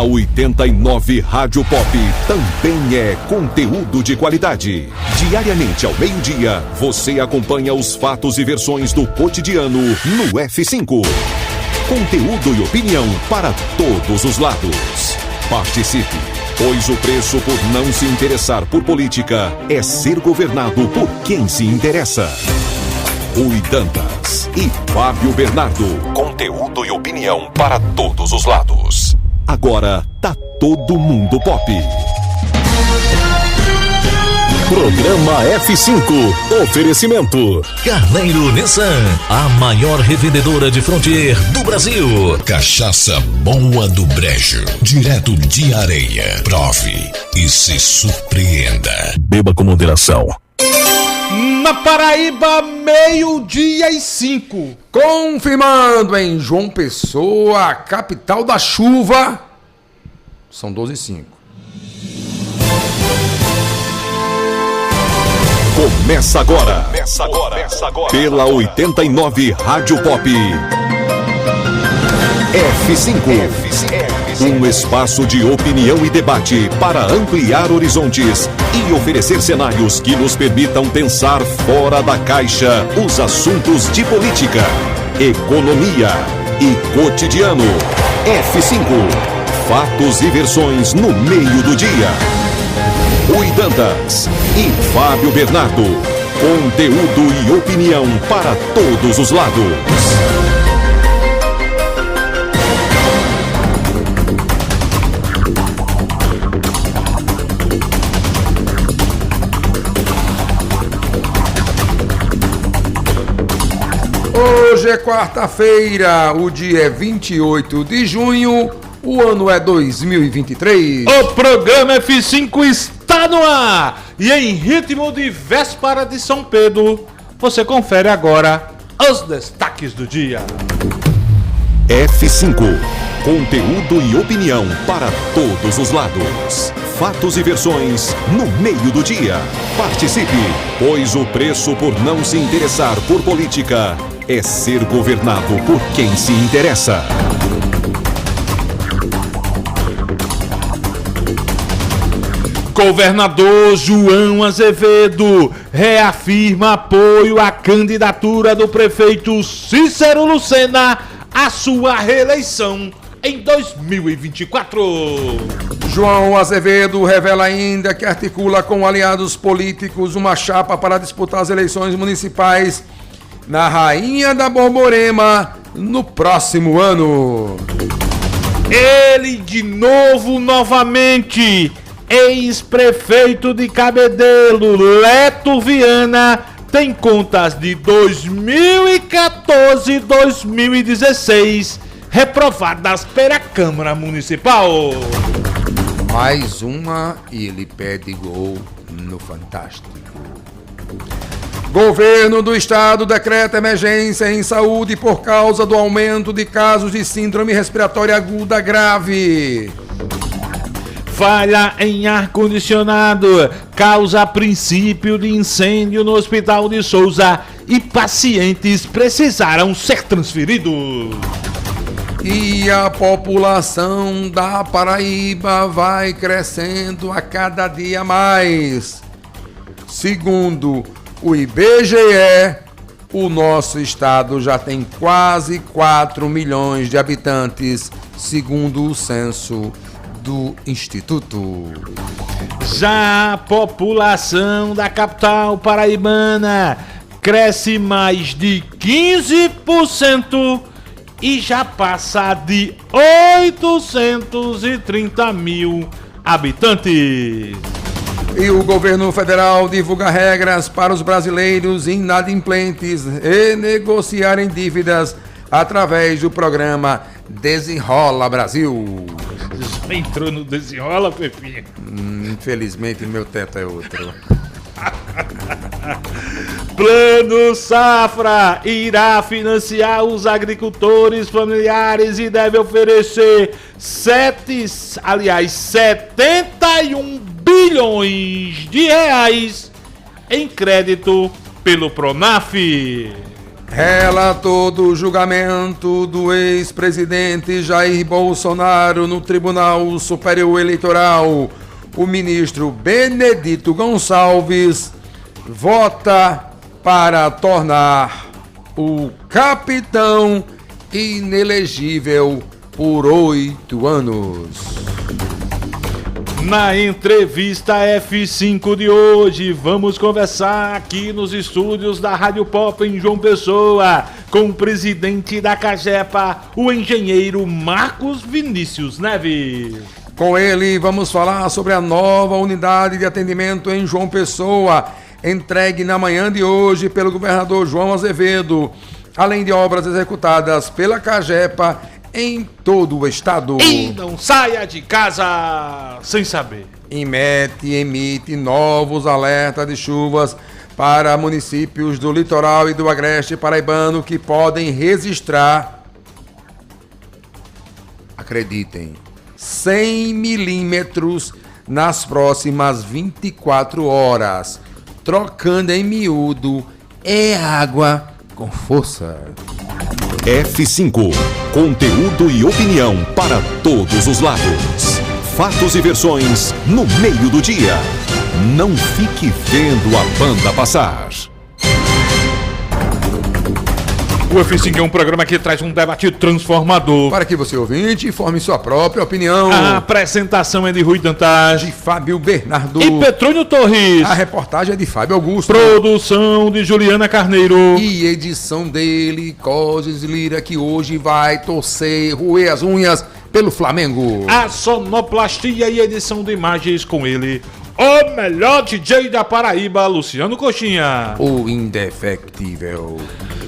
89 Rádio Pop também é conteúdo de qualidade. Diariamente ao meio-dia, você acompanha os fatos e versões do cotidiano no F5. Conteúdo e opinião para todos os lados. Participe, pois o preço por não se interessar por política é ser governado por quem se interessa. Rui Dantas e Fábio Bernardo. Conteúdo e opinião para todos os lados. Agora tá todo mundo pop. Programa F5. Oferecimento Carneiro Nissan, a maior revendedora de Frontier do Brasil. Cachaça Boa do Brejo, direto de Areia. Prove e se surpreenda. Beba com moderação. Na Paraíba, 12:05. Confirmando em João Pessoa, a capital da chuva. São 12:05. Começa agora. Pela 89 Rádio Pop. F5. Um espaço de opinião e debate para ampliar horizontes e oferecer cenários que nos permitam pensar fora da caixa os assuntos de política, economia e cotidiano. F5. Fatos e versões no meio do dia. Rui Dantas e Fábio Bernardo. Conteúdo e opinião para todos os lados. Hoje é quarta-feira, o dia é 28 de junho, o ano é 2023. O programa F5 está no ar e em ritmo de véspera de São Pedro, você confere agora os destaques do dia. F5. Conteúdo e opinião para todos os lados. Fatos e versões no meio do dia. Participe, pois o preço por não se interessar por política é ser governado por quem se interessa. Governador João Azevedo reafirma apoio à candidatura do prefeito Cícero Lucena à sua reeleição em 2024. João Azevedo revela ainda que articula com aliados políticos uma chapa para disputar as eleições municipais na Rainha da Borborema no próximo ano. Ele de novo, novamente, ex-prefeito de Cabedelo, Leto Viana, tem contas de 2014 e 2016 reprovadas pela Câmara Municipal. Mais uma e ele pede gol no Fantástico. Governo do Estado decreta emergência em saúde por causa do aumento de casos de síndrome respiratória aguda grave. Falha em ar-condicionado causa princípio de incêndio no Hospital de Souza e pacientes precisaram ser transferidos. E a população da Paraíba vai crescendo a cada dia mais. Segundo o IBGE, o nosso estado já tem quase 4 milhões de habitantes, segundo o censo do Instituto. Já a população da capital paraibana cresce mais de 15% e já passa de 830 mil habitantes. E o governo federal divulga regras para os brasileiros inadimplentes renegociarem dívidas através do programa Desenrola Brasil. Já entrou no Desenrola, Pepinho? Infelizmente, meu teto é outro. Plano Safra irá financiar os agricultores familiares e deve oferecer 71 bilhões de reais em crédito pelo Pronaf. Relator do julgamento do ex-presidente Jair Bolsonaro no Tribunal Superior Eleitoral, o ministro Benedito Gonçalves vota para tornar o capitão inelegível por 8 anos. Na entrevista F5 de hoje, vamos conversar aqui nos estúdios da Rádio Pop em João Pessoa com o presidente da CAGEPA, o engenheiro Marcos Vinícius Neves. Com ele, vamos falar sobre a nova unidade de atendimento em João Pessoa, entregue na manhã de hoje pelo governador João Azevedo, além de obras executadas pela CAGEPA em todo o estado. E não saia de casa sem saber. INMET emite novos alertas de chuvas para municípios do litoral e do agreste paraibano que podem registrar, acreditem, 100 milímetros nas próximas 24 horas. Trocando em miúdo, é água com força. F5. Conteúdo e opinião para todos os lados. Fatos e versões no meio do dia. Não fique vendo a banda passar. O F5 é um programa que traz um debate transformador. Para que você, ouvinte, forme sua própria opinião. A apresentação é de Rui Dantas, De Fábio Bernardo. e Petrônio Torres. A reportagem é de Fábio Augusto. Produção de Juliana Carneiro. E edição dele, Cosnes Lira, que hoje vai roer as unhas pelo Flamengo. A sonoplastia e edição de imagens com ele, o melhor DJ da Paraíba, Luciano Coxinha. O indefectível.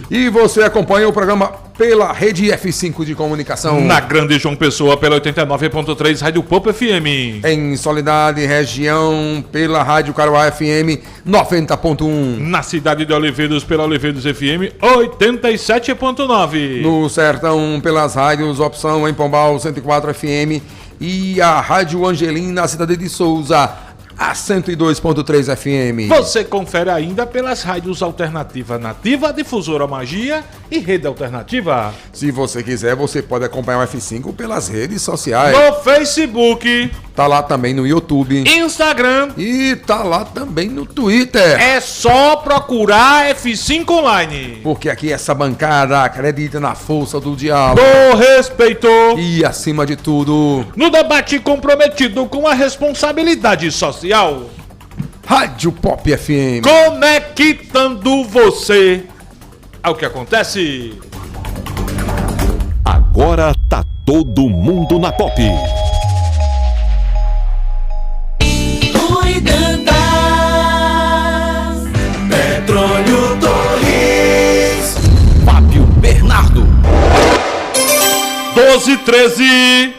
E você acompanha o programa pela rede F5 de comunicação. Na Grande João Pessoa, pela 89.3 Rádio Pop FM. Em Soledade, região, pela Rádio Caruá FM 90.1. Na cidade de Oliveiros, pela Oliveiros FM 87.9. No Sertão, pelas rádios Opção em Pombal 104 FM. E a Rádio Angelim na cidade de Souza, a 102.3 FM. Você confere ainda pelas rádios Alternativa Nativa, Difusora Magia e Rede Alternativa. Se você quiser, você pode acompanhar o F5 pelas redes sociais. No Facebook, Tá lá também no YouTube. Instagram. E tá lá também no Twitter. É só procurar F5 Online. Porque aqui essa bancada acredita na força do diálogo. Do respeito. E acima de tudo, No debate comprometido com a responsabilidade social. Rádio Pop FM. Conectando você ao que acontece. Agora tá todo mundo na Pop. Petrônio Torres, Fábio Bernardo. 12:13.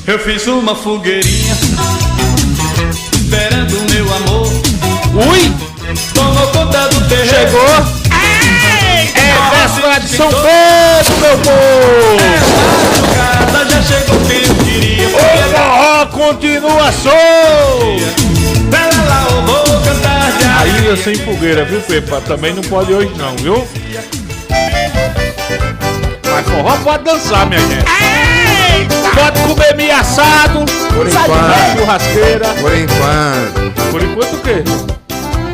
Eu fiz uma fogueirinha esperando o meu amor. Ui, Tomou conta do terreno. chegou. É véspera de São Pedro, meu povo. Casa já chegou quem eu queria. O forró continua solto. Pera lá, eu vou cantar de Ainda sem fogueira, viu, Pepa? Também não pode hoje não, viu? Mas forró pode dançar, minha gente. Pode comer milho assado. Por Sai de enquanto. baixo, churrasqueira. Por enquanto, Por enquanto o quê?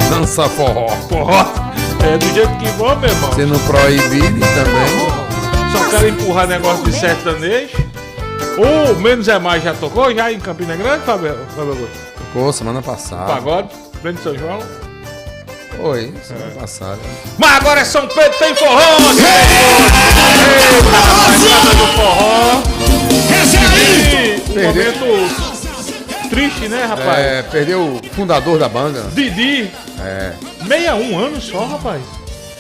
dança forró. Forró. É do jeito que for, meu irmão. Sendo proibido também. Só quero empurrar negócio de sertanejo. O Menos é Mais já tocou já em Campina Grande, Fábio Augusto? Pô, semana passada. Pagode, Grande São João. Foi, semana passada. Mas agora é São Pedro, tem forró! Eita, do forró! E um momento triste, né, rapaz? É, perdeu o fundador da banda. Didi, É. 61 anos só, rapaz.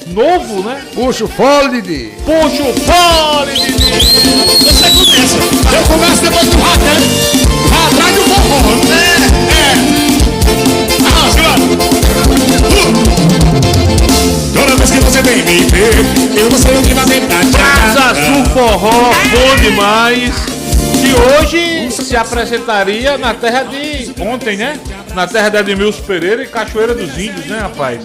Novo, né? Puxa o fole, Didi. Puxa o fole, Didi! Você começa, eu começo depois do rato, né? Atrás do forró, Toda vez que você vem me ver, eu não sei o que fazer pra te Casa agradar. Azul Forró, bom demais. Que hoje se apresentaria na terra de... Ontem, né? Na terra de Edmilson Pereira e Cachoeira dos Índios, né, rapaz?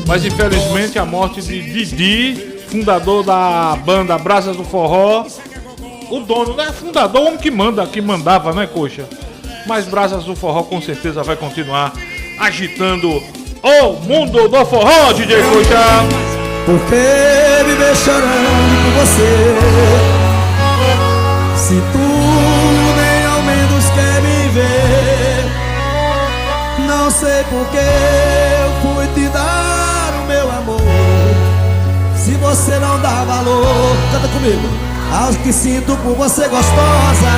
Mas infelizmente a morte de Didi, fundador da banda Brasas do Forró, o dono, né? Fundador, o homem que mandava, né, Coxa? Mas Brasas do Forró com certeza vai continuar agitando o mundo do forró, DJ Coxa. Por que me ver chorando por você? Se tu nem ao menos quer me ver, não sei por que eu fui te dar o meu amor. Se você não dá valor, canta comigo, aos que sinto por você gostosa.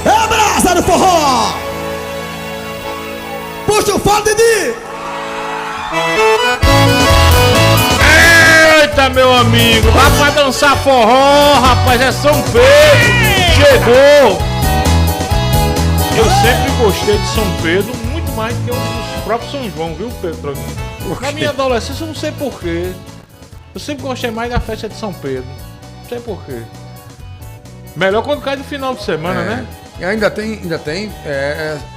É a brasa do forró! Puxa o fone, Didi! Eita, meu amigo, lá pra dançar forró, rapaz, é São Pedro. Chegou! Eu sempre gostei de São Pedro, muito mais que o dos próprios São João, viu, Pedro? Na minha adolescência, eu não sei porquê. Eu sempre gostei mais da festa de São Pedro. Não sei porquê. Melhor quando cai no final de semana, né? E ainda tem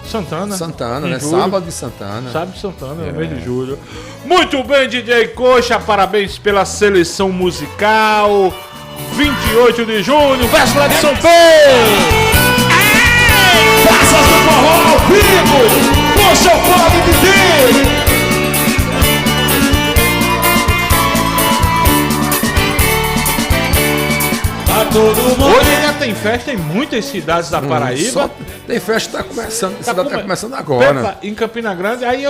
Santana, né? julho. Sábado de Santana. Sábado de Santana, no mês de julho. Muito bem, DJ Coxa, parabéns pela seleção musical. 28 de junho, véspera de São Pedro. Brasas do forró ao vivo. Puxa o fone, Didi. Hoje ainda tem festa em muitas cidades da Paraíba. Tem festa que tá começando. A cidade tá começando Pepa, agora. em Campina Grande, aí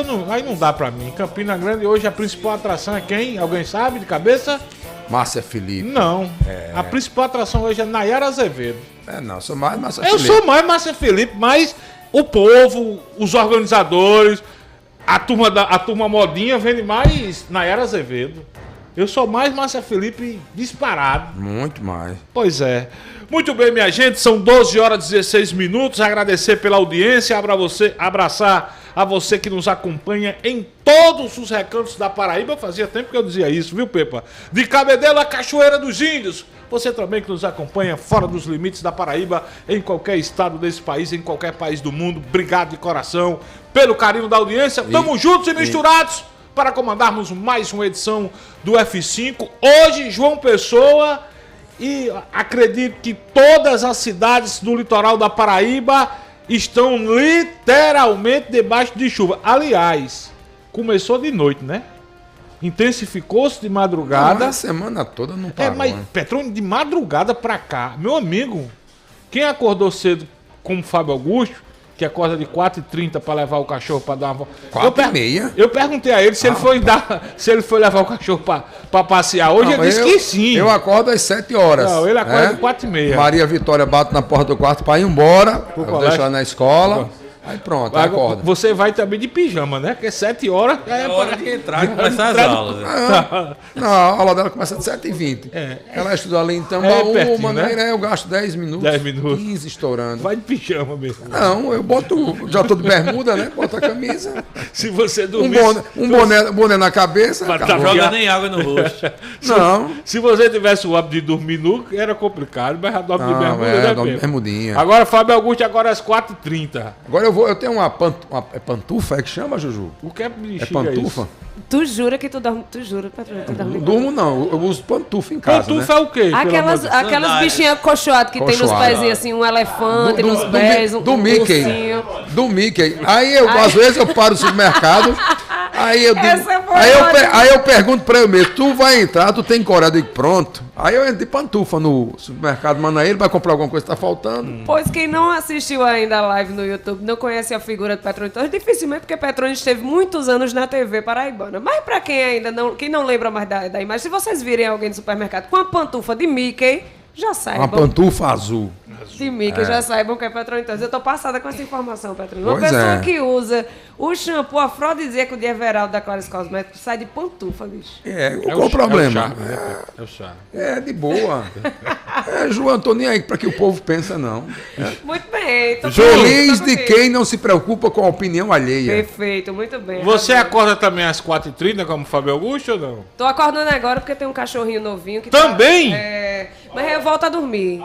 não dá pra mim. Em Campina Grande hoje a principal atração é quem? Alguém sabe de cabeça? Márcia Felipe. Não. A principal atração hoje é Nayara Azevedo. Não, sou mais Márcia Eu Felipe. sou mais Márcia Felipe, mas o povo, os organizadores, a turma modinha vende mais Nayara Azevedo. Eu sou mais Márcia Felipe disparado. Muito mais. Pois é. Muito bem, minha gente, são 12 horas e 16 minutos. Agradecer pela audiência, abraçar a você que nos acompanha em todos os recantos da Paraíba. Fazia tempo que eu dizia isso, viu, Pepa? De Cabedelo a Cachoeira dos Índios. Você também que nos acompanha fora dos limites da Paraíba, em qualquer estado desse país, em qualquer país do mundo. Obrigado de coração pelo carinho da audiência. Tamo juntos e misturados para comandarmos mais uma edição do F5. Hoje, João Pessoa, e acredito que todas as cidades do litoral da Paraíba estão literalmente debaixo de chuva. Aliás, começou de noite, né? Intensificou-se de madrugada. A semana toda não parou. Mas, Petrônio, de madrugada pra cá, meu amigo, quem acordou cedo como Fábio Augusto, que acorda de 4h30 para levar o cachorro para dar uma volta. 4h30? Eu perguntei a ele se ele foi levar o cachorro para passear. Hoje ele disse que sim. Eu acordo às 7 horas. Não, ele acorda de 4h30. Maria Vitória bate na porta do quarto para ir embora. Eu deixo ela na escola. Aí pronto, aí acorda. Você vai também de pijama, né? Porque 7 horas é hora de entrar e começar as aulas. Não, a aula dela começa de 7h20. Ela estuda ali em Tambaú, né? Eu gasto 10 minutos. 10 minutos. 15 estourando. Vai de pijama mesmo. Não, eu já tô de bermuda, né? Boto a camisa. Se você dormir... Um boné na cabeça. Não joga nem água no rosto. Não. Se você tivesse o hábito de dormir nu, era complicado, mas já dorme de bermuda, né, bermudinha. Agora, Fábio Augusto, agora às 4h30. Agora eu tenho uma pantufa, é que chama, Juju? O que é pantufa? Isso? Tu jura que tu dorme? Tu jura, Petrônio? Não durmo não, eu uso pantufa em casa. Pantufa né? é o quê? Aquelas bichinhas cochoadas que tem nos pezinhos assim, um elefante nos pés, do Mickey. ursinho. Do Mickey. Aí às vezes eu paro no supermercado, aí eu digo, Essa aí eu pergunto pra eu mesmo, tu vai entrar, tu tem coragem? Eu digo, pronto. Aí eu entro de pantufa no supermercado Manaíra, vai comprar alguma coisa que tá faltando. Pois quem não assistiu ainda a live no YouTube, não conhece a figura de Petrônio Torres, dificilmente, porque Petrônio esteve muitos anos na TV paraibana. Mas pra quem ainda não lembra mais da imagem, se vocês virem alguém no supermercado com a pantufa de Mickey, já saibam. Uma pantufa azul. De Mickey, já saibam que é Petrônio Torres. Eu tô passada com essa informação, Petrônio. Uma Pois pessoa é. que usa o shampoo afrodisíaco de Everaldo da Clarice Cosméticos sai de pantufa, bicho. Qual o problema? É o charme. É de boa. João, tô nem aí pra que o povo pensa, não. Muito bem. Tô Feliz tô de comigo. quem não se preocupa com a opinião alheia. Perfeito, muito bem. Você arrasou. acorda também às 4h30 como Fábio Augusto ou não? Tô acordando agora porque tem um cachorrinho novinho que Também? mas eu volto a dormir.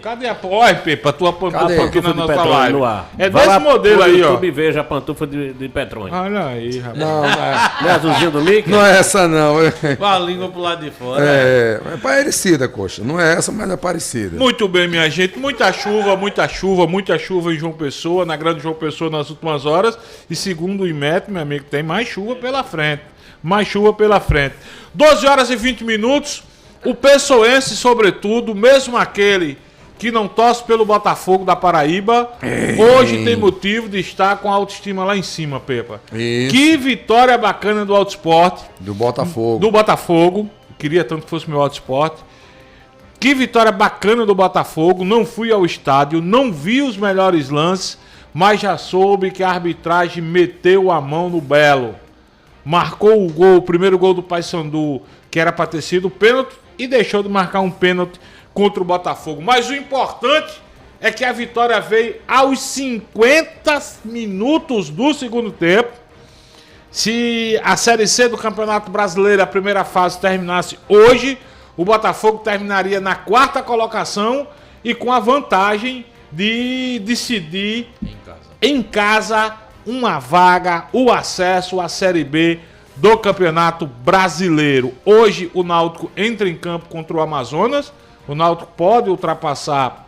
Cadê a Olha, Pepa, tua pantufa Cadê? aqui na de nossa Petrônio live. no ar. É Vai desse lá modelo pro aí, ó. YouTube e veja a pantufa de Petrônio. Olha aí, rapaz. Não é, Não é azulzinho do Mickey? não é essa não. Com a língua pro lado de fora. É parecida, coxa. Não é essa, mas é parecida. Muito bem, minha gente. Muita chuva em João Pessoa, na grande João Pessoa nas últimas horas. E segundo o IMET, meu amigo, tem mais chuva pela frente. 12 horas e 20 minutos. O pessoense, sobretudo, mesmo aquele que não torce pelo Botafogo da Paraíba, hoje tem motivo de estar com a autoestima lá em cima, Pepa. Isso. Que vitória bacana do Autosport. Do Botafogo. Do Botafogo. Queria tanto que fosse meu Autosport. Que vitória bacana do Botafogo. Não fui ao estádio, não vi os melhores lances, mas já soube que a arbitragem meteu a mão no Belo. Marcou o primeiro gol do Paysandu, que era para ter sido pênalti, e deixou de marcar um pênalti contra o Botafogo. Mas o importante é que a vitória veio aos 50 minutos do segundo tempo. Se a Série C do Campeonato Brasileiro, a primeira fase, terminasse hoje, o Botafogo terminaria na 4ª colocação e com a vantagem de decidir em casa uma vaga, o acesso à Série B do Campeonato Brasileiro. Hoje o Náutico entra em campo contra o Amazonas. O Náutico pode ultrapassar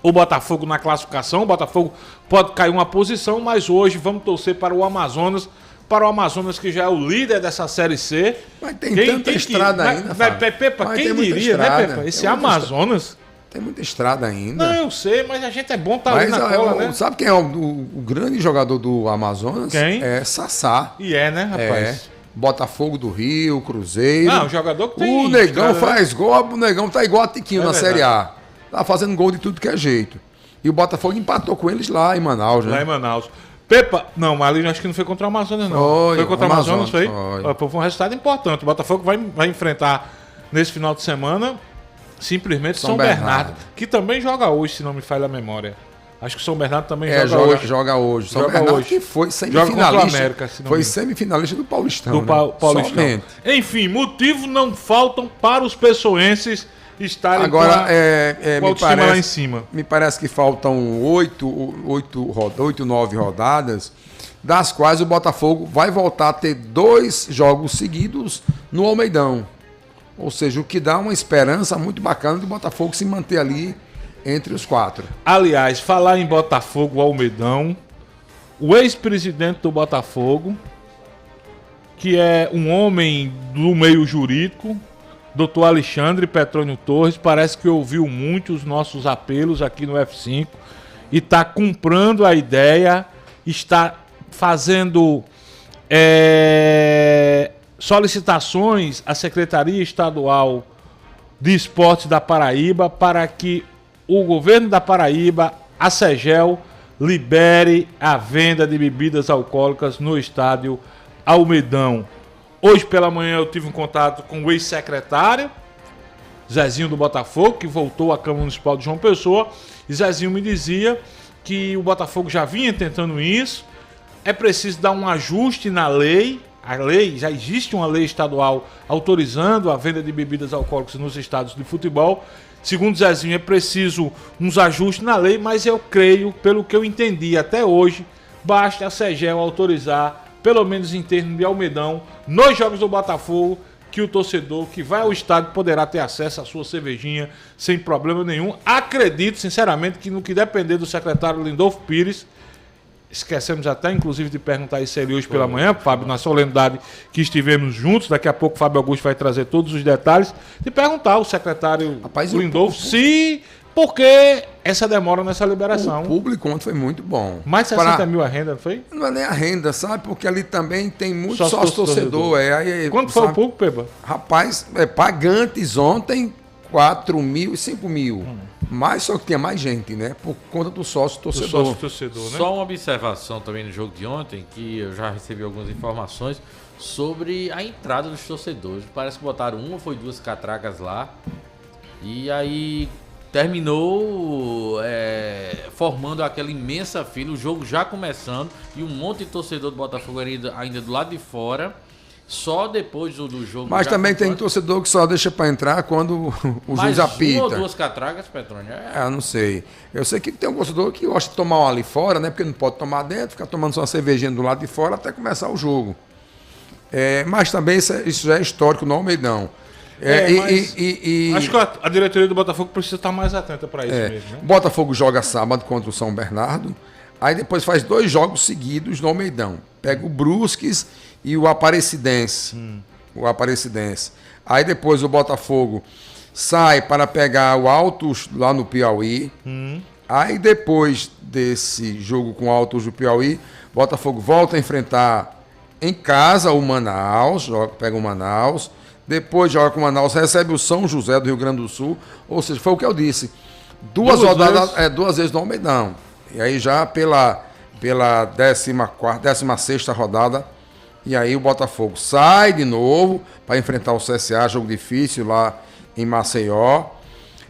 o Botafogo na classificação. O Botafogo pode cair uma posição, mas hoje vamos torcer para o Amazonas. Para o Amazonas, que já é o líder dessa Série C. Mas tem tanta estrada ainda, Fábio. Pepa, Mas quem tem muita diria, estrada, né, Pepa? Esse tem muita Amazonas... Tem muita estrada ainda. Não, eu sei, mas a gente é bom estar ali Mas na cola, né? sabe quem é o grande jogador do Amazonas? Quem? É Sassá. E é, né, rapaz? Botafogo do Rio, Cruzeiro. Não, o jogador que tem... O Negão estrada, né? faz gol, o Negão tá igual a Tiquinho na verdade. Série A. Tá fazendo gol de tudo que é jeito. E o Botafogo empatou com eles lá em Manaus, né? Lá em Manaus. Pepa, não, mas ali acho que não foi contra o Amazonas, não. Foi contra o Amazonas, foi? Foi um resultado importante. O Botafogo vai enfrentar nesse final de semana simplesmente São Bernardo, que também joga hoje, se não me falha a memória. Acho que o São Bernardo também joga hoje. São Joga Bernardo hoje. que foi Joga contra o semifinalista. América, se não Foi me- semifinalista do Paulistão. do né? Paulistão. Somente. Enfim, motivos não faltam para os pessoenses estarem Agora, com a autoestima lá em cima. Me parece que faltam 8, 9 rodadas, das quais o Botafogo vai voltar a ter 2 jogos seguidos no Almeidão. Ou seja, o que dá uma esperança muito bacana do Botafogo se manter ali entre os 4. Aliás, falar em Botafogo Almeidão, o ex-presidente do Botafogo, que é um homem do meio jurídico, Dr. Alexandre Petrônio Torres, parece que ouviu muito os nossos apelos aqui no F5 e está comprando a ideia, está fazendo solicitações à Secretaria Estadual de Esportes da Paraíba para que o governo da Paraíba, a SEGEL, libere a venda de bebidas alcoólicas no estádio Almeidão. Hoje pela manhã eu tive um contato com o ex-secretário, Zezinho do Botafogo, que voltou à Câmara Municipal de João Pessoa, e Zezinho me dizia que o Botafogo já vinha tentando isso, é preciso dar um ajuste na lei. A lei, já existe uma lei estadual autorizando a venda de bebidas alcoólicas nos estádios de futebol. Segundo Zezinho, é preciso uns ajustes na lei, mas eu creio, pelo que eu entendi até hoje, basta a SEGEL autorizar, pelo menos em termos de Almeidão, nos jogos do Botafogo, que o torcedor que vai ao estádio poderá ter acesso à sua cervejinha sem problema nenhum. Acredito, sinceramente, que no que depender do secretário Lindolfo Pires, esquecemos até, inclusive, de perguntar isso a ele hoje pela manhã, Fábio, na solenidade que estivemos juntos. Daqui a pouco o Fábio Augusto vai trazer todos os detalhes. De perguntar ao secretário Lindolfo porque essa demora nessa liberação. O público ontem foi muito bom. Mais de 60 mil a renda, não foi? Não é nem a renda, sabe? Porque ali também tem muito Sócio sócio-torcedor. Quanto foi o público, Peba? Rapaz, pagantes ontem, 4 mil e 5 mil. Mas só que tinha mais gente, né? Por conta do sócio-torcedor. Né? Só uma observação também no jogo de ontem, que eu já recebi algumas informações sobre a entrada dos torcedores. Parece que botaram 1 ou foi 2 catracas lá. E aí terminou formando aquela imensa fila, o jogo já começando, e um monte de torcedor do Botafogo ainda do lado de fora. só depois do jogo. Mas já também foi tem fora. torcedor que só deixa para entrar quando o juiz apita. Uma ou duas catracas, Petrônio? Não sei. Eu sei que tem um torcedor que gosta de tomar uma ali fora, né? Porque não pode tomar dentro, ficar tomando só uma cervejinha do lado de fora até começar o jogo. Mas também isso já é histórico no Almeidão. Acho que a diretoria do Botafogo precisa estar mais atenta para isso mesmo. Né? Botafogo joga sábado contra o São Bernardo, aí depois faz 2 jogos seguidos no Almeidão. Pega o Brusques e o Aparecidense. Aí depois o Botafogo sai para pegar o Altos lá no Piauí. Aí depois desse jogo com o Altos do Piauí, Botafogo volta a enfrentar em casa o Manaus, pega o Manaus. Depois joga com o Manaus, recebe o São José do Rio Grande do Sul. Ou seja, foi o que eu disse. 2 rodadas, 2 vezes no Almeidão. E aí já pela 16ª rodada. E aí o Botafogo sai de novo para enfrentar o CSA, jogo difícil lá em Maceió.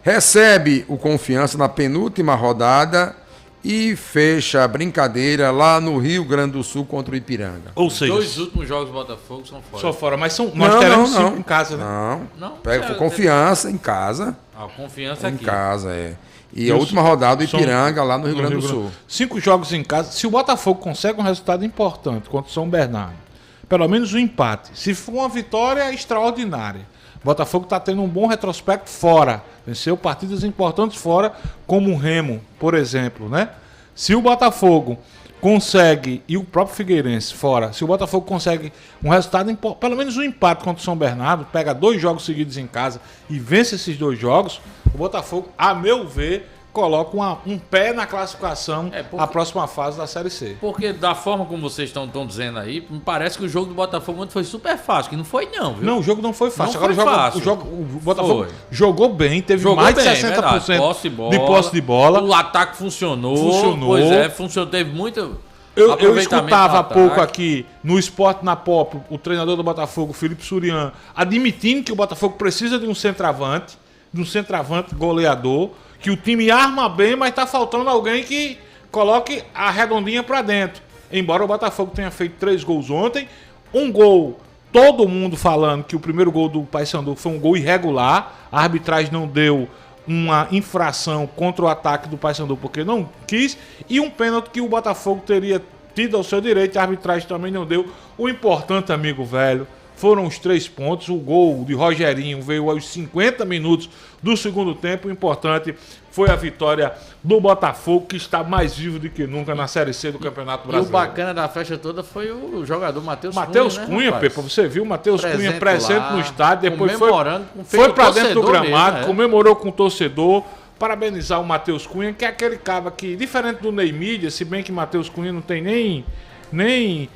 Recebe o Confiança na penúltima rodada e fecha a brincadeira lá no Rio Grande do Sul contra o Ipiranga. Ou seja, 2 últimos jogos do Botafogo são fora. Só fora, mas nós teremos 5 em casa, né? Não. Pega o Confiança em casa. Confiança aqui. Em casa, E a última rodada do Ipiranga lá no Rio Grande do Sul. 5 jogos em casa. Se o Botafogo consegue um resultado importante contra o São Bernardo, pelo menos um empate. Se for uma vitória extraordinária. O Botafogo está tendo um bom retrospecto fora. Venceu partidas importantes fora, como o Remo, por exemplo, né? Se o Botafogo consegue, e o próprio Figueirense fora, se o Botafogo consegue um resultado, pelo menos um empate contra o São Bernardo, pega 2 jogos seguidos em casa e vence esses 2 jogos, o Botafogo, a meu ver, coloca um pé na classificação à próxima fase da Série C. Porque da forma como vocês estão dizendo aí, me parece que o jogo do Botafogo ontem foi super fácil, que não foi não, viu? Não, o jogo não foi fácil. Não Agora foi fácil. o Botafogo jogou bem, teve mais de 60% de posse de bola. O ataque funcionou. Pois funcionou, teve muito... Eu escutava há pouco aqui no Esporte na Pop, o treinador do Botafogo, Felipe Surian, admitindo que o Botafogo precisa de um centroavante goleador, que o time arma bem, mas tá faltando alguém que coloque a redondinha para dentro. Embora o Botafogo tenha feito 3 gols ontem, um gol, todo mundo falando que o primeiro gol do Paysandu foi um gol irregular, a arbitragem não deu uma infração contra o ataque do Paysandu porque não quis, e um pênalti que o Botafogo teria tido ao seu direito, a arbitragem também não deu. O importante, amigo velho, foram os 3 pontos. O gol de Rogerinho veio aos 50 minutos do segundo tempo. O importante foi a vitória do Botafogo, que está mais vivo do que nunca na Série C do Campeonato Brasileiro. E o bacana da festa toda foi o jogador Matheus Cunha, né, Pepa, você viu o Matheus Cunha presente no estádio, depois comemorando, foi para dentro do gramado, mesmo, comemorou com o torcedor. Parabenizar o Matheus Cunha, que é aquele cara que, diferente do Ney Mídia, se bem que Matheus Cunha não tem nem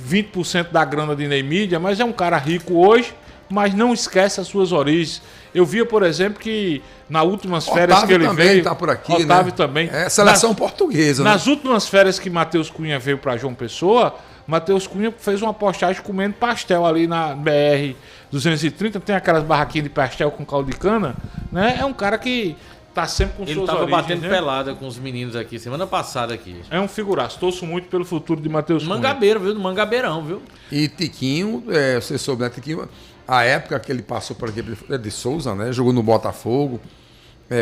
20% da grana de Ney Mídia, mas é um cara rico hoje, mas não esquece as suas origens. Eu via, por exemplo, que nas últimas férias Otávio que ele também veio... tá por aqui, Otávio né? também. Seleção portuguesa, né? Nas últimas férias que Matheus Cunha veio para João Pessoa, Matheus Cunha fez uma postagem comendo pastel ali na BR-230, tem aquelas barraquinhas de pastel com caldo de cana, né? É um cara que tá sempre com ele suas tava origens, batendo né? pelada com os meninos aqui, semana passada aqui. É um figuraço. Torço muito pelo futuro de Matheus Cunha. Mangabeiro, viu? Do Mangabeirão, viu? E Tiquinho, você soube, né? Tiquinho, a época que ele passou por aqui de Souza, né? Jogou no Botafogo.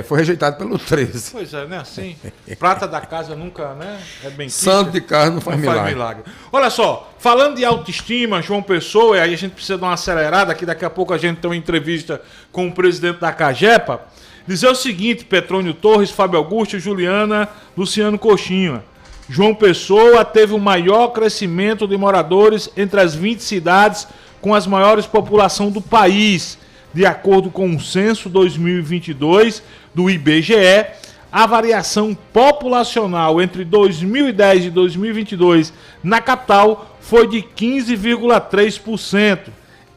Foi rejeitado pelo 13. Pois é, né? Assim, prata da casa nunca, né? É bem triste. Santo de casa não faz milagre. Olha só, falando de autoestima, João Pessoa, aí a gente precisa dar uma acelerada, que daqui a pouco a gente tem uma entrevista com o presidente da Cagepa. Dizer o seguinte, Petrônio Torres, Fábio Augusto, Juliana, Luciano Coxinha. João Pessoa teve o maior crescimento de moradores entre as 20 cidades com as maiores população do país. De acordo com o censo 2022 do IBGE, a variação populacional entre 2010 e 2022 na capital foi de 15,3%.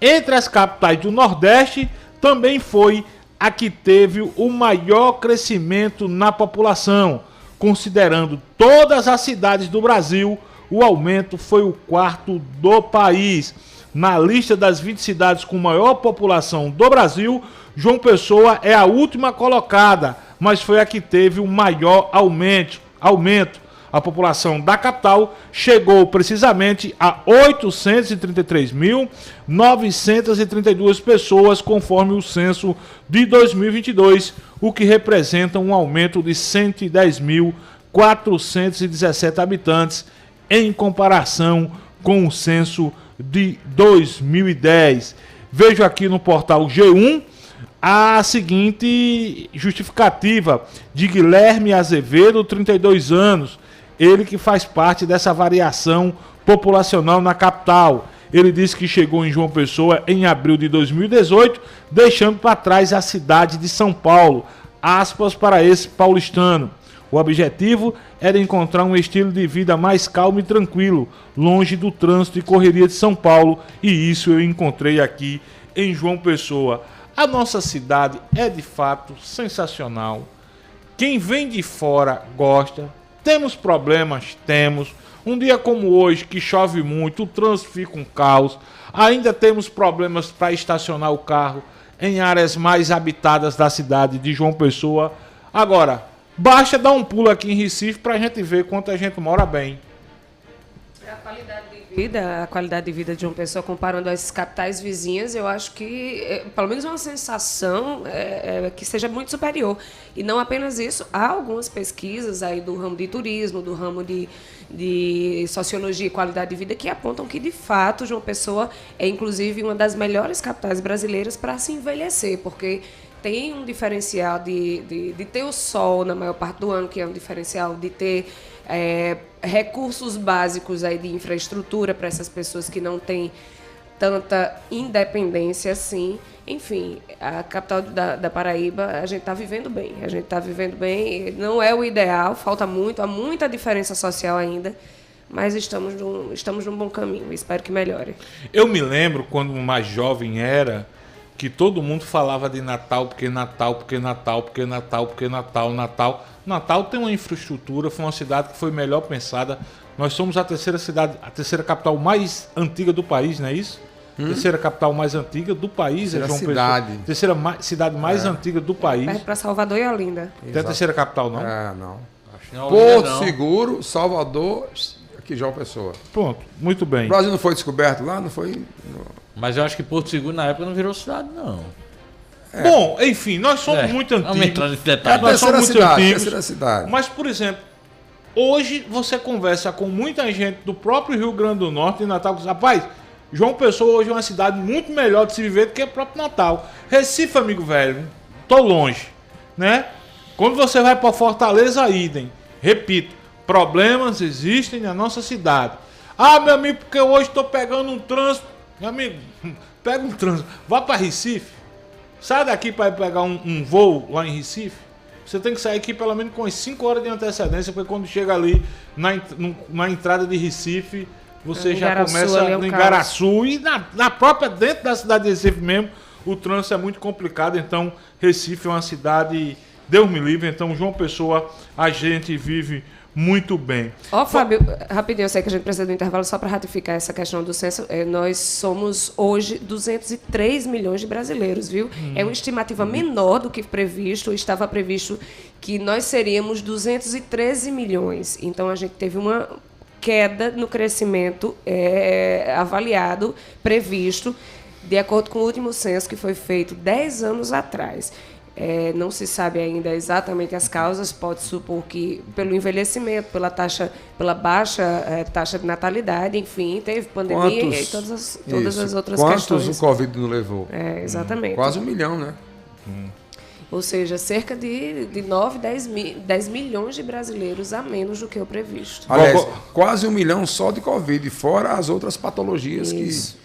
Entre as capitais do Nordeste, também foi a que teve o maior crescimento na população. Considerando todas as cidades do Brasil, o aumento foi o 4º do país. Na lista das 20 cidades com maior população do Brasil, João Pessoa é a última colocada, mas foi a que teve o maior aumento. A população da capital chegou precisamente a 833.932 pessoas, conforme o censo de 2022, o que representa um aumento de 110.417 habitantes em comparação com o censo de 2010. Vejo aqui no portal G1 a seguinte justificativa de Guilherme Azevedo, 32 anos, ele que faz parte dessa variação populacional na capital. Ele disse que chegou em João Pessoa em abril de 2018, deixando para trás a cidade de São Paulo. Aspas para esse paulistano. O objetivo era encontrar um estilo de vida mais calmo e tranquilo, longe do trânsito e correria de São Paulo, e isso eu encontrei aqui em João Pessoa. A nossa cidade é de fato sensacional. Quem vem de fora gosta. Temos problemas? Temos. Um dia como hoje, que chove muito, o trânsito fica um caos. Ainda temos problemas para estacionar o carro em áreas mais habitadas da cidade de João Pessoa. Agora, basta dar um pulo aqui em Recife para a gente ver quanto a gente mora bem. A qualidade de vida de uma pessoa comparando as capitais vizinhas, eu acho que, pelo menos uma sensação que seja muito superior. E não apenas isso, há algumas pesquisas aí do ramo de turismo, do ramo de sociologia e qualidade de vida que apontam que, de fato, João Pessoa é, inclusive, uma das melhores capitais brasileiras para se envelhecer, porque tem um diferencial de ter o sol na maior parte do ano, que é um diferencial de ter recursos básicos aí de infraestrutura para essas pessoas que não têm tanta independência assim. Enfim, a capital da Paraíba, a gente está vivendo bem. A gente está vivendo bem, não é o ideal, falta muito, há muita diferença social ainda, mas estamos num bom caminho, espero que melhore. Eu me lembro, quando mais jovem era, que todo mundo falava de Natal, porque Natal, porque Natal, porque Natal, porque Natal, Natal. Natal tem uma infraestrutura, foi uma cidade que foi melhor pensada. Nós somos a terceira capital mais antiga do país, não é isso? Terceira capital mais antiga do país é João Pessoa. Terceira cidade mais antiga do país. Perto para Salvador e Olinda. Tem a terceira capital, não? Não. Acho que não é Porto não. Seguro, Salvador, aqui João Pessoa. Pronto, muito bem. O Brasil não foi descoberto lá? Não foi? Mas eu acho que Porto Seguro na época não virou cidade, não. Bom, enfim, nós somos muito antigos. Vamos entrar nesse detalhe. Nós somos muito antigos. Terceira cidade. Mas, por exemplo, hoje você conversa com muita gente do próprio Rio Grande do Norte e Natal, que diz, rapaz, João Pessoa hoje é uma cidade muito melhor de se viver do que o próprio Natal. Recife, amigo velho, tô longe, né? Quando você vai para Fortaleza, idem. Repito, problemas existem na nossa cidade. Ah, meu amigo, porque hoje estou pegando um trânsito. Meu amigo, pega um trânsito. Vá para Recife. Sai daqui para pegar um voo lá em Recife. Você tem que sair aqui pelo menos com as 5 horas de antecedência, porque quando chega ali na entrada de Recife, você já começa no Igaraçu. E na própria, dentro da cidade de Recife mesmo, o trânsito é muito complicado. Então, Recife é uma cidade, Deus me livre. Então, João Pessoa, a gente vive muito bem. Fábio, rapidinho, eu sei que a gente precisa do intervalo só para ratificar essa questão do censo. Nós somos hoje 203 milhões de brasileiros, viu? É uma estimativa menor do que previsto. Estava previsto que nós seríamos 213 milhões. Então, a gente teve uma queda no crescimento avaliado, previsto, de acordo com o último censo que foi feito 10 anos atrás. Não se sabe ainda exatamente as causas, pode supor que pelo envelhecimento, pela baixa taxa de natalidade, enfim, teve pandemia e todas as outras questões. Quantos o Covid não levou? Exatamente. Quase 1 milhão, né? Ou seja, cerca de 10 milhões de brasileiros a menos do que o previsto. Aliás, quase 1 milhão só de Covid, fora as outras patologias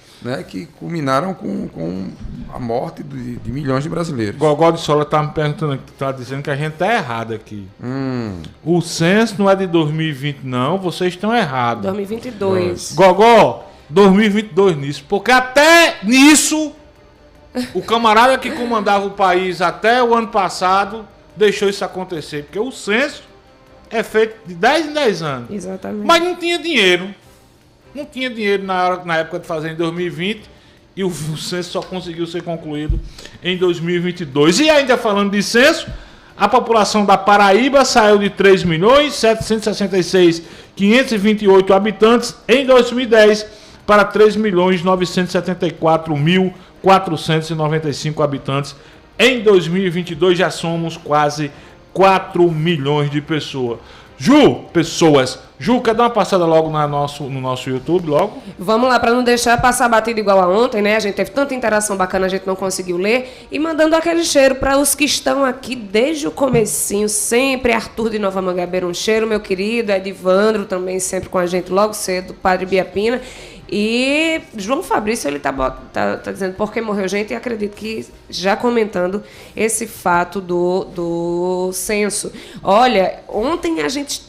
que culminaram com a morte de milhões de brasileiros. Gogó de Sola está me perguntando aqui, está dizendo que a gente está errado aqui. O censo não é de 2020, não, vocês estão errados. 2022. Gogó, 2022 nisso, porque até nisso, o camarada que comandava o país até o ano passado deixou isso acontecer, porque o censo é feito de 10 em 10 anos. Exatamente. Mas não tinha dinheiro. Não tinha dinheiro na época de fazer em 2020 e o censo só conseguiu ser concluído em 2022. E ainda falando de censo, A população da Paraíba saiu de 3.766.528 habitantes em 2010 para 3.974.495 habitantes em 2022. Já somos quase 4 milhões de pessoas. Ju, quer dar uma passada logo no nosso YouTube, logo? Vamos lá, para não deixar passar batido igual a ontem, né? A gente teve tanta interação bacana, a gente não conseguiu ler. E mandando aquele cheiro para os que estão aqui desde o comecinho, sempre. Arthur de Nova Mangabeira, um cheiro, meu querido. Edivandro também sempre com a gente logo cedo, Padre Biapina. E João Fabrício, ele tá dizendo por que morreu gente, e acredito que já comentando esse fato do censo. Olha, ontem a gente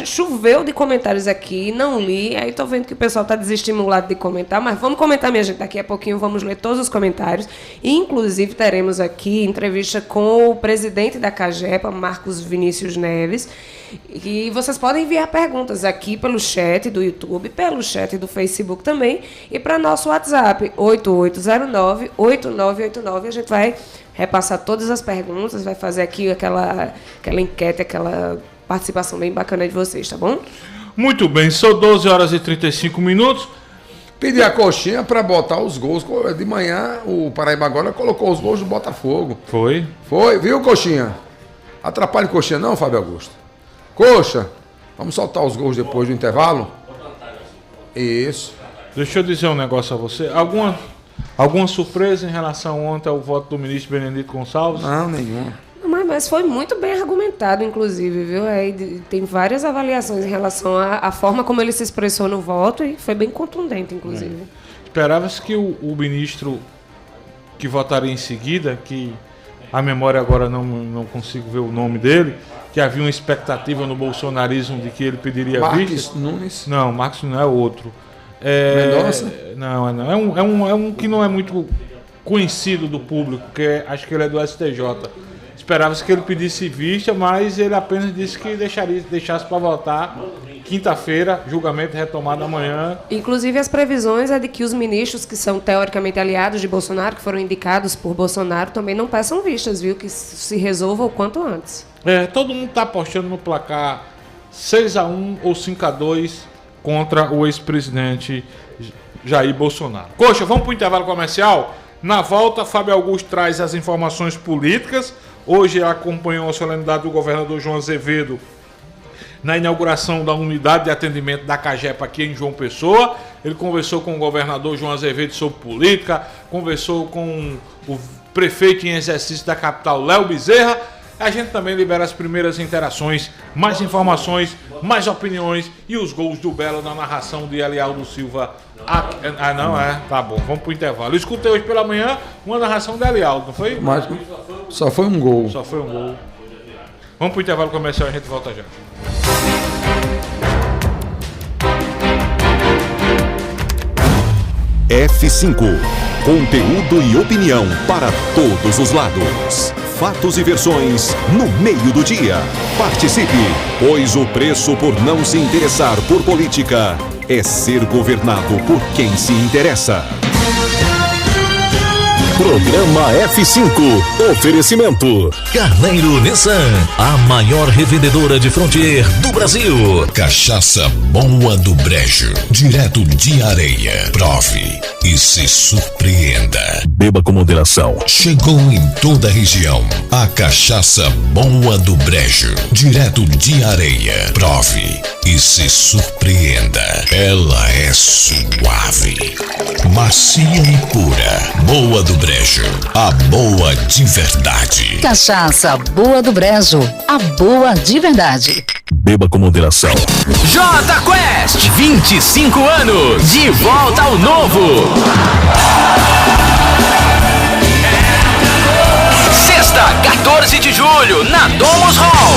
choveu de comentários aqui, não li, aí tô vendo que o pessoal tá desestimulado de comentar, mas vamos comentar, minha gente, daqui a pouquinho vamos ler todos os comentários, e inclusive teremos aqui entrevista com o presidente da CAGEPA, Marcos Vinícius Neves, e vocês podem enviar perguntas aqui pelo chat do YouTube, pelo chat do Facebook também, e para nosso WhatsApp, 8809-8989. A gente vai repassar todas as perguntas, vai fazer aqui aquela enquete, aquela participação bem bacana de vocês, tá bom? Muito bem, são 12 horas e 35 minutos. Pedi a coxinha para botar os gols. De manhã, o Paraíba agora colocou os gols do Botafogo. Foi, viu, coxinha? Atrapalha coxinha não, Fábio Augusto? Coxa, vamos soltar os gols depois do intervalo? Isso. Deixa eu dizer um negócio a você. Alguma surpresa em relação ontem ao voto do ministro Benedito Gonçalves? Não, nenhuma. Mas foi muito bem argumentado, inclusive, viu? Aí tem várias avaliações em relação à forma como ele se expressou no voto e foi bem contundente, inclusive. Esperava-se que o ministro que votaria em seguida, que a memória agora não consigo ver o nome dele, que havia uma expectativa no bolsonarismo de que ele pediria Marcos Nunes? Não, Marcos não é outro. Mendonça? Não. É um que não é muito conhecido do público, que acho que ele é do STJ. Esperava-se que ele pedisse vista, mas ele apenas disse que deixasse para votar quinta-feira, julgamento retomado amanhã. Inclusive, as previsões é de que os ministros que são teoricamente aliados de Bolsonaro, que foram indicados por Bolsonaro, também não peçam vistas, viu? Que se resolva o quanto antes. Todo mundo está apostando no placar 6-1 ou 5-2 contra o ex-presidente Jair Bolsonaro. Coxa, vamos para o intervalo comercial? Na volta, Fábio Augusto traz as informações políticas. Hoje acompanhou a solenidade do governador João Azevedo na inauguração da unidade de atendimento da CAGEPA aqui em João Pessoa. Ele conversou com o governador João Azevedo sobre política, conversou com o prefeito em exercício da capital, Léo Bezerra. A gente também libera as primeiras interações, mais informações, mais opiniões e os gols do Belo na narração de Elialdo Silva. Tá bom, vamos pro intervalo. Eu escutei hoje pela manhã uma narração de Elialdo, não foi? Mas só foi um gol. Só foi um gol. Vamos pro intervalo comercial e a gente volta já. F5. Conteúdo e opinião para todos os lados. Fatos e versões no meio do dia. Participe, pois o preço por não se interessar por política é ser governado por quem se interessa. Programa F5. Oferecimento. Carneiro Nissan, a maior revendedora de Frontier do Brasil. Cachaça Boa do Brejo, direto de Areia. Prove e se surpreenda. Beba com moderação. Chegou em toda a região a Cachaça Boa do Brejo, direto de Areia. Prove e se surpreenda. Ela é suave, macia e pura. Boa do Brejo, a boa de verdade. Cachaça Boa do Brejo, a boa de verdade. Beba com moderação. J Quest, 25 anos, de volta ao novo. Sexta, 14 de julho, na Domus Hall.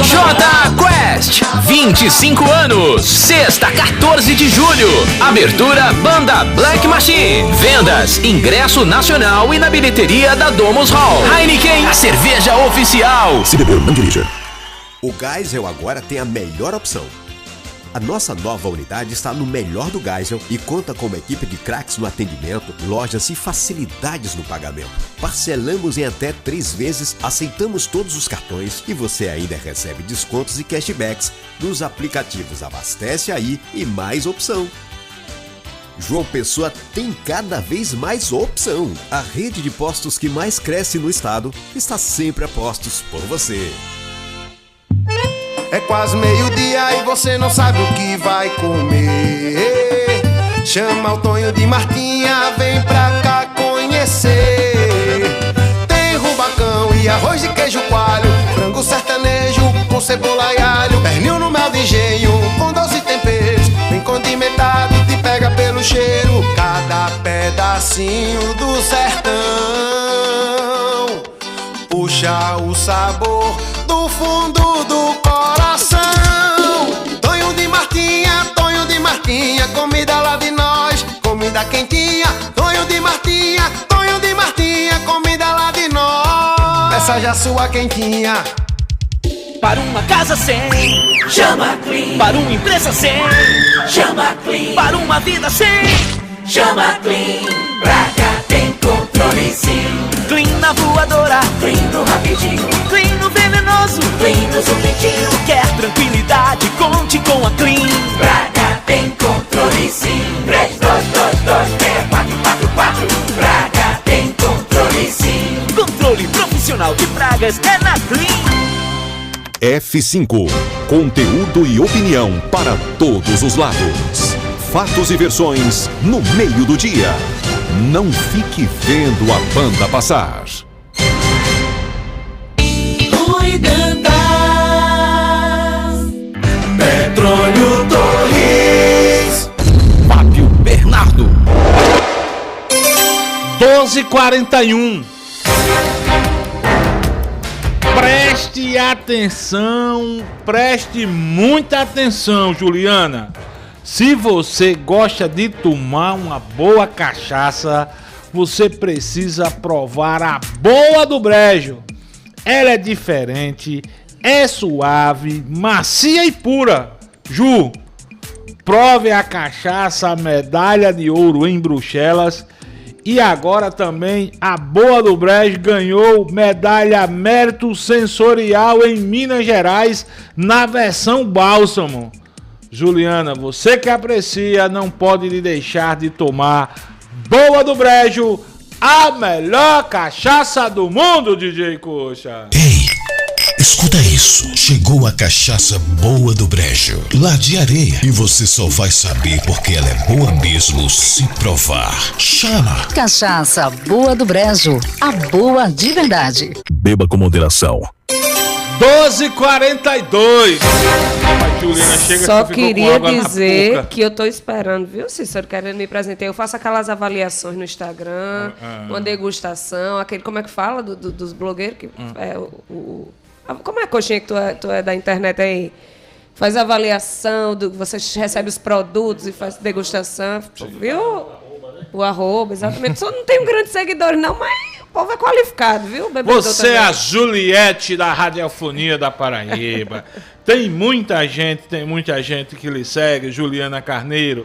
J Quest, 25 anos, sexta, 14 de julho. Abertura Banda Black Machine. Vendas, ingresso nacional e na bilheteria da Domus Hall. Heineken, a cerveja oficial. Se beber, não dirija. O Geisel agora tem a melhor opção. A nossa nova unidade está no melhor do Geisel e conta com uma equipe de craques no atendimento, lojas e facilidades no pagamento. Parcelamos em até 3 vezes, aceitamos todos os cartões e você ainda recebe descontos e cashbacks nos aplicativos Abastece Aí e Mais Opção. João Pessoa tem cada vez mais opção. A rede de postos que mais cresce no estado está sempre a postos por você. É quase meio-dia e você não sabe o que vai comer. Chama o Tonho de Martinha, vem pra cá conhecer. Tem rubacão e arroz de queijo coalho, frango sertanejo com cebola e alho, pernil no mel de engenho com 12 temperos, bem condimentado, te pega pelo cheiro. Cada pedacinho do sertão puxa o sabor do fundo do coração. Tonho de Martinha, comida lá de nós, comida quentinha. Tonho de Martinha, comida lá de nós. Peça já sua quentinha. Para uma casa sem, chama Clean. Para uma empresa sem, chama Clean. Para uma vida sem, chama Clean. Pra cá tem controle sim. Clean na voadora, Clean no rapidinho, Clean no venenoso, Clean no zumbidinho. Quer tranquilidade, conte com a Clean. Pra cá tem controle sim. 32226444. Pra cá tem controle sim. Controle profissional de pragas é na Clean. F5. Conteúdo e opinião para todos os lados. Fatos e versões no meio do dia. Não fique vendo a banda passar. Cuidandas. Petróleo Torres. Fábio Bernardo. 12h41. Preste atenção, preste muita atenção, Juliana. Se você gosta de tomar uma boa cachaça, você precisa provar a Boa do Brejo. Ela é diferente, é suave, macia e pura. Ju, prove a cachaça Medalha de Ouro em Bruxelas. E agora também a Boa do Brejo ganhou medalha Mérito Sensorial em Minas Gerais na versão bálsamo. Juliana, você que aprecia, não pode deixar de tomar Boa do Brejo, a melhor cachaça do mundo, DJ Coxa. Ei, escuta isso. Chegou a cachaça Boa do Brejo, lá de Areia. E você só vai saber porque ela é boa mesmo se provar. Chama! Cachaça Boa do Brejo, a boa de verdade. Beba com moderação. 12h42. Juliana, chega. Só queria dizer que eu tô esperando, viu, Cícero? Querendo me apresentar. Eu faço aquelas avaliações no Instagram, uma degustação, aquele, como é que fala, dos blogueiros? Que, como é, Coxinha, que tu é da internet aí? Faz avaliação, você recebe os produtos e faz degustação, viu? O arroba, exatamente. Só não tenho grandes seguidores, não, mas o povo é qualificado, viu? Bebedor você também. é a Juliette da Radiofonia da Paraíba. Tem muita gente que lhe segue, Juliana Carneiro.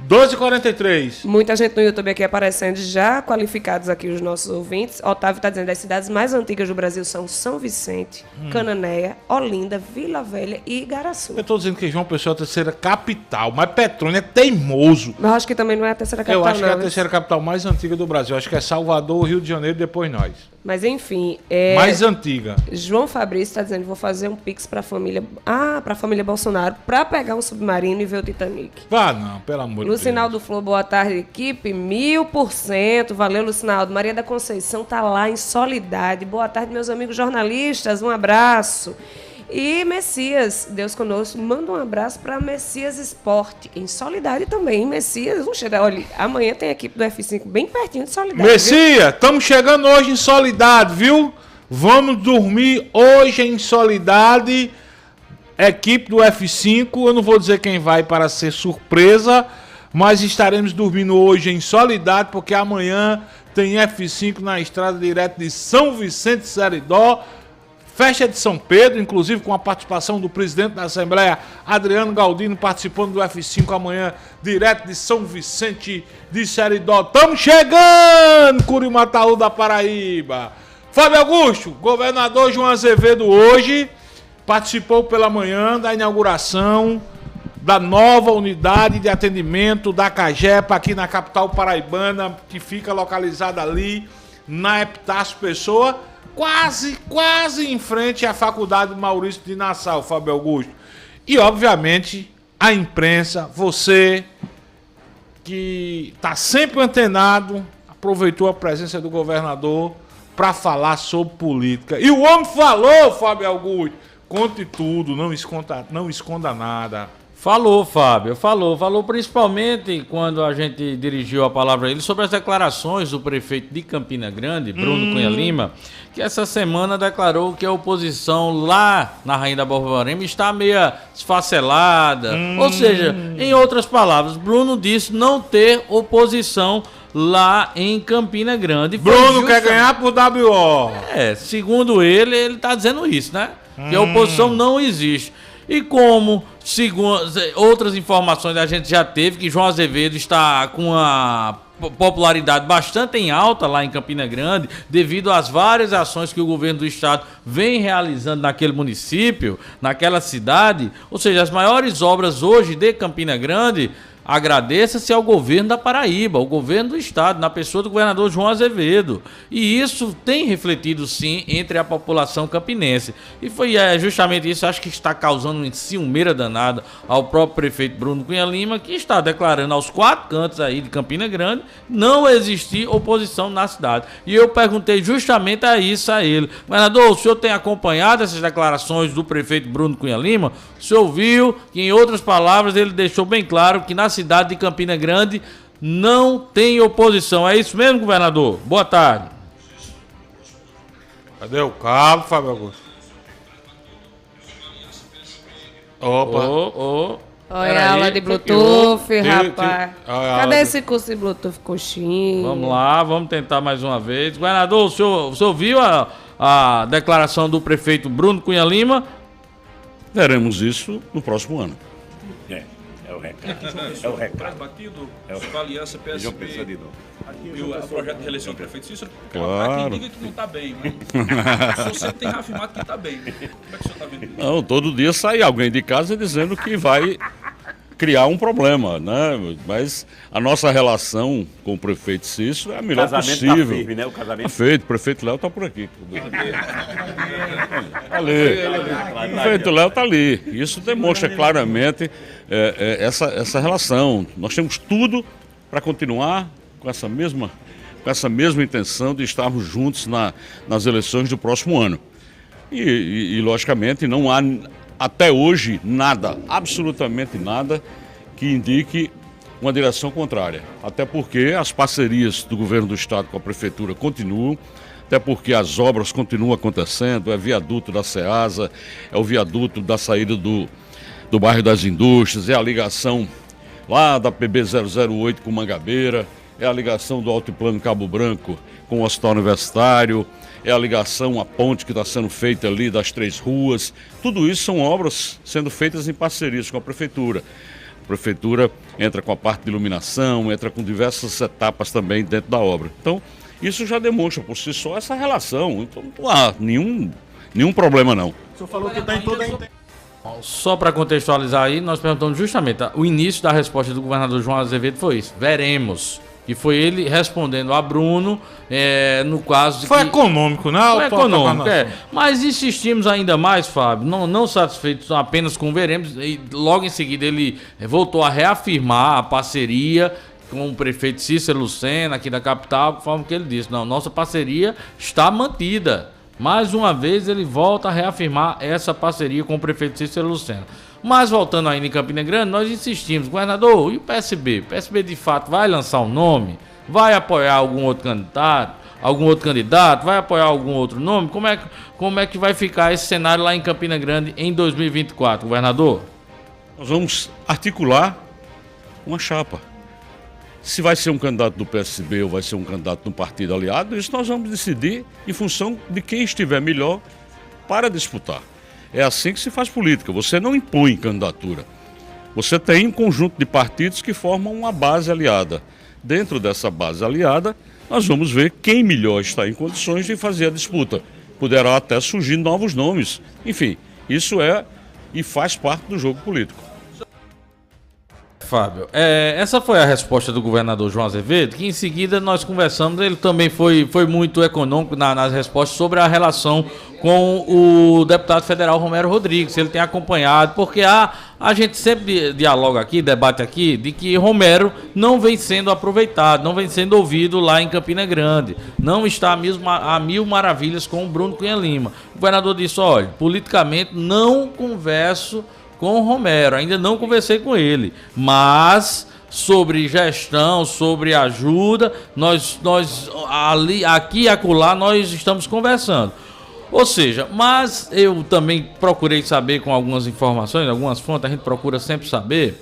12h43. Muita gente no YouTube aqui aparecendo, já qualificados aqui os nossos ouvintes. Otávio está dizendo, as cidades mais antigas do Brasil são São Vicente, Cananéia, Olinda, Vila Velha e Igaraçu. Eu estou dizendo que João Pessoa é a terceira capital, mas Petrônia é teimoso. Mas acho que também não é a terceira capital, eu acho que é a não, terceira capital mais antiga do Brasil. Acho que é Salvador, Rio de Janeiro, depois nós. Mas enfim, mais antiga. João Fabrício está dizendo, vou fazer um pix para a família Bolsonaro para pegar um submarino e ver o Titanic. Vá não, pelo amor de Deus. Lucinaldo Flor, boa tarde, equipe, 1000%, valeu, Lucinaldo. Maria da Conceição tá lá em Solidade. Boa tarde, meus amigos jornalistas, um abraço. E Messias, Deus conosco, manda um abraço para Messias Esporte, em Solidade também. Messias, vamos chegar, olha, amanhã tem a equipe do F5 bem pertinho de Solidade. Messias, estamos chegando hoje em Solidade, viu? Vamos dormir hoje em Solidade, equipe do F5, eu não vou dizer quem vai para ser surpresa, mas estaremos dormindo hoje em Solidade, porque amanhã tem F5 na estrada direto de São Vicente Seridó, Festa de São Pedro, inclusive com a participação do presidente da Assembleia, Adriano Galdino, participando do F5 amanhã, direto de São Vicente de Seridó. Estamos chegando, Curimataú da Paraíba. Fábio Augusto, governador João Azevedo hoje participou pela manhã da inauguração da nova unidade de atendimento da Cagepa aqui na capital paraibana, que fica localizada ali na Epitácio Pessoa, quase em frente à Faculdade Maurício de Nassau, Fábio Augusto. E, obviamente, a imprensa, você que está sempre antenado, aproveitou a presença do governador para falar sobre política. E o homem falou, Fábio Augusto, conte tudo, não esconda nada. Falou, Fábio, falou principalmente quando a gente dirigiu a palavra a ele sobre as declarações do prefeito de Campina Grande, Bruno Cunha Lima, que essa semana declarou que a oposição lá na Rainha da Borborema está meio esfacelada. Ou seja, em outras palavras, Bruno disse não ter oposição lá em Campina Grande. Bruno quer ganhar por WO. Segundo ele está dizendo isso, né? Que a oposição não existe. E como, segundo outras informações a gente já teve, que João Azevedo está com uma popularidade bastante em alta lá em Campina Grande, devido às várias ações que o governo do estado vem realizando naquele município, naquela cidade, ou seja, as maiores obras hoje de Campina Grande, agradeça-se ao governo da Paraíba, ao governo do estado, na pessoa do governador João Azevedo. E isso tem refletido, sim, entre a população campinense. E foi justamente isso, acho que está causando uma ciumeira danada ao próprio prefeito Bruno Cunha Lima, que está declarando aos 4 cantos aí de Campina Grande não existir oposição na cidade. E eu perguntei justamente a isso a ele. Governador, o senhor tem acompanhado essas declarações do prefeito Bruno Cunha Lima? O senhor viu que, em outras palavras, ele deixou bem claro que na cidade de Campina Grande não tem oposição. É isso mesmo, governador? Boa tarde. Cadê o cabo, Fábio Augusto? Opa. Olha a aula de Bluetooth, rapaz. Cadê esse curso de Bluetooth, coxinha? Vamos lá, vamos tentar mais uma vez. Governador, o senhor viu a declaração do prefeito Bruno Cunha Lima? Teremos isso no próximo ano. É o recado. Batido sobre a aliança PSB e o projeto de reeleição do prefeito Cícero. Claro. Há quem diga que não está bem, mas o senhor sempre tem reafirmado que está bem. Como é que o senhor está vendo isso? Não, todo dia sai alguém de casa dizendo que vai criar um problema, né? Mas a nossa relação com o prefeito Cícero é a melhor possível. Tá firme, né? O casamento tá feito, o prefeito Léo está por aqui. Ali. O prefeito Léo está ali. Isso demonstra claramente essa relação. Nós temos tudo para continuar com essa mesma intenção de estarmos juntos nas eleições do próximo ano. E logicamente, não há até hoje nada, absolutamente nada, que indique uma direção contrária. Até porque as parcerias do governo do estado com a prefeitura continuam, até porque as obras continuam acontecendo, é viaduto da Ceasa, é o viaduto da saída do bairro das Indústrias, é a ligação lá da PB 008 com Mangabeira, é a ligação do Altiplano Cabo Branco com o Hospital Universitário, é a ligação, a ponte que está sendo feita ali das 3 ruas. Tudo isso são obras sendo feitas em parcerias com a prefeitura. A prefeitura entra com a parte de iluminação, entra com diversas etapas também dentro da obra. Então, isso já demonstra por si só essa relação. Então, não há nenhum problema, não. O senhor falou que está em toda a... Só para contextualizar aí, nós perguntamos justamente, o início da resposta do governador João Azevedo foi isso, veremos. E foi ele respondendo a Bruno, no caso de Foi que... econômico, né? Foi econômico, Mas insistimos ainda mais, Fábio, não satisfeitos apenas com veremos, e logo em seguida ele voltou a reafirmar a parceria com o prefeito Cícero Lucena, aqui da capital, conforme que ele disse, não, nossa parceria está mantida. Mais uma vez ele volta a reafirmar essa parceria com o prefeito Cícero Lucena. Mas voltando ainda em Campina Grande, nós insistimos, governador, e o PSB? O PSB de fato vai lançar um nome? Vai apoiar algum outro candidato? Vai apoiar algum outro nome? Como é que vai ficar esse cenário lá em Campina Grande em 2024, governador? Nós vamos articular uma chapa. Se vai ser um candidato do PSB ou vai ser um candidato de um partido aliado, isso nós vamos decidir em função de quem estiver melhor para disputar. É assim que se faz política, você não impõe candidatura. Você tem um conjunto de partidos que formam uma base aliada. Dentro dessa base aliada, nós vamos ver quem melhor está em condições de fazer a disputa. Poderá até surgir novos nomes. Enfim, isso é e faz parte do jogo político. Fábio, essa foi a resposta do governador João Azevedo, que em seguida nós conversamos, ele também foi muito econômico nas respostas sobre a relação com o deputado federal Romero Rodrigues, ele tem acompanhado, porque a gente sempre dialoga aqui, debate aqui, de que Romero não vem sendo aproveitado, não vem sendo ouvido lá em Campina Grande, não está a mil maravilhas com o Bruno Cunha Lima. O governador disse, olha, politicamente não converso com o Romero, ainda não conversei com ele, mas sobre gestão, sobre ajuda, nós ali, aqui e acolá, nós estamos conversando. Ou seja, mas eu também procurei saber com algumas informações, algumas fontes, a gente procura sempre saber,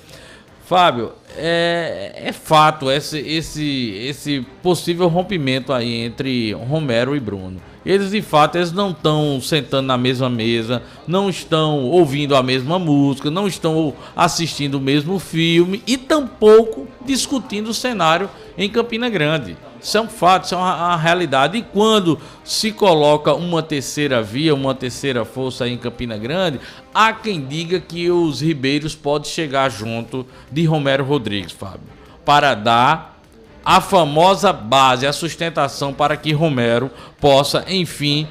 Fábio, é fato esse possível rompimento aí entre Romero e Bruno. Eles, de fato, eles não estão sentando na mesma mesa, não estão ouvindo a mesma música, não estão assistindo o mesmo filme e tampouco discutindo o cenário em Campina Grande. Isso é um fato, isso é uma realidade. E quando se coloca uma terceira via, uma terceira força aí em Campina Grande, há quem diga que os ribeiros podem chegar junto de Romero Rodrigues, Fábio, para dar a famosa base, a sustentação para que Romero possa, enfim,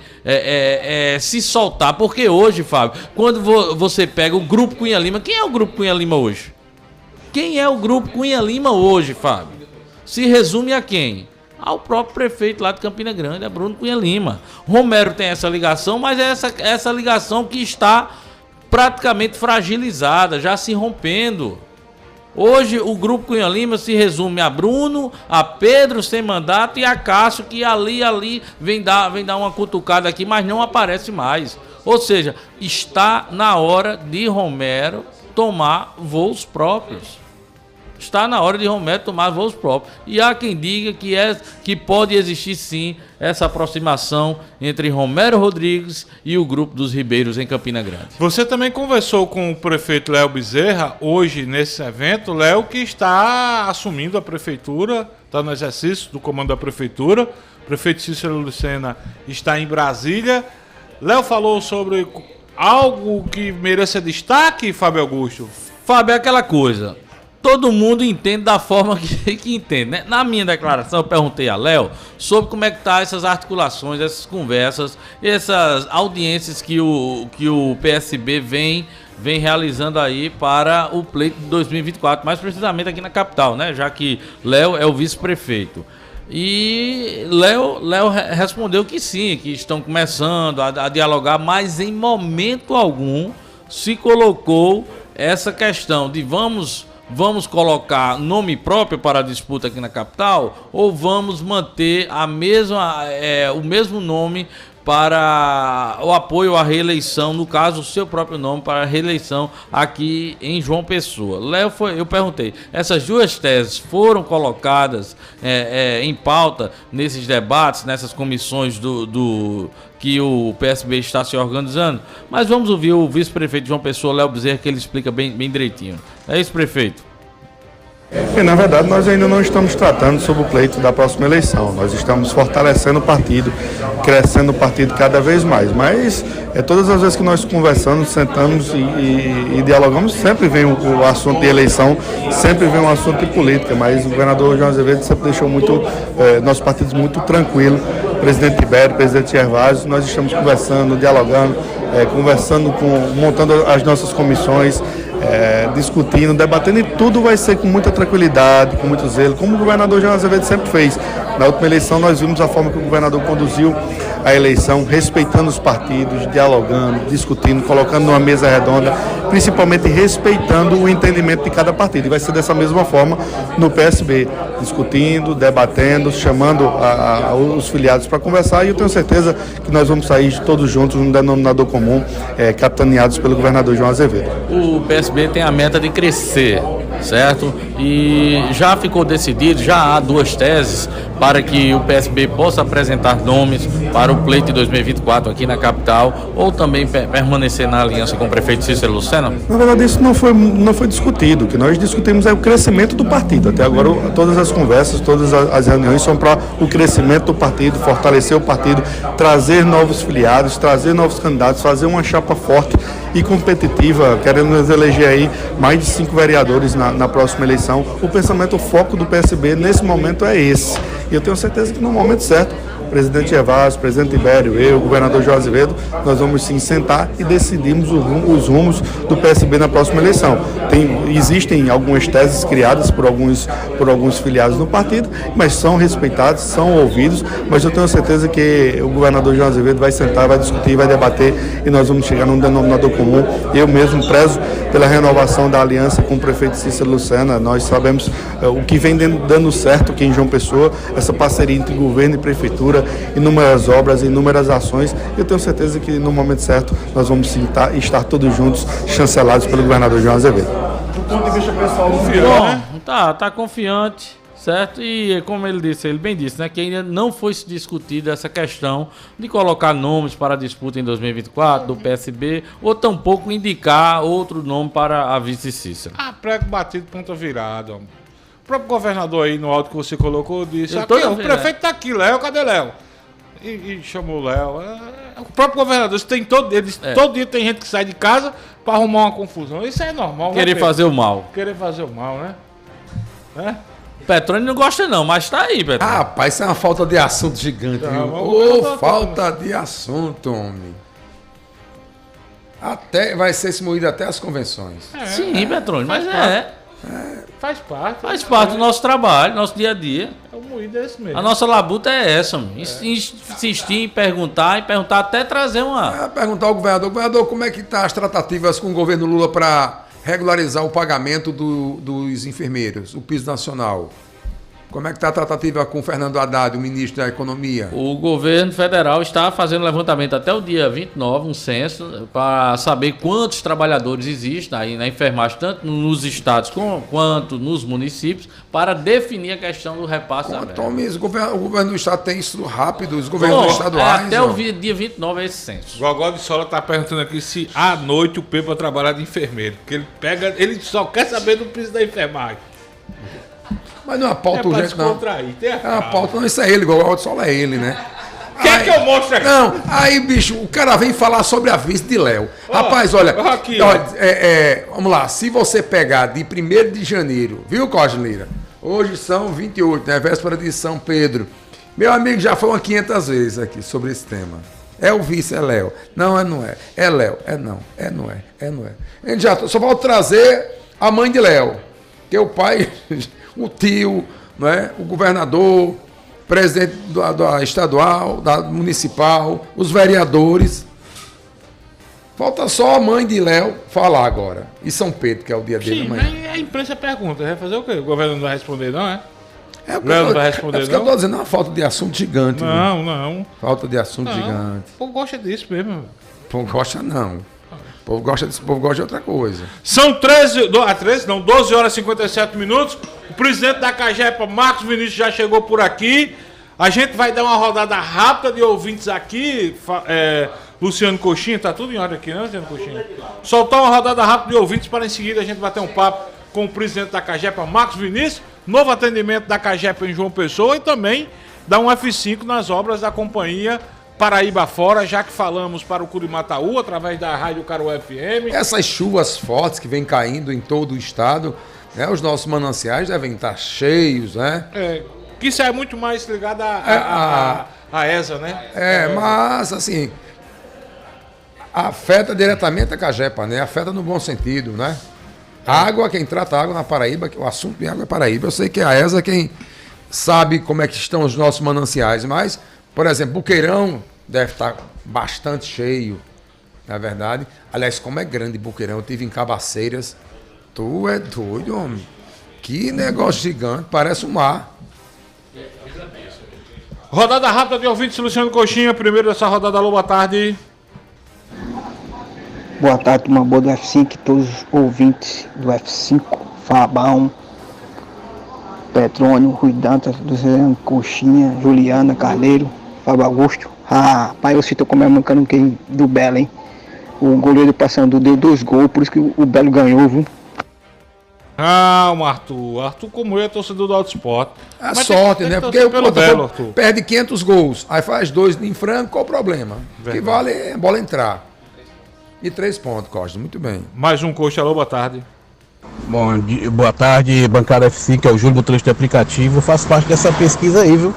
se soltar. Porque hoje, Fábio, quando você pega o Grupo Cunha Lima, quem é o Grupo Cunha Lima hoje? Quem é o Grupo Cunha Lima hoje, Fábio? Se resume a quem? Ao próprio prefeito lá de Campina Grande, a Bruno Cunha Lima. Romero tem essa ligação, mas é essa ligação que está praticamente fragilizada, já se rompendo. Hoje o Grupo Cunha Lima se resume a Bruno, a Pedro sem mandato e a Cássio, que ali vem dar uma cutucada aqui, mas não aparece mais. Ou seja, está na hora de Romero tomar voos próprios. Está na hora de Romero tomar voos próprios. E há quem diga que pode existir sim essa aproximação entre Romero Rodrigues e o grupo dos ribeiros em Campina Grande. Você também conversou com o prefeito Léo Bezerra hoje nesse evento. Léo, que está assumindo a prefeitura, está no exercício do comando da prefeitura. O prefeito Cícero Lucena está em Brasília. Léo falou sobre algo que mereça destaque, Fábio Augusto? Fábio, é aquela coisa. Todo mundo entende da forma que entende, né? Na minha declaração eu perguntei a Léo sobre como é que tá essas articulações, essas conversas, essas audiências que o PSB vem realizando aí para o pleito de 2024, mais precisamente aqui na capital, né? Já que Léo é o vice-prefeito. E Léo respondeu que sim, que estão começando a dialogar, mas em momento algum se colocou essa questão de vamos colocar nome próprio para a disputa aqui na capital ou vamos manter o mesmo nome para o apoio à reeleição, no caso o seu próprio nome para a reeleição aqui em João Pessoa. Léo, eu perguntei, essas duas teses foram colocadas em pauta nesses debates, nessas comissões que o PSB está se organizando? Mas vamos ouvir o vice-prefeito de João Pessoa, Léo Bezerra, que ele explica bem direitinho. É isso, prefeito? Na verdade, nós ainda não estamos tratando sobre o pleito da próxima eleição. Nós estamos fortalecendo o partido, crescendo o partido cada vez mais. Mas todas as vezes que nós conversamos, sentamos e dialogamos, sempre vem o assunto de eleição, sempre vem um assunto de política. Mas o governador João Azevedo sempre deixou nosso partido muito tranquilo. O presidente Tibério, o presidente Gervásio, nós estamos conversando, dialogando, montando as nossas comissões, discutindo, debatendo, e tudo vai ser com muita tranquilidade, com muito zelo, como o governador João Azevedo sempre fez. Na última eleição nós vimos a forma que o governador conduziu a eleição, respeitando os partidos, dialogando, discutindo, colocando numa mesa redonda, principalmente respeitando o entendimento de cada partido. E vai ser dessa mesma forma no PSB, discutindo, debatendo, chamando os filiados para conversar, e eu tenho certeza que nós vamos sair todos juntos num denominador comum, capitaneados pelo governador João Azevedo. O PSB tem a meta de crescer, certo? E já ficou decidido, já há duas teses para que o PSB possa apresentar nomes para o pleito de 2024 aqui na capital, ou também permanecer na aliança com o prefeito Cícero Lucena? Na verdade, isso não foi discutido. O que nós discutimos é o crescimento do partido. Até agora, todas as conversas, todas as reuniões são para o crescimento do partido, fortalecer o partido, trazer novos filiados, trazer novos candidatos, fazer uma chapa forte e competitiva. Queremos eleger aí mais de 5 vereadores na próxima eleição. O pensamento, o foco do PSB nesse momento é esse. E eu tenho certeza que no momento certo, o presidente Gervásio, o presidente Ibério, eu, o governador João Azevedo, nós vamos sim sentar e decidirmos os rumos do PSB na próxima eleição. Existem algumas teses criadas por alguns filiados do partido, mas são respeitados, são ouvidos, mas eu tenho certeza que o governador João Azevedo vai sentar, vai discutir, vai debater e nós vamos chegar num denominador comum. Eu mesmo prezo pela renovação da aliança com o prefeito Cícero Lucena. Nós sabemos o que vem dando certo aqui em João Pessoa, essa parceria entre governo e prefeitura, inúmeras obras, inúmeras ações. Eu tenho certeza que no momento certo nós vamos sim estar todos juntos, chancelados pelo governador João Azevedo. Do ponto de vista pessoal, né? Tá confiante, certo? E como ele bem disse, né, que ainda não foi discutida essa questão de colocar nomes para a disputa em 2024 do PSB, ou tampouco indicar outro nome para a vice Cícero. Prego batido, ponta virada, homem. O próprio governador aí no áudio que você colocou disse, o prefeito tá aqui, Léo, cadê Léo? E chamou o Léo. O próprio governador, todo dia tem gente que sai de casa para arrumar uma confusão. Isso é normal. Querer fazer o mal. Querer fazer o mal, né? Petrônio não gosta não, mas tá aí, Petrônio. Rapaz, isso é uma falta de assunto gigante, falta de assunto, homem. Até vai ser moído até as convenções. Sim, Petrônio, mas faz parte. Faz parte do nosso trabalho, nosso dia a dia. É o moído esse mesmo. A nossa labuta é essa, mano. Insistir em perguntar até trazer uma... Perguntar ao governador, como é que tá as tratativas com o governo Lula para regularizar o pagamento dos enfermeiros, o piso nacional? Como é que está a tratativa com o Fernando Haddad, o ministro da Economia? O governo federal está fazendo levantamento até o dia 29, um censo, para saber quantos trabalhadores existem aí na enfermagem, tanto nos estados quanto nos municípios, para definir a questão do repasse da verba. O governo do estado tem isso rápido, os governos estaduais... Até o dia 29 é esse censo. O Gogó de Sola está perguntando aqui se à noite o Pepa trabalhar de enfermeiro, porque ele só quer saber do piso da enfermagem. Mas não é uma pauta urgente, não. É uma pauta, não, isso é ele, igual o Sol é ele, né? Quer que eu mostre aqui? Não, aí, bicho, o cara vem falar sobre a vice de Léo. Rapaz, olha, aqui, vamos lá, se você pegar de 1º de janeiro, viu, Cosme Lira? Hoje são 28, né? Véspera de São Pedro. Meu amigo já falou 500 vezes aqui sobre esse tema. É o vice, é Léo. Não, não é. É Léo. É não. É não é. É não é. A gente já só vai trazer a mãe de Léo. Que é o pai... o tio, não é? O governador, presidente da estadual, da municipal, os vereadores. Falta só a mãe de Léo falar agora. E São Pedro, que é o dia dele amanhã. Mas a imprensa pergunta, vai fazer o quê? O governo não vai responder, não é? Léo não vai responder, não? É que eu tô dizendo, é uma falta de assunto gigante. Não. Falta de assunto gigante. O povo gosta disso mesmo. O povo gosta não. O povo gosta disso, o povo gosta de outra coisa. São 12 horas e 57 minutos. O presidente da Cagepa, Marcos Vinícius, já chegou por aqui. A gente vai dar uma rodada rápida de ouvintes aqui. Luciano Coxinha, tá tudo em ordem aqui, né, Luciano Coxinha? Soltar uma rodada rápida de ouvintes para em seguida a gente bater um papo com o presidente da Cagepa, Marcos Vinícius. Novo atendimento da Cagepa em João Pessoa e também dar um F5 nas obras da companhia Paraíba Fora, já que falamos para o Curimataú, através da Rádio Carué FM. Essas chuvas fortes que vêm caindo em todo o estado, né, os nossos mananciais devem estar cheios, né? Que isso é muito mais ligado à ESA, né? Mas, assim, afeta diretamente a Cagepa, né? Afeta no bom sentido, né? Água, quem trata água na Paraíba, o assunto de água é Paraíba. Eu sei que a ESA quem sabe como é que estão os nossos mananciais, mas... Por exemplo, Buqueirão deve estar bastante cheio, na verdade. Aliás, como é grande Buqueirão, eu tive em Cabaceiras. Tu é doido, homem. Que negócio gigante, parece um mar. Rodada rápida de ouvintes, Luciano Coxinha. Primeiro dessa rodada, alô, boa tarde. Boa tarde, uma boa do F5, todos os ouvintes do F5, Fabão. Petrônio, Rui Dantas, Luciano Coxinha, Juliana, Carneiro, Fábio Augusto. Pai, você tô comemorando um quem do Belo, hein? O goleiro do Paysandu deu 2 gols, por isso que o Belo ganhou, viu? Calma, Arthur. Arthur, como eu, é torcedor do Auto Esporte. A sorte, né? Porque o Belo, perde 500 gols, aí faz 2 em franco, qual o problema? O que vale é a bola entrar. E 3 pontos, Costa, muito bem. Mais um coach, alô, boa tarde. Bom, boa tarde, bancada F5, que é o Júlio, motorista de aplicativo. Eu faço parte dessa pesquisa aí, viu?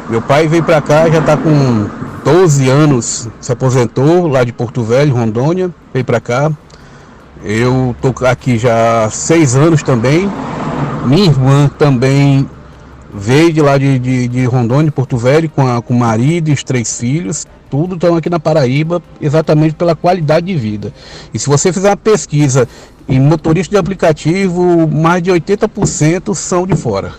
Meu pai veio pra cá, já tá com 12 anos, se aposentou lá de Porto Velho, Rondônia, veio pra cá. Eu tô aqui já há 6 anos também. Minha irmã também veio de lá de Rondônia, Porto Velho, com o marido e os 3 filhos. Tudo estão aqui na Paraíba, exatamente pela qualidade de vida. E se você fizer uma pesquisa em motorista de aplicativo, mais de 80% são de fora.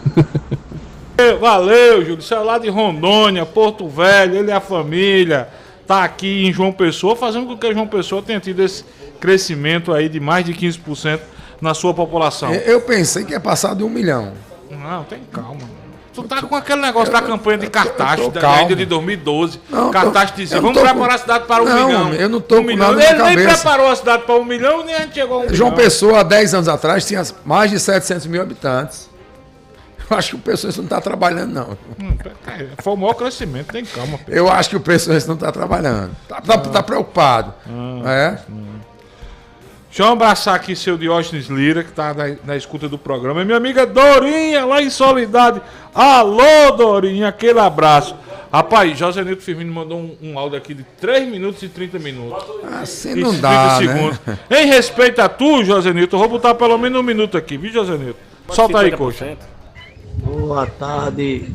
Valeu, Júlio. Você é lá de Rondônia, Porto Velho, ele e a família. Tá aqui em João Pessoa, fazendo com que João Pessoa tenha tido esse crescimento aí de mais de 15% na sua população. Eu pensei que ia passar de 1 milhão. Não, tem calma. Tu tá com aquele negócio da campanha de cartaz ainda de 2012. Não, cartaz dizia, vamos preparar a cidade para 1 milhão. Não, eu não tô com nada na Ele cabeça. nem preparou a cidade para 1 milhão, nem a gente chegou a 1 milhão. João Pessoa, há 10 anos atrás, tinha mais de 700 mil habitantes. Eu acho que o Pessoa não está trabalhando, não. Foi o maior crescimento, tem calma. Pedro. Eu acho que o Pessoa não está trabalhando. Tá preocupado. Deixa eu abraçar aqui seu Diógenes Lira, que está na escuta do programa. E minha amiga Dorinha, lá em Soledade. Alô, Dorinha, aquele abraço. Rapaz, José Nilton Firmino mandou um áudio aqui de 3 minutos e 30 minutos. Assim não dá, segundos. Em respeito a tu, José Nilton, eu vou botar pelo menos 1 minuto aqui, viu, José Nilton? Solta aí, coxa. Boa tarde,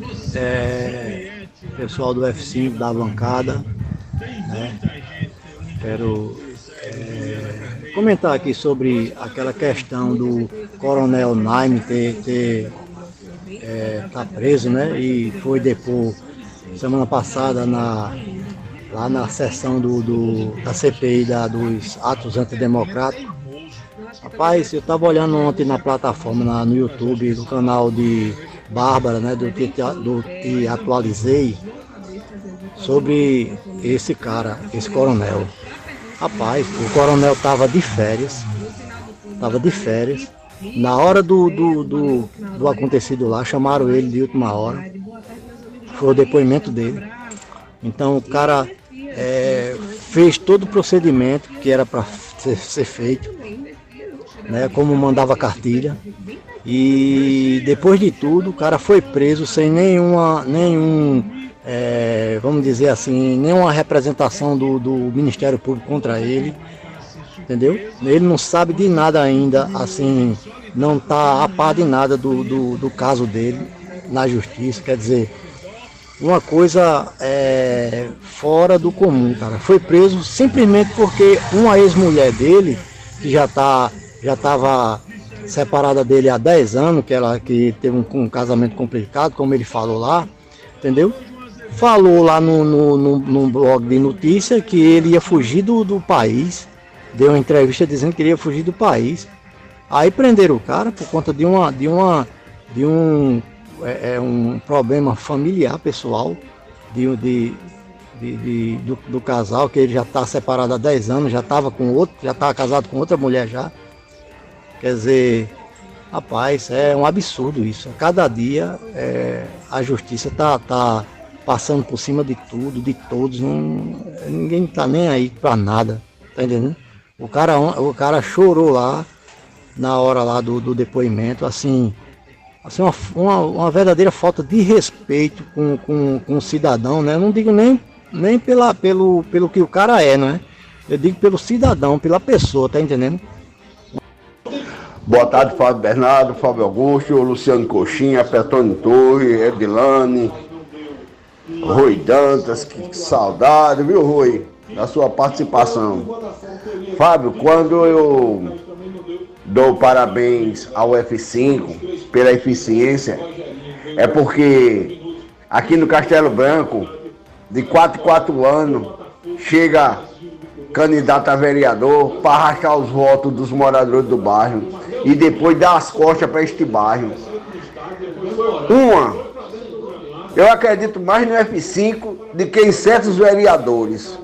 pessoal do F5 da bancada. Quero comentar aqui sobre aquela questão do Coronel Naime tá preso, né? E foi depor semana passada lá na sessão da CPI dos atos antidemocráticos. Rapaz, eu estava olhando ontem na plataforma, no YouTube, do canal de Bárbara, né, do que atualizei, sobre esse cara, esse coronel. Rapaz, o coronel estava de férias, na hora do acontecido lá, chamaram ele de última hora, foi o depoimento dele. Então o cara fez todo o procedimento que era para ser feito, né, como mandava a cartilha, e depois de tudo o cara foi preso sem vamos dizer assim, nenhuma representação do Ministério Público contra ele, entendeu? Ele não sabe de nada ainda, assim, não está a par de nada do caso dele na justiça, quer dizer, uma coisa fora do comum, cara. Foi preso simplesmente porque uma ex-mulher dele, que já estava separada dele há 10 anos, que teve um casamento complicado, como ele falou lá, entendeu? Falou lá no blog de notícia que ele ia fugir do país, deu uma entrevista dizendo que ele ia fugir do país. Aí prenderam o cara por conta de um problema familiar, pessoal, do casal, que ele já está separado há 10 anos, já estava casado com outra mulher já. Quer dizer, rapaz, é um absurdo isso. Cada dia a justiça tá passando por cima de tudo, de todos. Ninguém tá nem aí para nada, tá entendendo? O cara chorou lá na hora lá do depoimento, assim uma verdadeira falta de respeito com o cidadão, né? Eu não digo nem pelo que o cara é, né? Eu digo pelo cidadão, pela pessoa, tá entendendo? Boa tarde, Fábio Bernardo, Fábio Augusto, Luciano Coxinha, Petrônio Torre, Edilane, Rui Dantas, que saudade, viu, Rui, da sua participação. Fábio, quando eu dou parabéns ao F5 pela eficiência, é porque aqui no Castelo Branco, de 4 em 4 anos, chega candidato a vereador para arrastar os votos dos moradores do bairro e depois dar as costas para este bairro. Eu acredito mais no F5 do que em certos vereadores.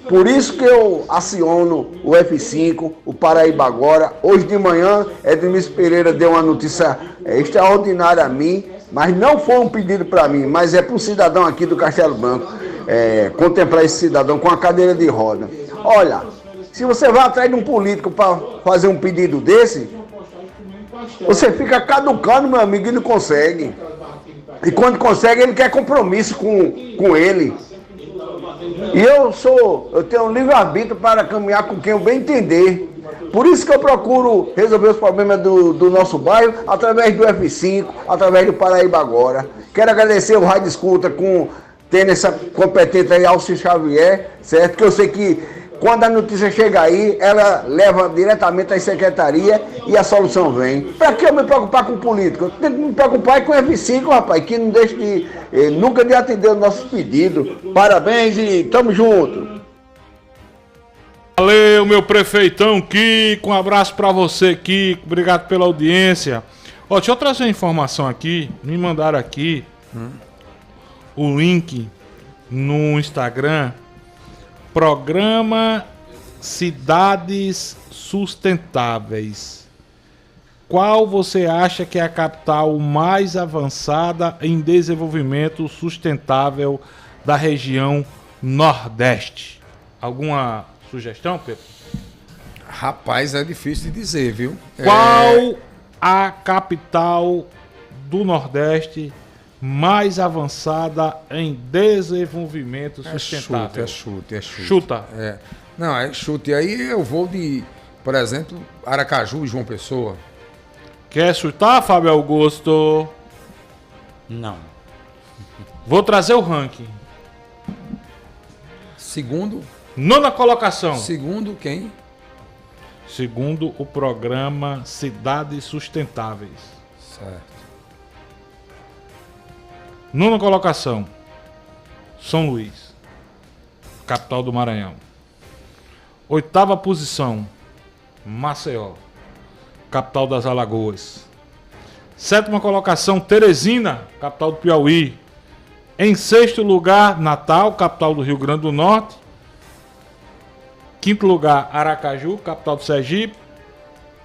Por isso que eu aciono o F5, o Paraíba Agora. Hoje de manhã, Edmilson Pereira deu uma notícia extraordinária a mim, mas não foi um pedido para mim, mas é para um cidadão aqui do Castelo Branco, contemplar esse cidadão com a cadeira de roda. Olha, se você vai atrás de um político para fazer um pedido desse, você fica caducando, meu amigo, e não consegue. E quando consegue, ele quer compromisso com ele. E eu tenho um livre-arbítrio para caminhar com quem eu bem entender. Por isso que eu procuro resolver os problemas do nosso bairro através do F5, através do Paraíba Agora. Quero agradecer o Rádio Escuta tendo essa competente aí, Alci Xavier, certo? Que eu sei que quando a notícia chega aí, ela leva diretamente à secretaria e a solução vem. Para que eu me preocupar com político? Eu tenho que me preocupar com o F5, rapaz, que não deixa nunca de atender os nossos pedidos. Parabéns e tamo junto. Valeu, meu prefeitão Kiko, um abraço pra você, Kiko, obrigado pela audiência. Ó, deixa eu trazer uma informação aqui, me mandaram aqui o link no Instagram, Programa Cidades Sustentáveis. Qual você acha que é a capital mais avançada em desenvolvimento sustentável da região Nordeste? Alguma sugestão, Pedro? Rapaz, é difícil de dizer, viu? Qual a capital do Nordeste mais avançada em desenvolvimento sustentável? É chute. Chuta. Não, é chute. Aí eu vou de, por exemplo, Aracaju e João Pessoa. Quer chutar, Fábio Augusto? Não. Vou trazer o ranking. Segundo? Nona colocação. Segundo quem? Segundo o programa Cidades Sustentáveis. Certo. Nona colocação. São Luís, capital do Maranhão. Oitava posição. Maceió, capital das Alagoas. Sétima colocação, Teresina, capital do Piauí. Em sexto lugar, Natal, capital do Rio Grande do Norte. Quinto lugar, Aracaju, capital do Sergipe.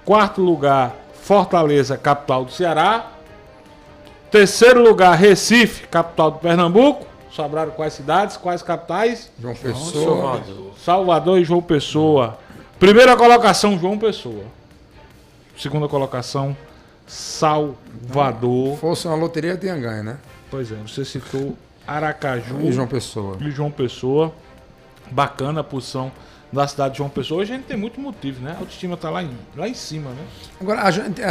Quarto lugar, Fortaleza, capital do Ceará. Terceiro lugar, Recife, capital do Pernambuco. Sobraram quais cidades, quais capitais? João Pessoa. Salvador e João Pessoa. Primeira colocação, João Pessoa. Segunda colocação, Salvador. Se fosse uma loteria, tinha ganho, né? Pois é, você citou Aracaju e João Pessoa. Bacana a posição da cidade de João Pessoa. Hoje a gente tem muito motivo, né? A autoestima está lá em cima, né? Agora, a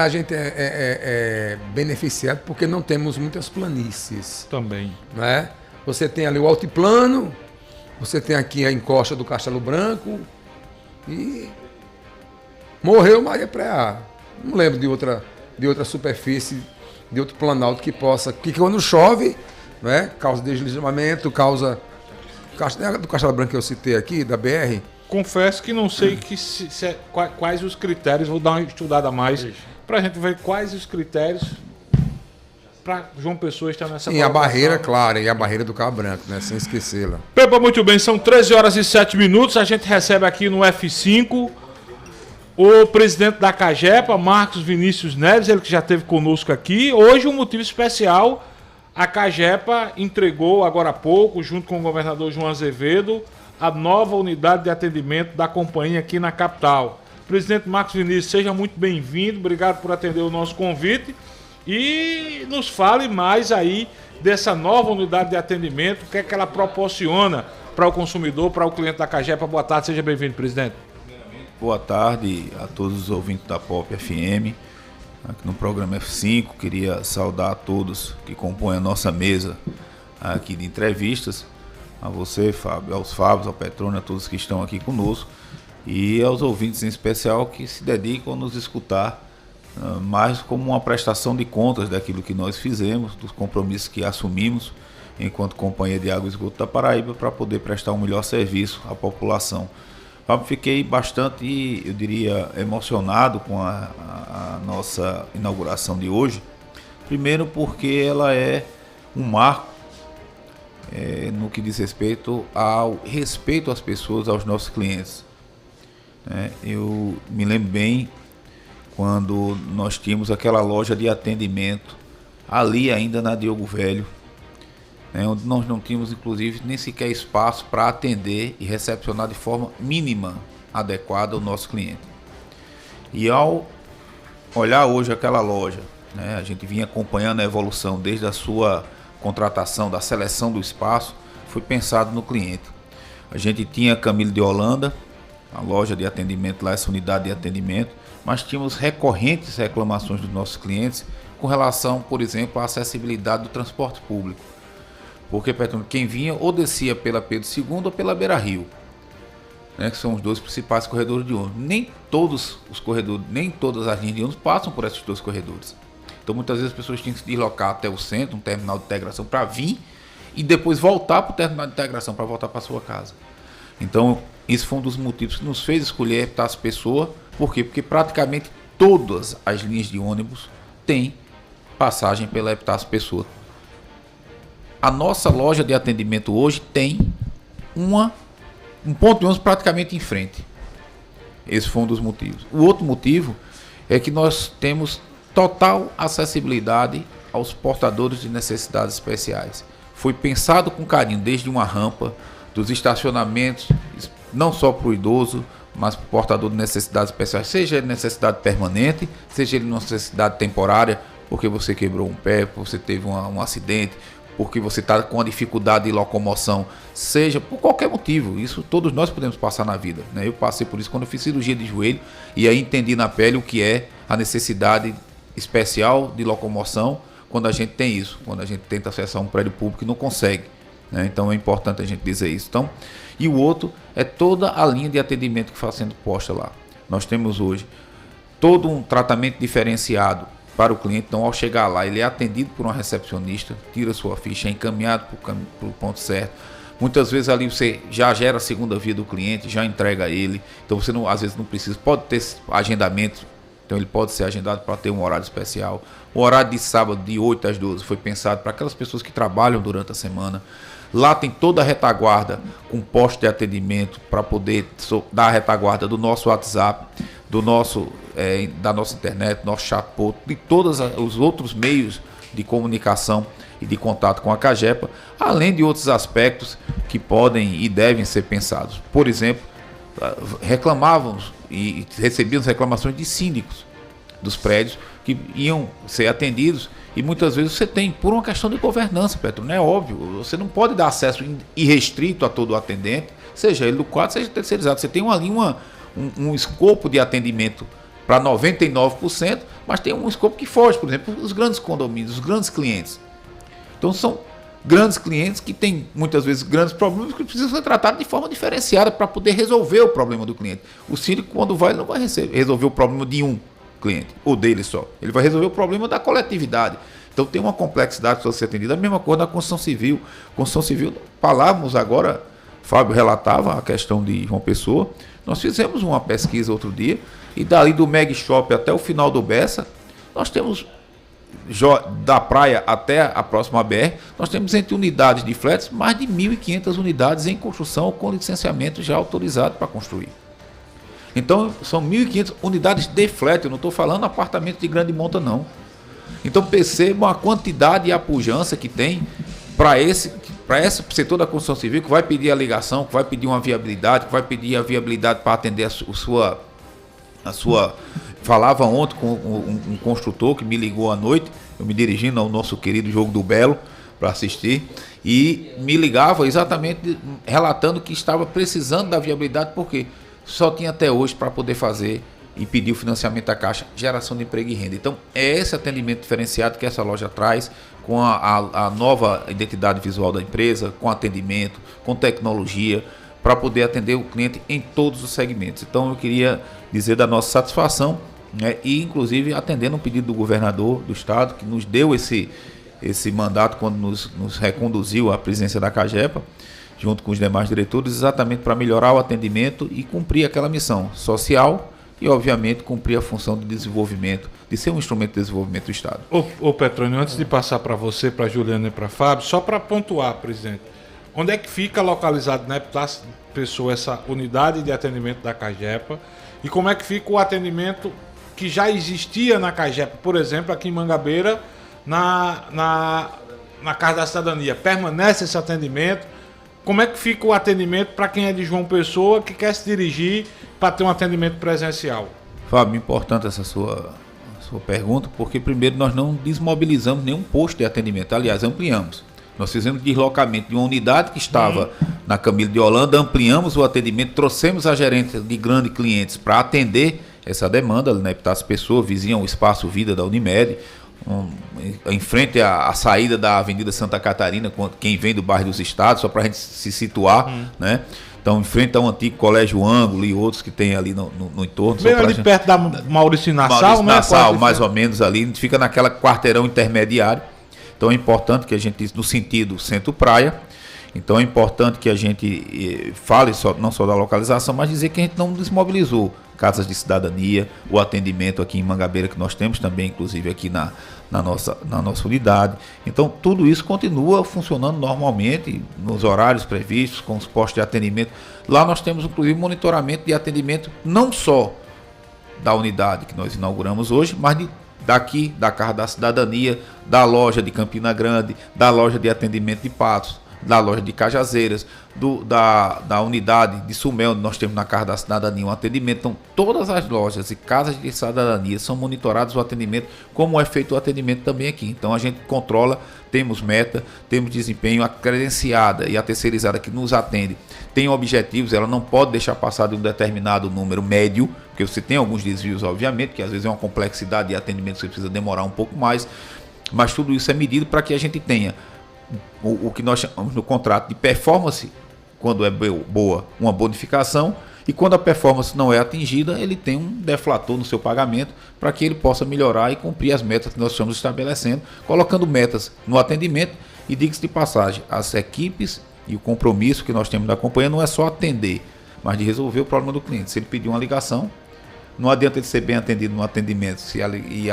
gente é beneficiado porque não temos muitas planícies. Também. Né? Você tem ali o altiplano, você tem aqui a encosta do Castelo Branco e morreu Maria Preá. Não lembro de outra superfície, de outro planalto que possa... Que quando chove, né? Causa deslizamento, causa... Do Castelo Branco que eu citei aqui, da BR... Confesso que não sei quais os critérios, vou dar uma estudada a mais para a gente ver quais os critérios para João Pessoa estar nessa colocação. E a barreira, claro, e a barreira do Cabo Branco, né? Sem esquecê-la. Pepa, muito bem, são 13h07, a gente recebe aqui no F5 o presidente da Cagepa, Marcos Vinícius Neves, ele que já esteve conosco aqui. Hoje um motivo especial, a Cagepa entregou agora há pouco, junto com o governador João Azevedo, a nova unidade de atendimento da companhia aqui na capital. Presidente Marcos Vinícius, seja muito bem-vindo, obrigado por atender o nosso convite e nos fale mais aí dessa nova unidade de atendimento, o que é que ela proporciona para o consumidor, para o cliente da Cagepa. Boa tarde, seja bem-vindo, presidente. Boa tarde a todos os ouvintes da Pop FM, aqui no programa F5, queria saudar a todos que compõem a nossa mesa aqui de entrevistas, a você, Fábio, aos Fábios, ao Petrônio, a todos que estão aqui conosco e aos ouvintes em especial que se dedicam a nos escutar mais como uma prestação de contas daquilo que nós fizemos, dos compromissos que assumimos enquanto Companhia de Água e Esgoto da Paraíba para poder prestar um melhor serviço à população. Fábio, fiquei bastante, eu diria, emocionado com a nossa inauguração de hoje, Primeiro porque ela é um marco no que diz respeito ao respeito às pessoas, aos nossos clientes. Eu me lembro bem quando nós tínhamos aquela loja de atendimento ali ainda na Diogo Velho, onde nós não tínhamos inclusive nem sequer espaço para atender e recepcionar de forma mínima adequada o nosso cliente. E ao olhar hoje aquela loja, a gente vinha acompanhando a evolução desde a sua contratação, da seleção do espaço, foi pensado no cliente. A gente tinha Camilo de Holanda, a loja de atendimento lá, essa unidade de atendimento, mas tínhamos recorrentes reclamações dos nossos clientes com relação, por exemplo, à acessibilidade do transporte público. Porque, Petrônio, quem vinha ou descia pela Pedro II ou pela Beira Rio, que são os dois principais corredores de ônibus. Nem todos os corredores, nem todas as linhas de ônibus passam por esses dois corredores. Então muitas vezes as pessoas tinham que se deslocar até o centro, um terminal de integração, para vir e depois voltar para o terminal de integração para voltar para sua casa. Então esse foi um dos motivos que nos fez escolher a Epitácio Pessoa. Por quê? Porque praticamente todas as linhas de ônibus têm passagem pela Epitácio Pessoa. A nossa loja de atendimento hoje tem um ponto de ônibus praticamente em frente. Esse foi um dos motivos. O outro motivo é que nós temos total acessibilidade aos portadores de necessidades especiais. Foi pensado com carinho desde uma rampa, dos estacionamentos, não só para o idoso, mas para o portador de necessidades especiais, seja ele necessidade permanente, seja ele necessidade temporária, porque você quebrou um pé, porque você teve um acidente, porque você está com uma dificuldade de locomoção, seja por qualquer motivo. Isso todos nós podemos passar na vida. Eu passei por isso quando eu fiz cirurgia de joelho e aí entendi na pele o que é a necessidade especial de locomoção quando a gente tem isso, quando a gente tenta acessar um prédio público e não consegue. Então é importante a gente dizer isso. Então, e o outro é toda a linha de atendimento que está sendo posta lá. Nós temos hoje todo um tratamento diferenciado para o cliente. Então, ao chegar lá, ele é atendido por uma recepcionista, tira sua ficha, é encaminhado para o ponto certo. Muitas vezes ali você já gera a segunda via do cliente, já entrega ele. Então você não, às vezes não precisa, pode ter agendamento, então ele pode ser agendado para ter um horário especial. O horário de sábado de 8 às 12 foi pensado para aquelas pessoas que trabalham durante a semana. Lá tem toda a retaguarda com posto de atendimento para poder dar a retaguarda do nosso WhatsApp, do nosso, da nossa internet, nosso chatbot, de todos os outros meios de comunicação e de contato com a CAGEPA, além de outros aspectos que podem e devem ser pensados. Por exemplo, reclamávamos e recebíamos reclamações de síndicos dos prédios que iam ser atendidos e muitas vezes você tem, por uma questão de governança, Petro, não é óbvio, você não pode dar acesso irrestrito a todo o atendente, seja ele do quadro, seja terceirizado. Você tem ali um escopo de atendimento para 99%, mas tem um escopo que foge, por exemplo, os grandes condomínios, os grandes clientes. Então são grandes clientes que têm muitas vezes grandes problemas que precisam ser tratados de forma diferenciada para poder resolver o problema do cliente. O síndico, quando vai, não vai resolver o problema de um cliente, ou dele só. Ele vai resolver o problema da coletividade. Então tem uma complexidade que precisa ser atendida. A mesma coisa da construção civil. Construção civil, falávamos agora, Fábio relatava a questão de João Pessoa. Nós fizemos uma pesquisa outro dia, e dali do Meg Shop até o final do Bessa, nós temos, da praia até a próxima BR, nós temos entre unidades de flats, mais de 1.500 unidades em construção com licenciamento já autorizado para construir. Então são 1.500 unidades de flat, eu não estou falando apartamento de grande monta não. Então percebam a quantidade e a pujança que tem para esse setor da construção civil, que vai pedir a ligação, que vai pedir uma viabilidade, que vai pedir a viabilidade para atender a sua... Falava ontem com um construtor que me ligou à noite, eu me dirigindo ao nosso querido Jogo do Belo para assistir, e me ligava exatamente relatando que estava precisando da viabilidade, porque só tinha até hoje para poder fazer e pedir o financiamento da Caixa, geração de emprego e renda. Então é esse atendimento diferenciado que essa loja traz, com a nova identidade visual da empresa, com atendimento, com tecnologia, para poder atender o cliente em todos os segmentos. Então eu queria dizer da nossa satisfação, e inclusive atendendo um pedido do governador do estado, que nos deu esse mandato quando nos reconduziu à presidência da CAGEPA, junto com os demais diretores, exatamente para melhorar o atendimento e cumprir aquela missão social e, obviamente, cumprir a função de desenvolvimento, de ser um instrumento de desenvolvimento do Estado. Ô Petrônio, antes de passar para você, para Juliana e para Fábio, só para pontuar, presidente, onde é que fica localizado na Epitácio Pessoa essa unidade de atendimento da CAGEPA e como é que fica o atendimento que já existia na CAGEPA, por exemplo, aqui em Mangabeira, na Casa da Cidadania? Permanece esse atendimento? Como é que fica o atendimento para quem é de João Pessoa que quer se dirigir para ter um atendimento presencial? Fábio, importante essa sua pergunta, porque primeiro nós não desmobilizamos nenhum posto de atendimento, aliás, ampliamos. Nós fizemos deslocamento de uma unidade que estava na Camilo de Holanda, ampliamos o atendimento, trouxemos a gerente de grandes clientes para atender essa demanda, na Epitácio Pessoa, vizinha ao Espaço Vida da Unimed, em frente à saída da Avenida Santa Catarina, quem vem do bairro dos Estados, só para a gente se situar, né? Então, em frente ao antigo Colégio Ângulo e outros que tem ali no entorno. Bem ali perto da Maurício Nassau, né? Nassau, mais ou menos ali, a gente fica naquela quarteirão intermediário. Então é importante que a gente, no sentido centro-praia, então é importante que a gente fale não só da localização, mas dizer que a gente não desmobilizou casas de cidadania, o atendimento aqui em Mangabeira que nós temos também, inclusive aqui na nossa unidade. Então tudo isso continua funcionando normalmente, nos horários previstos, com os postos de atendimento. Lá nós temos inclusive monitoramento de atendimento não só da unidade que nós inauguramos hoje, mas daqui, da Casa da Cidadania, da loja de Campina Grande, da loja de atendimento de Patos, da loja de Cajazeiras, da unidade de Sumé, onde nós temos na Casa da Cidadania um atendimento. Então, todas as lojas e casas de cidadania são monitorados o atendimento, como é feito o atendimento também aqui. Então, a gente controla, temos meta, temos desempenho, a credenciada e a terceirizada que nos atende tem objetivos, ela não pode deixar passar de um determinado número médio, porque você tem alguns desvios, obviamente, que às vezes é uma complexidade de atendimento, você precisa demorar um pouco mais, mas tudo isso é medido para que a gente tenha o que nós chamamos no contrato de performance, quando é boa, uma bonificação, e quando a performance não é atingida, ele tem um deflator no seu pagamento para que ele possa melhorar e cumprir as metas que nós estamos estabelecendo, colocando metas no atendimento. E diga-se de passagem, as equipes e o compromisso que nós temos da companhia não é só atender, mas de resolver o problema do cliente. Se ele pedir uma ligação, não adianta ele ser bem atendido no atendimento e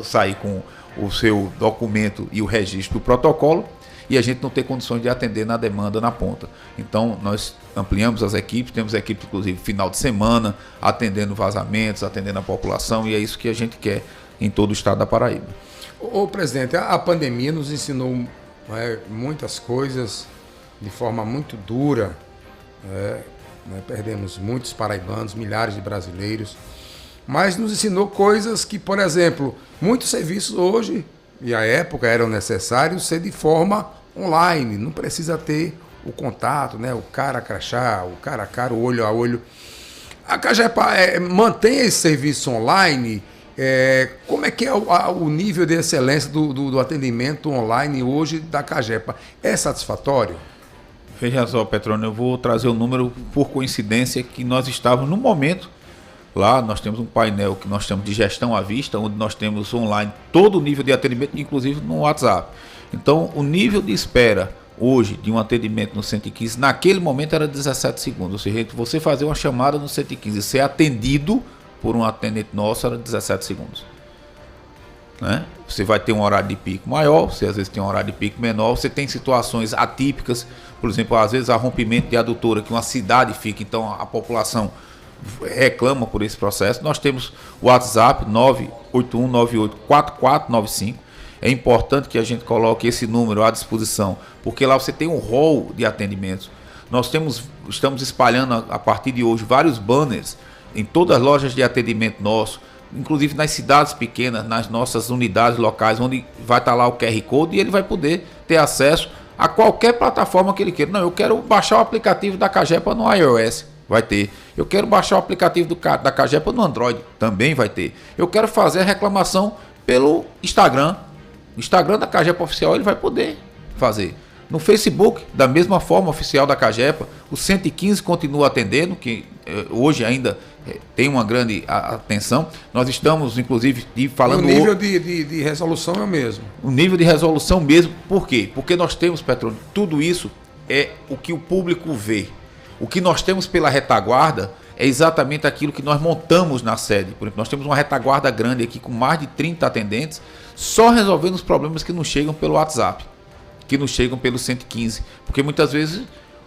sair com o seu documento e o registro do protocolo, e a gente não ter condições de atender na demanda na ponta. Então, nós ampliamos as equipes, temos equipes, inclusive, final de semana, atendendo vazamentos, atendendo a população, e é isso que a gente quer em todo o estado da Paraíba. Ô presidente, a pandemia nos ensinou muitas coisas de forma muito dura. Perdemos muitos paraibanos, milhares de brasileiros, mas nos ensinou coisas que, por exemplo, muitos serviços hoje e à época eram necessários ser de forma online, não precisa ter o contato, né? O cara a crachá, o cara a cara, o olho a olho. A CAGEPA mantém esse serviço online. Como é que é o nível de excelência do atendimento online hoje da CAGEPA? É satisfatório? Veja só, Petrônio, eu vou trazer o número por coincidência que nós estávamos no momento. Lá nós temos um painel que nós chamamos de gestão à vista, onde nós temos online todo o nível de atendimento, inclusive no WhatsApp. Então, o nível de espera hoje de um atendimento no 115, naquele momento era 17 segundos. Ou seja, você fazer uma chamada no 115 e ser atendido por um atendente nosso era 17 segundos. Né? Você vai ter um horário de pico maior, você às vezes tem um horário de pico menor, você tem situações atípicas, por exemplo, às vezes há rompimento de adutora que uma cidade fica, então a população reclama por esse processo. Nós temos o WhatsApp 981984495. É importante que a gente coloque esse número à disposição, porque lá você tem um rol de atendimentos. Nós estamos espalhando a partir de hoje vários banners em todas as lojas de atendimento nosso, inclusive nas cidades pequenas, nas nossas unidades locais, onde vai estar lá o QR Code e ele vai poder ter acesso a qualquer plataforma que ele queira. Não, eu quero baixar o aplicativo da CAGEPA no iOS. Vai ter. Eu quero baixar o aplicativo da CAGEPA no Android. Também vai ter. Eu quero fazer a reclamação pelo Instagram. O Instagram da CAGEPA oficial ele vai poder fazer. No Facebook, da mesma forma, oficial da CAGEPA. O 115 continua atendendo, que hoje ainda tem uma grande atenção. Nós estamos, inclusive, falando... O nível de resolução é o mesmo. O nível de resolução mesmo. Por quê? Porque nós temos, Petrônio, tudo isso é o que o público vê. O que nós temos pela retaguarda é exatamente aquilo que nós montamos na sede. Por exemplo, nós temos uma retaguarda grande aqui com mais de 30 atendentes, só resolvendo os problemas que nos chegam pelo WhatsApp, que nos chegam pelo 115. Porque muitas vezes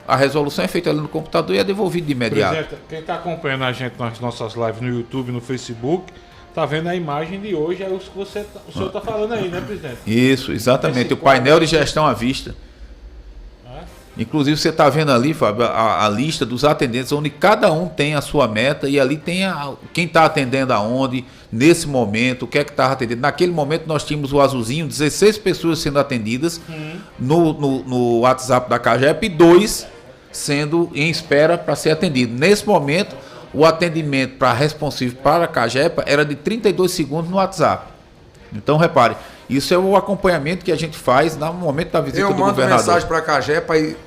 a resolução é feita ali no computador e é devolvida de imediato. Presidente, quem está acompanhando a gente nas nossas lives no YouTube, no Facebook, está vendo a imagem de hoje, é o que o senhor está falando aí, né, presidente? Isso, exatamente. O painel de gestão à vista. Inclusive você está vendo ali, Fábio, a lista dos atendentes, onde cada um tem a sua meta e ali tem quem está atendendo aonde, nesse momento, o que é que estava atendendo. Naquele momento nós tínhamos o azulzinho, 16 pessoas sendo atendidas no WhatsApp da CAGEP e 2 sendo em espera para ser atendido. Nesse momento, o atendimento para responsivo para a CAGEPA era de 32 segundos no WhatsApp. Então, repare, isso é o acompanhamento que a gente faz no momento da visita do governador. Eu mando mensagem para a CAGEPA e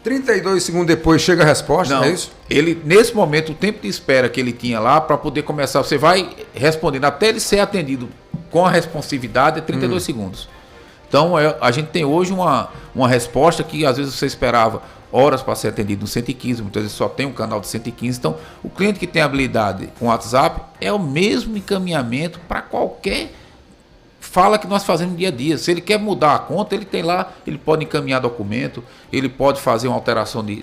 32 segundos depois chega a resposta, não, é isso? Ele, nesse momento, o tempo de espera que ele tinha lá para poder começar, você vai respondendo até ele ser atendido com a responsividade, é 32 segundos. Então, a gente tem hoje uma resposta que às vezes você esperava horas para ser atendido no 115, muitas vezes só tem um canal de 115. Então, o cliente que tem habilidade com o WhatsApp é o mesmo encaminhamento para qualquer fala que nós fazemos dia a dia. Se ele quer mudar a conta, ele tem lá, ele pode encaminhar documento, ele pode fazer uma alteração de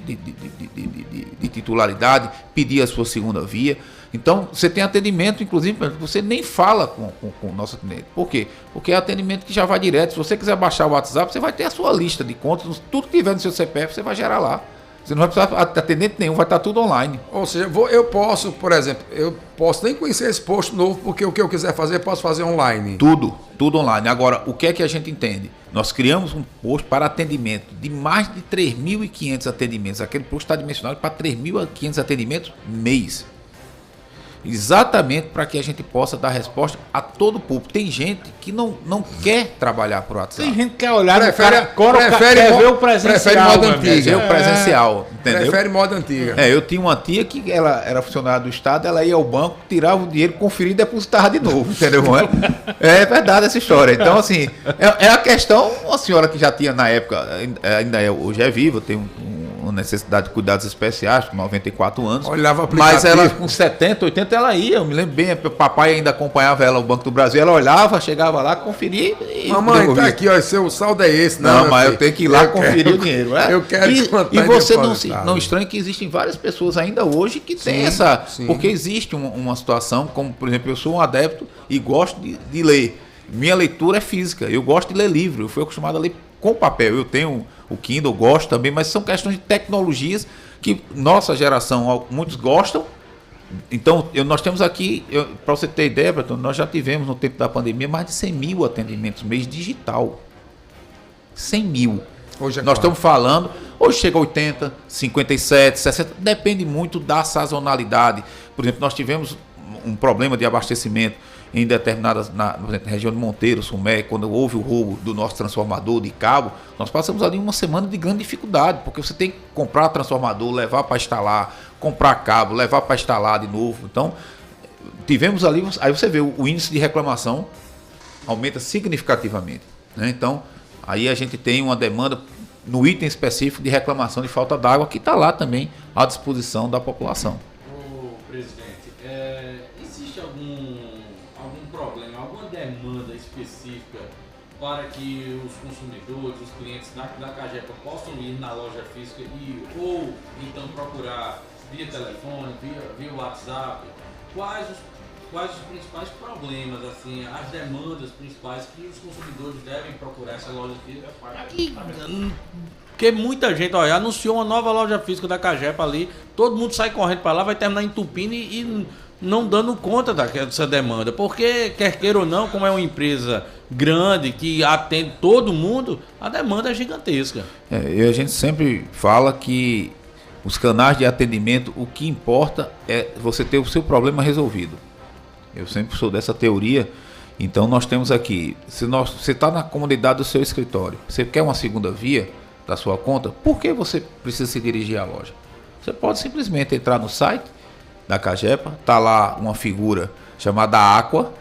titularidade, pedir a sua segunda via. Então, você tem atendimento, inclusive, você nem fala com o nosso atendente. Por quê? Porque é atendimento que já vai direto. Se você quiser baixar o WhatsApp, você vai ter a sua lista de contas, tudo que tiver no seu CPF, você vai gerar lá. Você não vai precisar de atendente nenhum, vai estar tudo online. Ou seja, eu posso, por exemplo, eu posso nem conhecer esse posto novo, porque o que eu quiser fazer, eu posso fazer online. Tudo online. Agora, o que é que a gente entende? Nós criamos um posto para atendimento de mais de 3.500 atendimentos. Aquele posto está dimensionado para 3.500 atendimentos mês. Exatamente para que a gente possa dar resposta a todo o público. Tem gente que não quer trabalhar por WhatsApp. Tem gente que quer olhar prefere ver o presencial. Prefere modo antigo. Ver o presencial, entendeu? Prefere modo antigo. Eu tinha uma tia que ela era funcionária do Estado, ela ia ao banco, tirava o dinheiro, conferia e depositava de novo, entendeu? É verdade essa história. Então, assim, é a questão, uma senhora que já tinha na época, hoje é viva, tem uma necessidade de cuidados especiais, com 94 anos. Olhava mas ela com 70, 80 ela ia. Eu me lembro bem, o papai ainda acompanhava ela ao Banco do Brasil, ela olhava, chegava lá, conferia e mamãe, devolvia. tá aqui, ó, seu saldo é esse. Não, mas eu tenho que ir lá conferir o dinheiro. Eu quero e você não estranha que existem várias pessoas ainda hoje que têm essa... Sim. Porque existe uma situação, como por exemplo, eu sou um adepto e gosto de ler. Minha leitura é física, eu gosto de ler livro, eu fui acostumado a ler com papel. Eu tenho o Kindle, gosto também, mas são questões de tecnologias que nossa geração, muitos gostam. Então, nós temos aqui, para você ter ideia, Breton, nós já tivemos no tempo da pandemia mais de 100 mil atendimentos mês digital. 100 mil. Nós estamos falando, hoje chega a 80, 57, 60, depende muito da sazonalidade. Por exemplo, nós tivemos um problema de abastecimento em determinadas, na região de Monteiro, Sumé, quando houve o roubo do nosso transformador de cabo, nós passamos ali uma semana de grande dificuldade, porque você tem que comprar transformador, levar para instalar, comprar cabo, levar para instalar de novo. Então, tivemos ali, aí você vê o índice de reclamação aumenta significativamente, né? Então, aí a gente tem uma demanda no item específico de reclamação de falta d'água, que está lá também à disposição da população. Ô, presidente, existe algum problema, alguma demanda específica para que os consumidores, os clientes da CAGEPA possam ir na loja física ou então procurar via telefone, via WhatsApp? Quais os principais problemas, assim, as demandas principais que os consumidores devem procurar essa loja física? Porque muita gente, olha, anunciou uma nova loja física da CAGEPA ali, todo mundo sai correndo para lá, vai terminar entupindo e não dando conta dessa demanda, porque quer queira ou não, como é uma empresa grande que atende todo mundo, a demanda é gigantesca. E a gente sempre fala que os canais de atendimento, o que importa é você ter o seu problema resolvido. Eu sempre sou dessa teoria. Então nós temos aqui, se você está na comunidade do seu escritório, você quer uma segunda via da sua conta, por que você precisa se dirigir à loja? Você pode simplesmente entrar no site da CAGEPA, está lá uma figura chamada Aqua,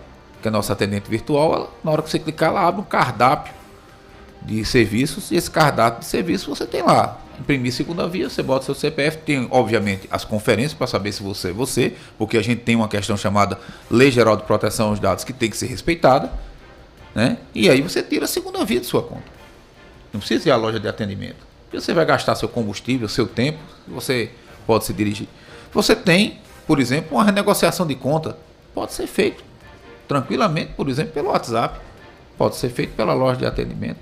que é nossa atendente virtual. Na hora que você clicar, ela abre um cardápio de serviços, e esse cardápio de serviços você tem lá imprimir segunda via, você bota seu CPF, tem obviamente as conferências para saber se você é você, porque a gente tem uma questão chamada Lei Geral de Proteção aos Dados que tem que ser respeitada, né? E aí você tira a segunda via de sua conta. Não precisa ir à loja de atendimento. Você vai gastar seu combustível, seu tempo, você pode se dirigir. Você tem, por exemplo, uma renegociação de conta, pode ser feito tranquilamente, por exemplo, pelo WhatsApp, pode ser feito pela loja de atendimento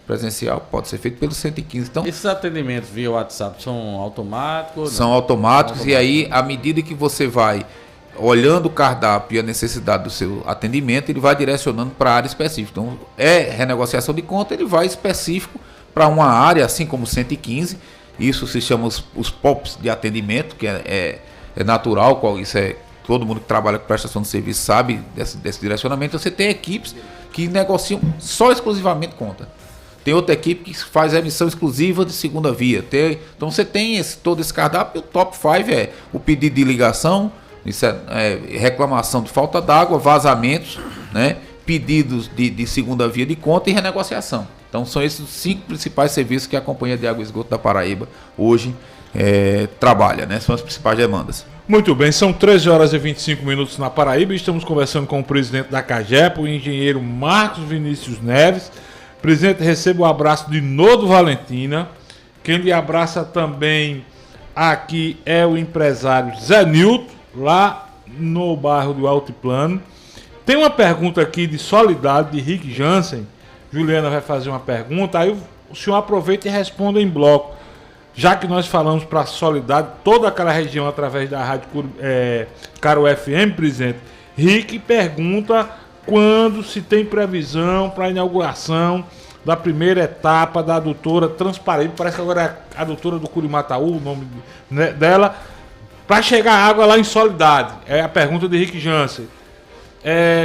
presencial, pode ser feito pelo 115. Então, esses atendimentos via WhatsApp são automáticos? São automáticos, e aí, à medida que você vai olhando o cardápio e a necessidade do seu atendimento, ele vai direcionando para a área específica. Então, renegociação de conta, ele vai específico para uma área, assim como o 115. Isso se chama os POPs de atendimento, que é natural, isso é todo mundo que trabalha com prestação de serviço sabe desse direcionamento. Você tem equipes que negociam só exclusivamente conta. Tem outra equipe que faz a emissão exclusiva de segunda via. Então você tem todo esse cardápio. O top 5 é o pedido de ligação, reclamação de falta d'água, vazamentos, né, pedidos de segunda via de conta e renegociação. Então são esses os 5 principais serviços que a Companhia de Água e Esgoto da Paraíba hoje trabalha, né? São as principais demandas. Muito bem, são 13 horas e 25 minutos na Paraíba. Estamos conversando com o presidente da CAGEPA, o engenheiro Marcos Vinícius Neves. Presidente, receba o abraço de Nodo Valentina. Quem lhe abraça também aqui é o empresário Zé Nilton, lá no bairro do Altiplano. Tem uma pergunta aqui de Solidade, de Rick Jansen. Juliana vai fazer uma pergunta, aí o senhor aproveita e responda em bloco. Já que nós falamos para a Solidade, toda aquela região através da Rádio Caro FM, presidente, Rick pergunta quando se tem previsão para a inauguração da primeira etapa da adutora Transparaíba, parece que agora é a adutora do Curimataú, o nome dela, para chegar água lá em Solidade. É a pergunta de Rick Jansen.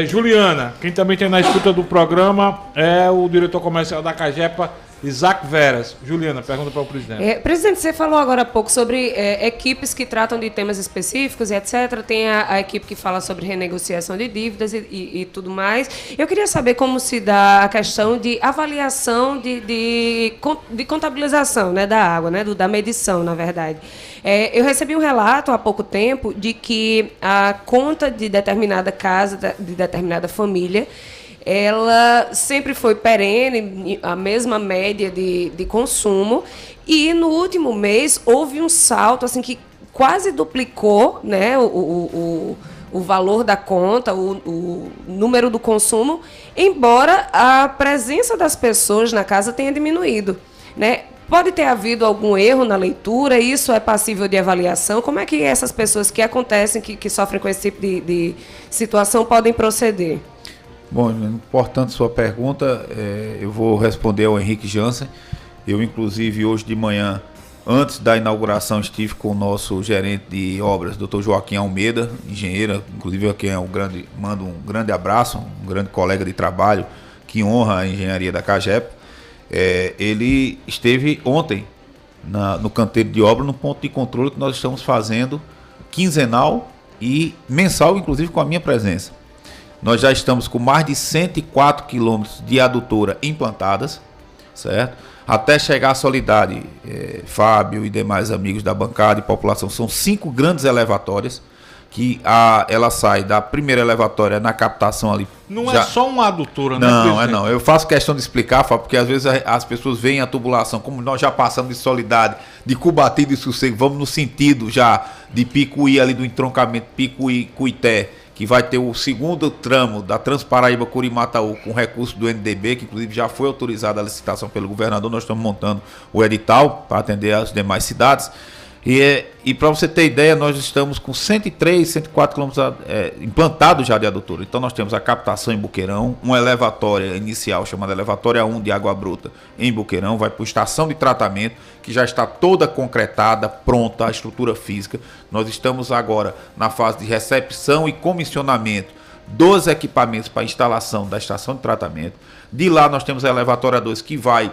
Juliana, quem também tem na escuta do programa é o diretor comercial da CAGEPA, Isaac Veras. Juliana, pergunta para o presidente. Presidente, você falou agora há pouco sobre equipes que tratam de temas específicos e etc. Tem a equipe que fala sobre renegociação de dívidas e tudo mais. Eu queria saber como se dá a questão de avaliação de contabilização, né, da água, né, da medição, na verdade. Eu recebi um relato há pouco tempo de que a conta de determinada casa, de determinada família, ela sempre foi perene, a mesma média de consumo, e no último mês houve um salto assim, que quase duplicou, né, o valor da conta, o número do consumo, embora a presença das pessoas na casa tenha diminuído, né? Pode ter havido algum erro na leitura, isso é passível de avaliação? Como é que essas pessoas que acontecem, que sofrem com esse tipo de situação, podem proceder? Bom, importante sua pergunta, eu vou responder ao Henrique Jansen. Eu, inclusive, hoje de manhã, antes da inauguração, estive com o nosso gerente de obras, Dr. Joaquim Almeida, engenheiro, inclusive a quem mando um grande abraço, um grande colega de trabalho que honra a engenharia da CAGEPA. Ele esteve ontem no canteiro de obra, no ponto de controle que nós estamos fazendo quinzenal e mensal, inclusive com a minha presença. Nós já estamos com mais de 104 quilômetros de adutora implantadas, certo? Até chegar à Solidade, Fábio e demais amigos da bancada e população, são 5 grandes elevatórias, que ela sai da primeira elevatória na captação ali. Não é só uma adutora, né? Não. Eu faço questão de explicar, Fábio, porque às vezes as pessoas veem a tubulação, como nós já passamos de Solidade, de Cubati e Sossego, vamos no sentido já de Picuí, ali do entroncamento Picuí-Cuité, que vai ter o segundo tramo da Transparaíba Curimataú com recurso do NDB, que inclusive já foi autorizada a licitação pelo governador. Nós estamos montando o edital para atender as demais cidades. E para você ter ideia, nós estamos com 103, 104 quilômetros implantados já de adutora. Então nós temos a captação em Boqueirão, uma elevatória inicial chamada elevatória 1 de água bruta em Boqueirão, vai para a estação de tratamento, que já está toda concretada, pronta, a estrutura física. Nós estamos agora na fase de recepção e comissionamento dos equipamentos para instalação da estação de tratamento. De lá nós temos a elevatória 2 que vai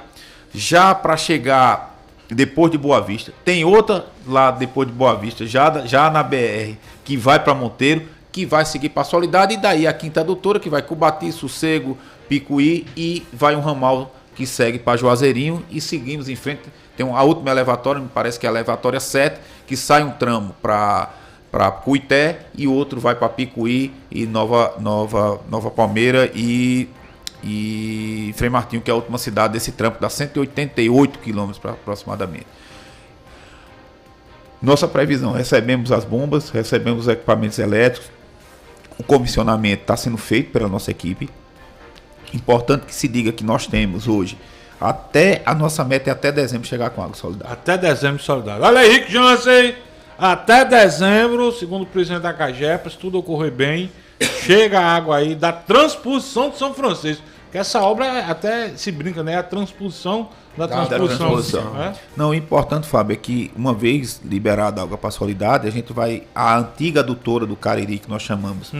já para chegar depois de Boa Vista. Tem outra lá depois de Boa Vista, já na BR, que vai para Monteiro, que vai seguir para Solidade, e daí a quinta adutora, que vai Cubati, Sossego, Picuí, e vai um ramal que segue para Juazeirinho, e seguimos em frente, Tem a última elevatória, me parece que é a elevatória 7, que sai um tramo para Cuité e outro vai para Picuí e Nova Palmeira e Frei Martinho, que é a última cidade desse trampo, dá 188 quilômetros aproximadamente. Nossa previsão, recebemos as bombas, recebemos os equipamentos elétricos, o comissionamento está sendo feito pela nossa equipe. Importante que se diga que nós temos hoje, até a nossa meta é até dezembro chegar com água solidária. Até dezembro solidário. Olha aí, Rick Jansen, até dezembro, segundo o presidente da CAGEPA, se tudo ocorrer bem, chega a água aí da transposição de São Francisco. Que essa obra até se brinca, né? A transposição da transposição. Né? Não, o importante, Fábio, é que uma vez liberada a água para a solidade, a gente vai, a antiga adutora do Cariri, que nós chamamos,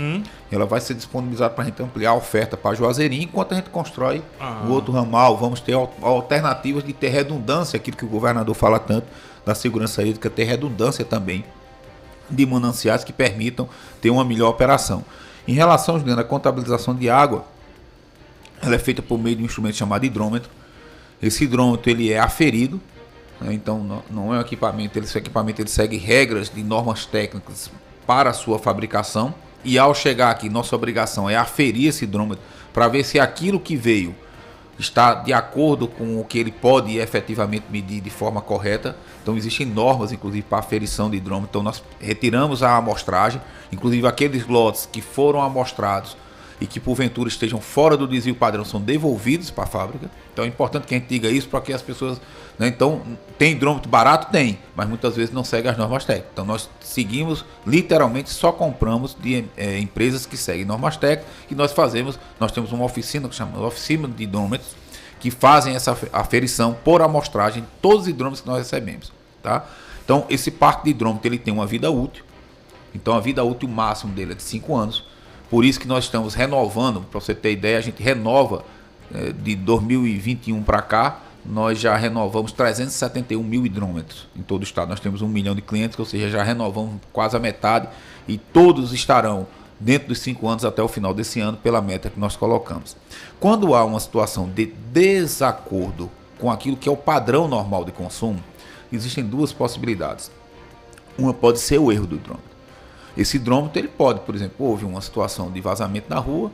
ela vai ser disponibilizada para a gente ampliar a oferta para Juazeirinho, enquanto a gente constrói o outro ramal. Vamos ter alternativas de ter redundância, aquilo que o governador fala tanto, da segurança hídrica, ter redundância também de mananciais que permitam ter uma melhor operação. Em relação, Juliana, à contabilização de água, ela é feita por meio de um instrumento chamado hidrômetro. Esse hidrômetro ele é aferido, né? Então não é um equipamento, esse equipamento ele segue regras de normas técnicas para a sua fabricação. E ao chegar aqui, nossa obrigação é aferir esse hidrômetro para ver se aquilo que veio está de acordo com o que ele pode efetivamente medir de forma correta. Então existem normas, inclusive, para aferição de hidrômetro. Então nós retiramos a amostragem, inclusive aqueles lotes que foram amostrados e que porventura estejam fora do desvio padrão são devolvidos para a fábrica. Então é importante que a gente diga isso para que as pessoas... Né? Então, tem hidrômetro barato? Tem, mas muitas vezes não segue as normas técnicas. Então nós seguimos, literalmente só compramos de empresas que seguem normas técnicas, e nós temos uma oficina que chama Oficina de Hidrômetros, que fazem essa aferição por amostragem de todos os hidrômetros que nós recebemos. Tá? Então esse parque de hidrômetro ele tem uma vida útil, então a vida útil máxima dele é de 5 anos. Por isso que nós estamos renovando, para você ter ideia, a gente renova de 2021 para cá, nós já renovamos 371 mil hidrômetros em todo o estado. Nós temos 1 milhão de clientes, ou seja, já renovamos quase a metade, e todos estarão dentro dos 5 anos até o final desse ano pela meta que nós colocamos. Quando há uma situação de desacordo com aquilo que é o padrão normal de consumo, existem duas possibilidades. Uma pode ser o erro do hidrômetro. Esse hidrômetro ele pode, por exemplo, houve uma situação de vazamento na rua,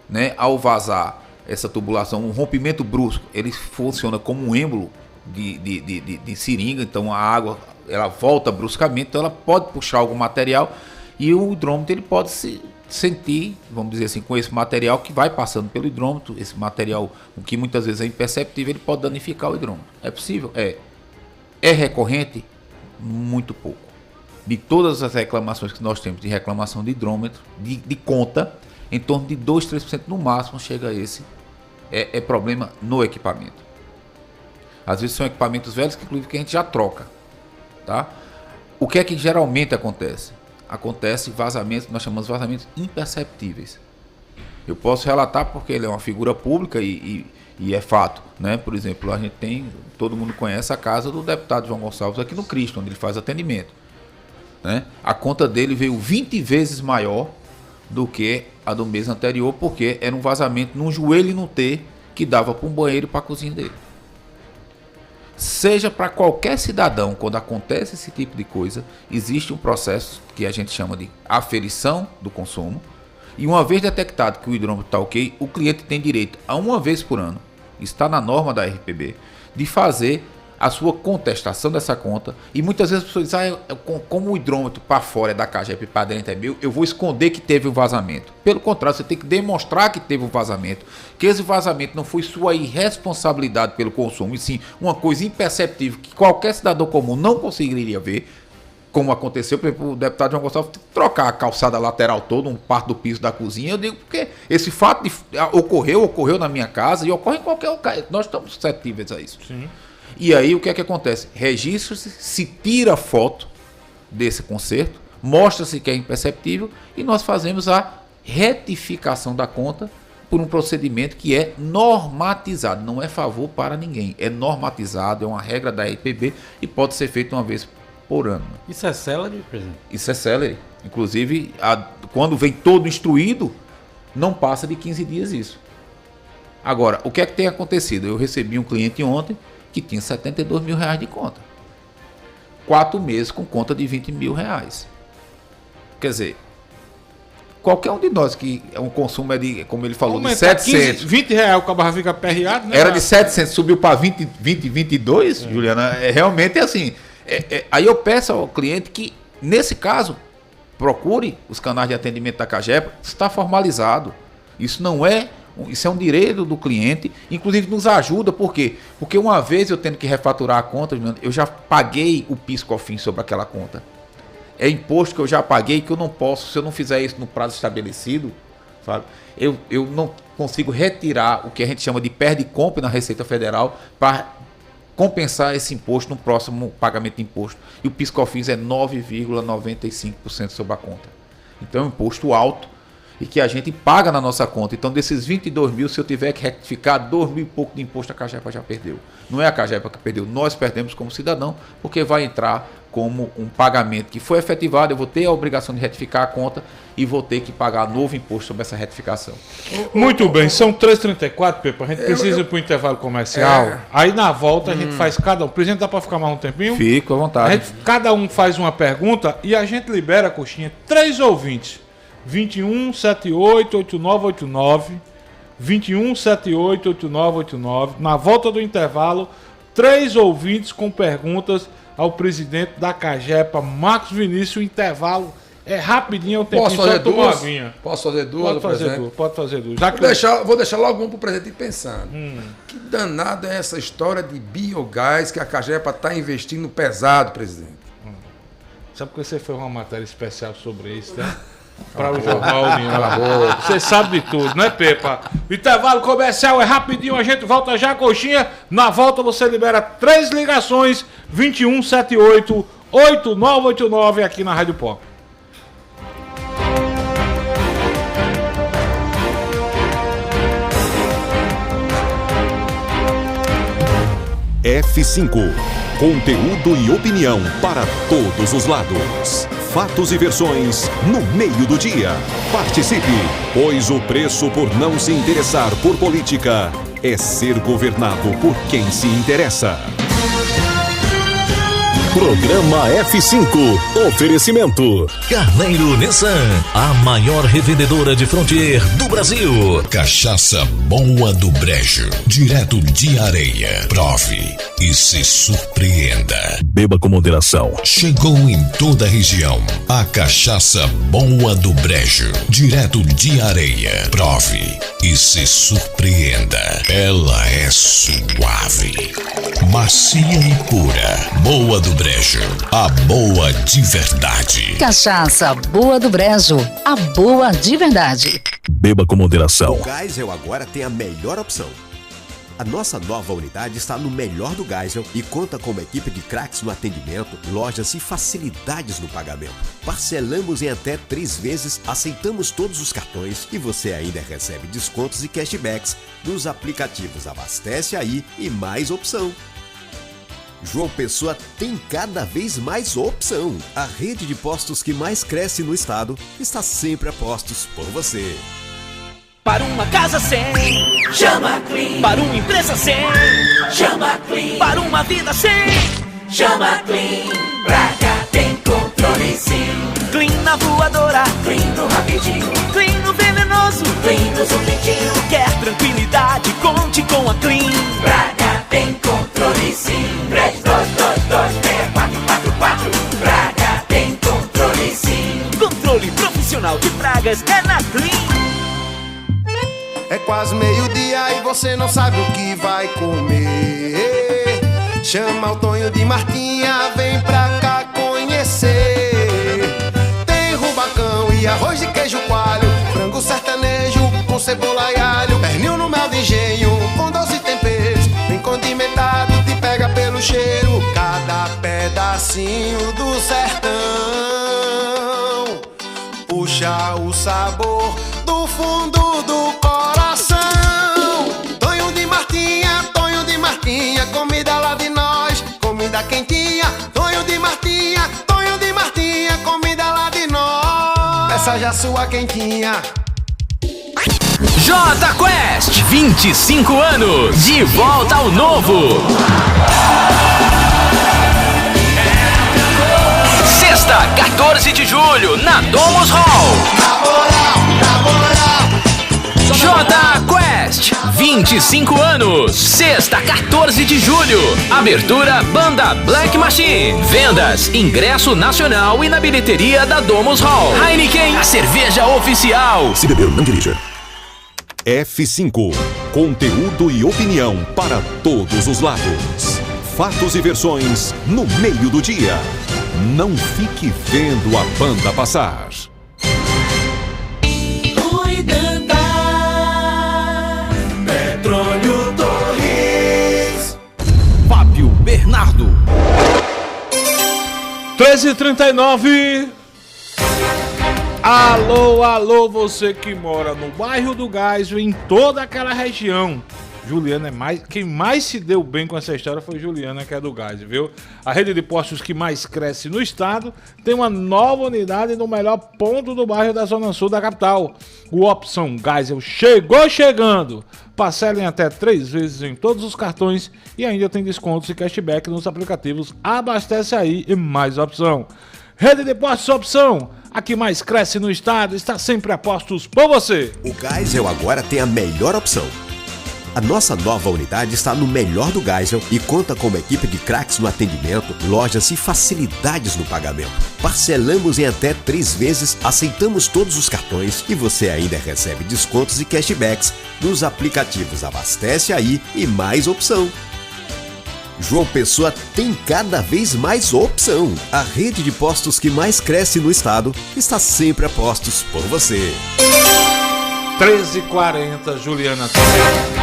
né? Ao vazar essa tubulação, um rompimento brusco, ele funciona como um êmbolo de seringa, então a água ela volta bruscamente, então ela pode puxar algum material e o hidrômetro ele pode se sentir, vamos dizer assim, com esse material que vai passando pelo hidrômetro, esse material, o que muitas vezes é imperceptível, ele pode danificar o hidrômetro. É possível? É recorrente? Muito pouco. De todas as reclamações que nós temos de reclamação de hidrômetro, de conta, em torno de 2, 3% no máximo chega a esse problema no equipamento. Às vezes são equipamentos velhos que inclusive que a gente já troca. Tá? O que é que geralmente acontece? Acontece vazamentos, nós chamamos de vazamentos imperceptíveis. Eu posso relatar porque ele é uma figura pública e é fato, né? Por exemplo, a gente tem, todo mundo conhece a casa do deputado João Gonçalves aqui no Cristo, onde ele faz atendimento. Né? A conta dele veio 20 vezes maior do que a do mês anterior, porque era um vazamento num joelho e num T que dava para um banheiro e para a cozinha dele. Seja para qualquer cidadão, quando acontece esse tipo de coisa, existe um processo que a gente chama de aferição do consumo, e uma vez detectado que o hidrômetro está ok, o cliente tem direito a uma vez por ano, está na norma da RPB, de fazer a sua contestação dessa conta. E muitas vezes as pessoas dizem, como o hidrômetro para fora é da CAGEP e para dentro é meu, eu vou esconder que teve um vazamento. Pelo contrário, você tem que demonstrar que teve um vazamento, que esse vazamento não foi sua irresponsabilidade pelo consumo, e sim uma coisa imperceptível que qualquer cidadão comum não conseguiria ver, como aconteceu, por exemplo, o deputado João Gonçalves trocar a calçada lateral toda, parte do piso da cozinha. Eu digo porque esse fato ocorreu na minha casa e ocorre em qualquer lugar. Nós estamos suscetíveis a isso. Sim. E aí o que é que acontece? Registra-se, se tira foto desse conserto, mostra-se que é imperceptível e nós fazemos a retificação da conta por um procedimento que é normatizado. Não é favor para ninguém, é normatizado, é uma regra da RPB e pode ser feito uma vez por ano. Isso é célere, presidente? Isso é célere. Inclusive, quando vem todo instruído, não passa de 15 dias isso. Agora, o que é que tem acontecido? Eu recebi um cliente ontem que tinha R$72 mil de conta. 4 meses com conta de R$20 mil. Quer dizer, qualquer um de nós que é um consumo é de, como ele falou, de 700. R$20 o cabra fica perreado, né? Era de 700, subiu para 22, Juliana. Realmente é assim. Aí eu peço ao cliente que, nesse caso, procure os canais de atendimento da Cagepa. Está formalizado. Isso é um direito do cliente. Inclusive nos ajuda, por quê? Porque uma vez eu tendo que refaturar a conta, Juliana, eu já paguei o PIS/COFINS sobre aquela conta. É imposto que eu já paguei, que eu não posso, se eu não fizer isso no prazo estabelecido, sabe? Eu não consigo retirar o que a gente chama de perde-compra na Receita Federal para compensar esse imposto no próximo pagamento de imposto. E o PIS/COFINS é 9,95% sobre a conta. Então é um imposto alto e que a gente paga na nossa conta. Então desses 22 mil, se eu tiver que retificar 2 mil e pouco de imposto, a Cagepa já perdeu. Não é a Cagepa que perdeu, nós perdemos como cidadão, porque vai entrar como um pagamento que foi efetivado, eu vou ter a obrigação de retificar a conta e vou ter que pagar novo imposto sobre essa retificação. Muito bem, são 3h34, Pepa, a gente precisa ir para o intervalo comercial, aí na volta a gente faz cada um, presidente, dá para ficar mais um tempinho? Fico à vontade. Cada um faz uma pergunta e a gente libera, Coxinha, 3 ouvintes, 21 78 8989, 21 78 8989, na volta do intervalo, 3 ouvintes com perguntas ao presidente da Cagepa, Marcos Vinícius. O intervalo é rapidinho, o tempinho. Posso fazer duas? Posso fazer duas? Pode fazer duas. Vou deixar logo um para o presidente ir pensando. Que danado é essa história de biogás que a Cagepa está investindo pesado, presidente? Sabe que você fez uma matéria especial sobre isso, né? Para o Jornal União. Você sabe de tudo, né, Pepa? O intervalo comercial é rapidinho, a gente volta já, Coxinha. Na volta você libera 3 ligações, 21 78 8989 aqui na Rádio Pop. F5. Conteúdo e opinião para todos os lados. Fatos e versões no meio do dia. Participe, pois o preço por não se interessar por política é ser governado por quem se interessa. Programa F5. Oferecimento. Carneiro Nissan, a maior revendedora de Frontier do Brasil. Cachaça Boa do Brejo, direto de Areia. Prove e se surpreenda. Beba com moderação. Chegou em toda a região a Cachaça Boa do Brejo, direto de Areia. Prove e se surpreenda. Ela é suave, macia e pura. Boa do Brejo, a boa de verdade. Cachaça Boa do Brejo, a boa de verdade. Beba com moderação. O Geisel agora tem a melhor opção. A nossa nova unidade está no melhor do Geisel e conta com uma equipe de craques no atendimento, lojas e facilidades no pagamento. Parcelamos em até 3 vezes, aceitamos todos os cartões e você ainda recebe descontos e cashbacks nos aplicativos Abastece Aí e Mais Opção. João Pessoa tem cada vez mais opção. A rede de postos que mais cresce no estado está sempre a postos por você. Para uma casa sem, chama Clean. Para uma empresa sem, chama Clean. Para uma vida sem, chama Clean. Pra cá tem controle sim. Clean na voadora, Clean no rapidinho, Clean no venenoso, Clean no zumbidinho. Quer tranquilidade, conte com a Clean. Pra cá tem controle sim. 32226444. Pra cá tem controle sim. Controle profissional de pragas é na Clean. É quase meio-dia e você não sabe o que vai comer. Chama o Tonho de Martinha, vem pra cá conhecer. Tem rubacão e arroz de queijo coalho, frango sertanejo com cebola e alho, pernil no mel de engenho com 12 temperos, bem condimentado, te pega pelo cheiro. Cada pedacinho do sertão puxa o sabor do fundo do coração. Tonho de Martinha, comida lá de nós, comida quentinha. Tonho de Martinha, comida lá de nós. Peça já sua quentinha. J Quest Quest, 25 anos, de volta ao novo. Sexta, 14 de julho, na Domus Hall. J Quest, 25 anos, sexta, 14 de julho. Abertura Banda Black Machine. Vendas, ingresso nacional e na bilheteria da Domus Hall. Heineken, a cerveja oficial. Se beber, não dirija. F5. Conteúdo e opinião para todos os lados. Fatos e versões no meio do dia. Não fique vendo a banda passar. Petróleo Torres. Fábio Bernardo. 13h39. Alô, alô, você que mora no bairro do Geisel, em toda aquela região. Juliana quem mais se deu bem com essa história foi Juliana, que é do Geisel, viu? A rede de postos que mais cresce no estado tem uma nova unidade no melhor ponto do bairro da Zona Sul da capital. O Opção Geisel chegou chegando. Parcelem até 3 vezes em todos os cartões e ainda tem descontos e cashback nos aplicativos. Abastece aí e mais opção. Rede de postos Opção, a que mais cresce no estado, está sempre a postos por você. O Geisel agora tem a melhor opção. A nossa nova unidade está no melhor do Geisel e conta com uma equipe de craques no atendimento, lojas e facilidades no pagamento. Parcelamos em até 3 vezes, aceitamos todos os cartões e você ainda recebe descontos e cashbacks nos aplicativos. Abastece aí e mais opção. João Pessoa tem cada vez mais opção. A rede de postos que mais cresce no estado está sempre a postos por você. 13h40, Juliana.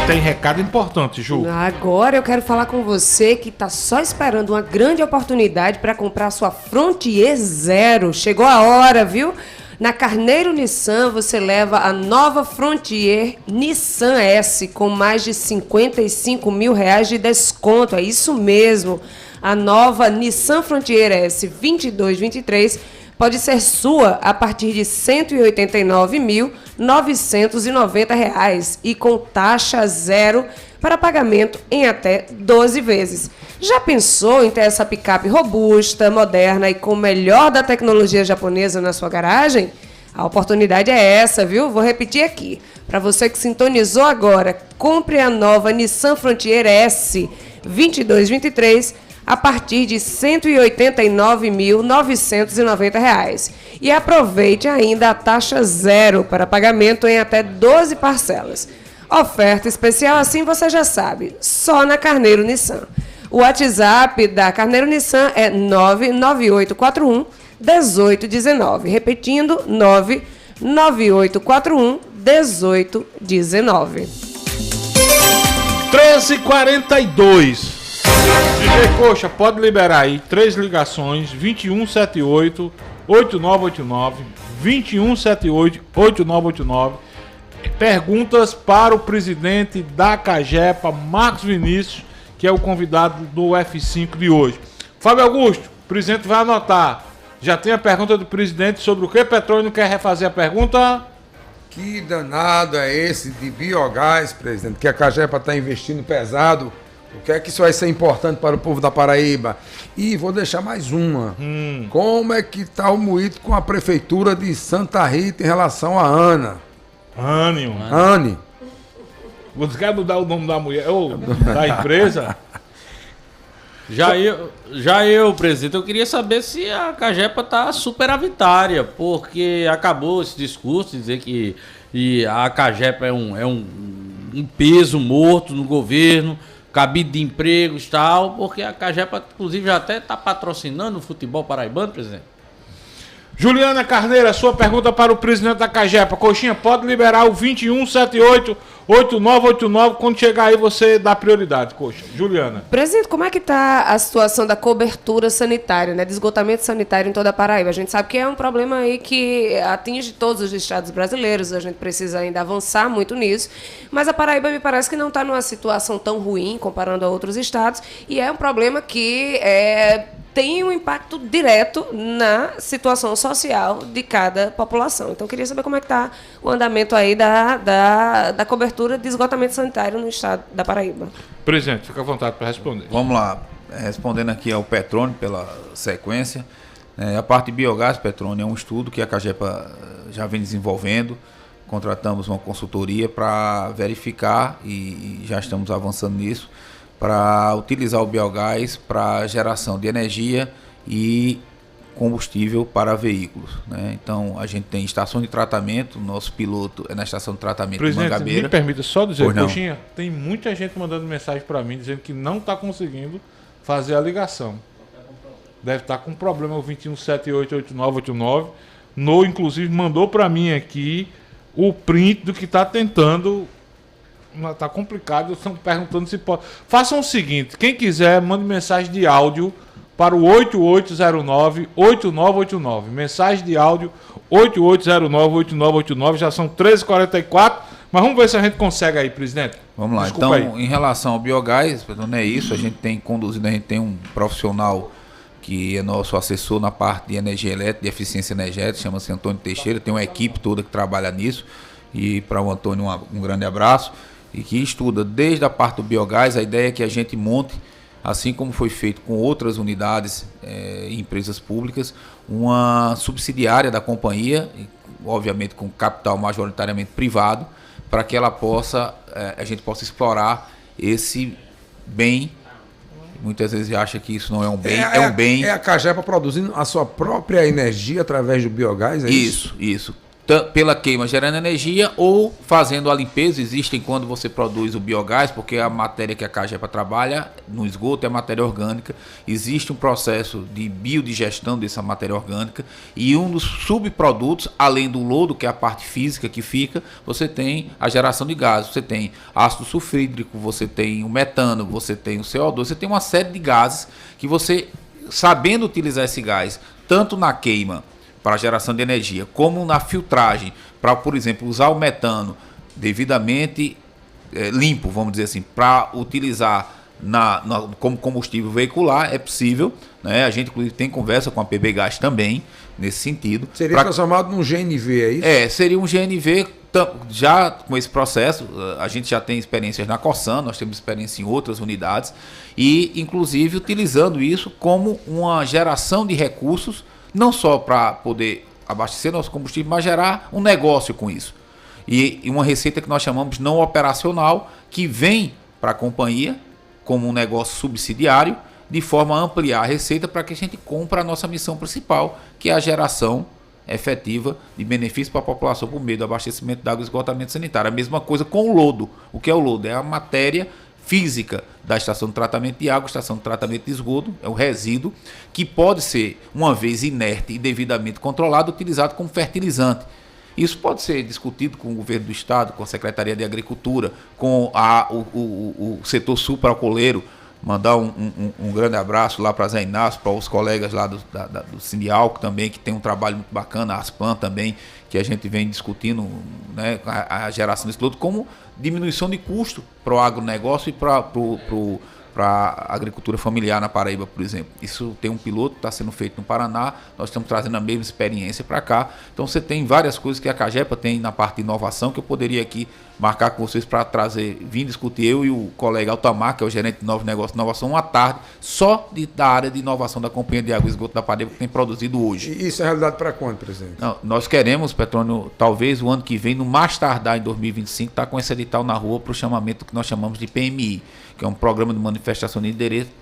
Tem recado importante, Ju. Agora eu quero falar com você que está só esperando uma grande oportunidade para comprar sua Frontier Zero. Chegou a hora, viu? Na Carneiro Nissan você leva a nova Frontier Nissan S com mais de R$55 mil de desconto. É isso mesmo. A nova Nissan Frontier S 22-23 pode ser sua a partir de R$ 189.990 e com taxa zero para pagamento em até 12 vezes. Já pensou em ter essa picape robusta, moderna e com o melhor da tecnologia japonesa na sua garagem? A oportunidade é essa, viu? Vou repetir aqui. Para você que sintonizou agora, compre a nova Nissan Frontier S 22-23 a partir de R$ 189.990 e aproveite ainda a taxa zero para pagamento em até 12 parcelas. Oferta especial assim você já sabe, só na Carneiro Nissan. O WhatsApp da Carneiro Nissan é 99841-1819. Repetindo, 99841-1819. 13h42. DJ Coxa, pode liberar aí 3 ligações, 2178-8989, 2178-8989. Perguntas para o presidente da Cagepa, Marcos Vinícius, que é o convidado do F5 de hoje. Fábio Augusto, o presidente vai anotar. Já tem a pergunta do presidente sobre o que Petróleo não quer refazer a pergunta? Que danado é esse de biogás, presidente, que a Cagepa está investindo pesado. O que é que isso vai ser importante para o povo da Paraíba? E vou deixar mais uma. Como é que está o moído com a prefeitura de Santa Rita em relação a Ana? Anne. Você quer mudar o nome da mulher ou da empresa? Já eu, presidente, eu queria saber se a Cagepa está superavitária, porque acabou esse discurso de dizer que a Cagepa é um peso morto no governo, cabido de empregos e tal, porque a Cagepa, inclusive, já até está patrocinando o futebol paraibano, presidente. Juliana Carneiro, a sua pergunta para o presidente da Cagepa. Coxinha, pode liberar o 2178-8989. Quando chegar aí, você dá prioridade, Coxa. Juliana. Presidente, como é que está a situação da cobertura sanitária, né? De esgotamento sanitário em toda a Paraíba? A gente sabe que é um problema aí que atinge todos os estados brasileiros. A gente precisa ainda avançar muito nisso. Mas a Paraíba me parece que não está numa situação tão ruim, comparando a outros estados. E é um problema que tem um impacto direto na situação social de cada população. Então, eu queria saber como é que está o andamento aí da cobertura de esgotamento sanitário no estado da Paraíba. Presidente, fica à vontade para responder. Vamos lá, respondendo aqui ao Petrônio pela sequência. A parte de biogás, Petrônio, é um estudo que a Cagepa já vem desenvolvendo. Contratamos uma consultoria para verificar e já estamos avançando nisso, para utilizar o biogás para geração de energia e combustível para veículos, né? Então, a gente tem estação de tratamento, nosso piloto é na estação de tratamento de Mangabeira. Presidente, me permita só dizer, Coxinha, tem muita gente mandando mensagem para mim dizendo que não está conseguindo fazer a ligação. Deve estar com problema o 21788989. Inclusive, mandou para mim aqui o print do que está tentando. Está complicado, estão perguntando se pode. Façam o seguinte, quem quiser, mande mensagem de áudio para o 8809-8989. Mensagem de áudio 8809-8989. Já são 13h44. Mas vamos ver se a gente consegue aí, presidente. Vamos lá. Desculpa então, em relação ao biogás, não é isso. A gente tem conduzido, a gente tem um profissional que é nosso assessor na parte de energia elétrica, de eficiência energética, chama-se Antônio Teixeira. Tem uma equipe toda que trabalha nisso. E para o Antônio um grande abraço. E que estuda desde a parte do biogás. A ideia é que a gente monte, assim como foi feito com outras unidades e empresas públicas, uma subsidiária da companhia, obviamente com capital majoritariamente privado, para que ela a gente possa explorar esse bem. Muitas vezes acha que isso não é um bem, é um bem. É a Cagepa produzindo a sua própria energia através do biogás, é isso? Isso. Pela queima gerando energia ou fazendo a limpeza. Existem quando você produz o biogás, porque a matéria que a Cagepa trabalha no esgoto é a matéria orgânica. Existe um processo de biodigestão dessa matéria orgânica e um dos subprodutos, além do lodo, que é a parte física que fica, você tem a geração de gases. Você tem ácido sulfídrico, você tem o metano, você tem o CO2, você tem uma série de gases que você, sabendo utilizar esse gás, tanto na queima para geração de energia, como na filtragem, para, por exemplo, usar o metano devidamente limpo, vamos dizer assim, para utilizar como combustível veicular, é possível, né? A gente, inclusive, tem conversa com a PB Gás também, nesse sentido. Seria transformado num GNV, é isso? Seria um GNV, já com esse processo, a gente já tem experiências na Cosan, nós temos experiência em outras unidades, e, inclusive, utilizando isso como uma geração de recursos, não só para poder abastecer nosso combustível, mas gerar um negócio com isso. E uma receita que nós chamamos não operacional, que vem para a companhia como um negócio subsidiário, de forma a ampliar a receita para que a gente cumpra a nossa missão principal, que é a geração efetiva de benefício para a população por meio do abastecimento de água e esgotamento sanitário. A mesma coisa com o lodo. O que é o lodo? É a matéria física da estação de tratamento de água, estação de tratamento de esgoto, é o resíduo, que pode ser, uma vez inerte e devidamente controlado, utilizado como fertilizante. Isso pode ser discutido com o governo do estado, com a Secretaria de Agricultura, com o setor supracoleiro. Mandar um grande abraço lá para Zé Inácio, para os colegas lá do Sindialco também, que tem um trabalho muito bacana, a Aspan também, que a gente vem discutindo, né, a geração desse produto, como diminuição de custo para o agronegócio e para a agricultura familiar na Paraíba, por exemplo. Isso tem um piloto que está sendo feito no Paraná, nós estamos trazendo a mesma experiência para cá. Então você tem várias coisas que a Cagepa tem na parte de inovação, que eu poderia aqui marcar com vocês para trazer, vir discutir eu e o colega Altamar, que é o gerente de novos negócios de inovação, uma tarde só da área de inovação da Companhia de Água e Esgoto da Paraíba, que tem produzido hoje. E isso é realidade para quando, presidente? Não, nós queremos, Petrônio, talvez o ano que vem, no mais tardar em 2025, estar com esse edital na rua para o chamamento que nós chamamos de PMI, que é um programa de manifestação de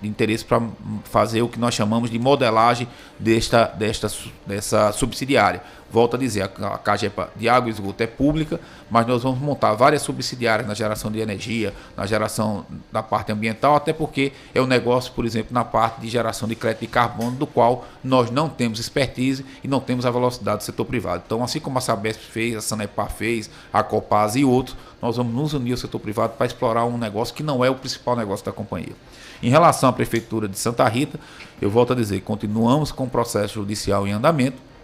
interesse para fazer o que nós chamamos de modelagem dessa subsidiária. Volto a dizer, a Cagepa de Água e Esgoto é pública, mas nós vamos montar várias subsidiárias na geração de energia, na geração da parte ambiental, até porque é um negócio, por exemplo, na parte de geração de crédito de carbono, do qual nós não temos expertise e não temos a velocidade do setor privado. Então, assim como a Sabesp fez, a Sanepar fez, a Copasa e outros, nós vamos nos unir ao setor privado para explorar um negócio que não é o principal negócio da companhia. Em relação à Prefeitura de Santa Rita, eu volto a dizer, continuamos com o processo judicial em andamento.